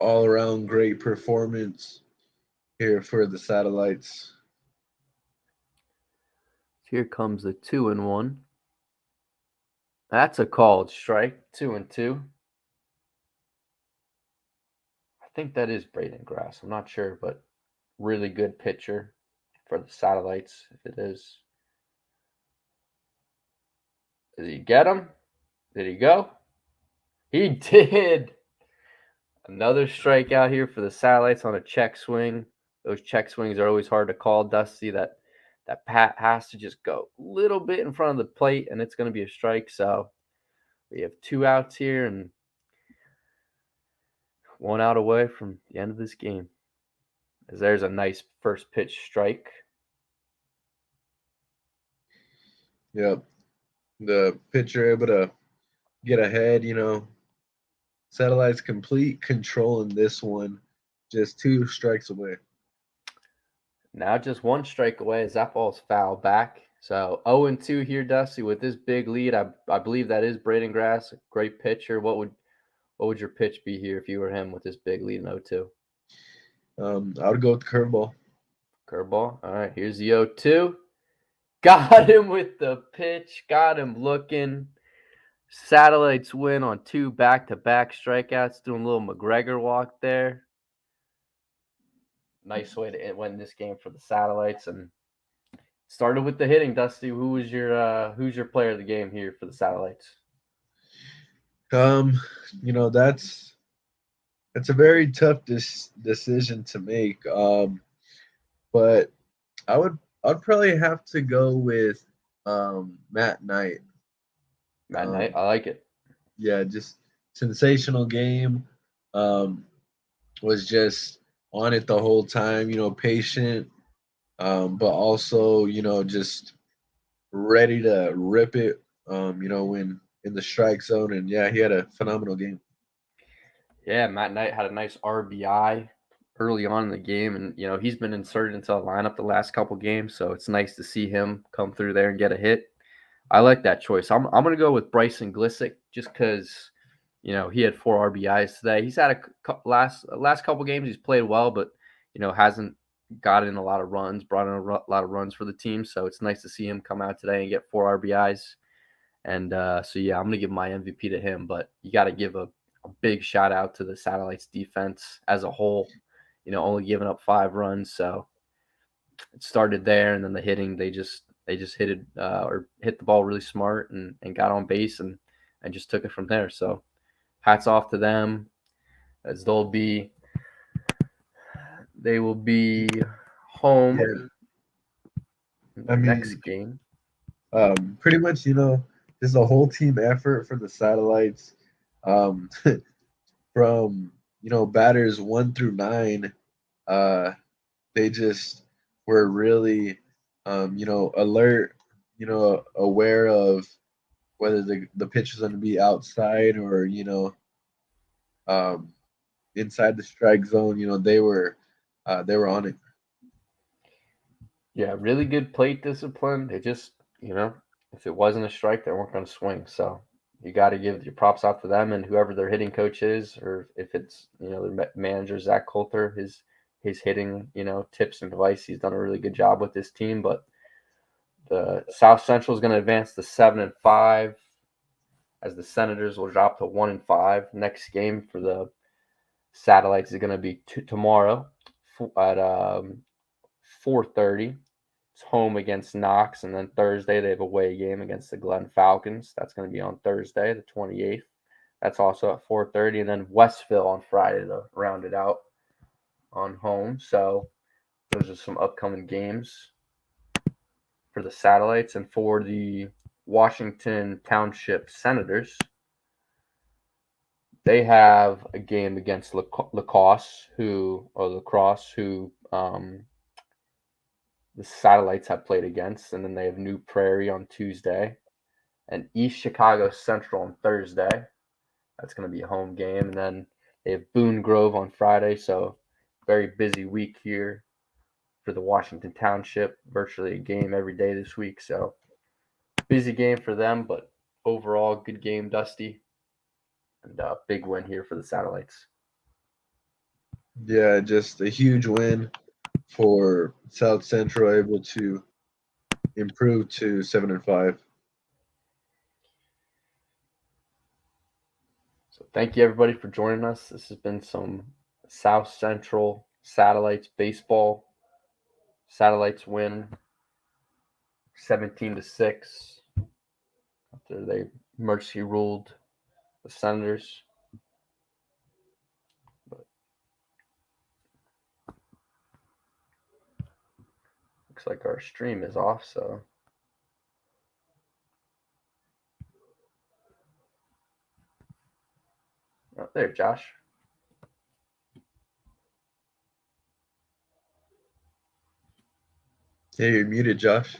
all-around great performance here for the Satellites. Here comes the 2-1. That's a called strike. 2-2. I think that is Brayden Grass. I'm not sure, but really good pitcher for the Satellites, if it is. Did he get him? Did he go? He did. Another strikeout here for the Satellites on a check swing. Those check swings are always hard to call, Dusty. That Pat has to just go a little bit in front of the plate, and it's going to be a strike. So we have 2 outs here and 1 out away from the end of this game. As there's a nice first pitch strike. Yep. The pitcher able to get ahead, Satellites complete control in this one. Just 2 strikes away. Now just 1 strike away as that ball's fouled back. So 0-2 here, Dusty, with this big lead. I believe that is Brayden Grass, a great pitcher. What would your pitch be here if you were him with this big lead in 0-2? I would go with the curveball. Curveball. All right, here's the 0-2. Got him with the pitch. Got him looking. Satellites win on 2 back-to-back strikeouts. Doing a little McGregor walk there. Nice way to win this game for the Satellites. And started with the hitting, Dusty. Who's your player of the game here for the Satellites? That's a very tough decision to make. but I'd probably have to go with Matt Knight. Matt Knight, I like it. Yeah, just sensational game. Was just on it the whole time, patient, but also, just ready to rip it, when in the strike zone. And yeah, he had a phenomenal game. Yeah, Matt Knight had a nice RBI early on in the game, and he's been inserted into the lineup the last couple games, so it's nice to see him come through there and get a hit. I like that choice. I'm going to go with Bryson Glissick just because he had 4 RBIs today. He's had a last couple games he's played well, but hasn't gotten a lot of runs, brought in a lot of runs for the team. So it's nice to see him come out today and get 4 RBIs. And so yeah, I'm going to give my MVP to him. But you got to give a big shout out to the Satellites defense as a whole. Only giving up 5 runs, so it started there, and then the hitting they just hit it or hit the ball really smart and got on base and just took it from there. So hats off to them, as they will be home in the next game. Pretty much, just a whole team effort for the Satellites. From batters 1 through 9, they just were really alert, aware of whether the pitch is going to be outside or inside the strike zone. They were on it. Yeah, really good plate discipline. They just if it wasn't a strike, they weren't going to swing. So you got to give your props out to them and whoever their hitting coach is, or if it's their manager Zack Coulter, his hitting tips and advice. He's done a really good job with this team. But the South Central is going to advance to 7-5, as the Senators will drop to 1-5. Next game for the Satellites is going to be tomorrow at 4:30. It's home against Knox, and then Thursday they have a away game against the Glen Falcons. That's going to be on Thursday, the 28th. That's also at 4:30, and then Westville on Friday to round it out on home. So those are some upcoming games for the Satellites. And for the Washington Township Senators, they have a game against Lacrosse, who the Satellites have played against, and then they have New Prairie on Tuesday, and East Chicago Central on Thursday. That's going to be a home game, and then they have Boone Grove on Friday. So very busy week here for the Washington Township. Virtually a game every day this week, so busy game for them, but overall good game, Dusty, and a big win here for the Satellites. Yeah, just a huge win for South Central, able to improve to 7-5. So thank you everybody for joining us. This has been some South Central Satellites baseball. Satellites win 17-6 after they mercy ruled the Senators. Looks like our stream is off, so oh, there, Josh. Hey, you're muted, Josh.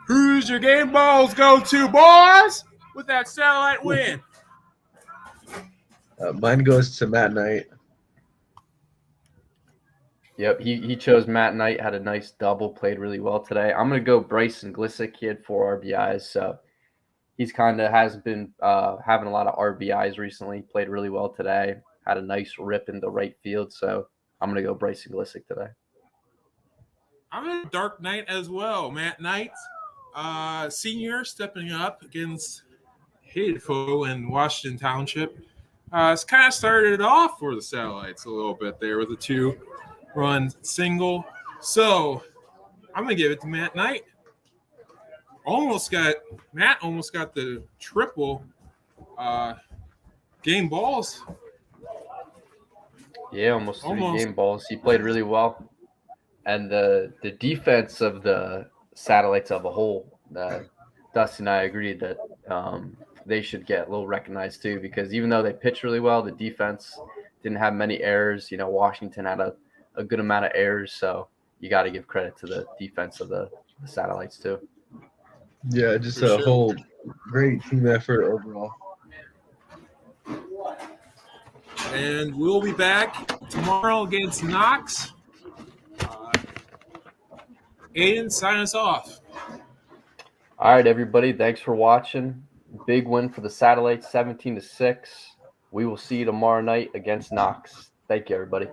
Who's your game balls go to, boys, with that Satellite win? Mine goes to Matt Knight. Yep, he chose Matt Knight, had a nice double, played really well today. I'm going to go Bryson Glissick. He had 4 RBIs, so he's kind of has been having a lot of RBIs recently, played really well today, had a nice rip into right field, so I'm going to go Bryson Glissick today. I'm in Dark Knight as well. Matt Knight, senior, stepping up against hated foe in Washington Township. It's kind of started it off for the Satellites a little bit there with a 2-run single. So I'm going to give it to Matt Knight. Matt almost got the triple game balls. Yeah, almost three Almost. game balls. He played really well. And the defense of the Satellites of a whole, Dusty and I agreed that they should get a little recognized too, because even though they pitched really well, the defense didn't have many errors. You know, Washington had a good amount of errors, so you got to give credit to the defense of the Satellites too. Yeah, just For a sure. whole great team effort overall. And we'll be back tomorrow against Knox. Aiden, sign us off. All right, everybody. Thanks for watching. Big win for the Satellites, 17-6. We will see you tomorrow night against Knox. Thank you, everybody.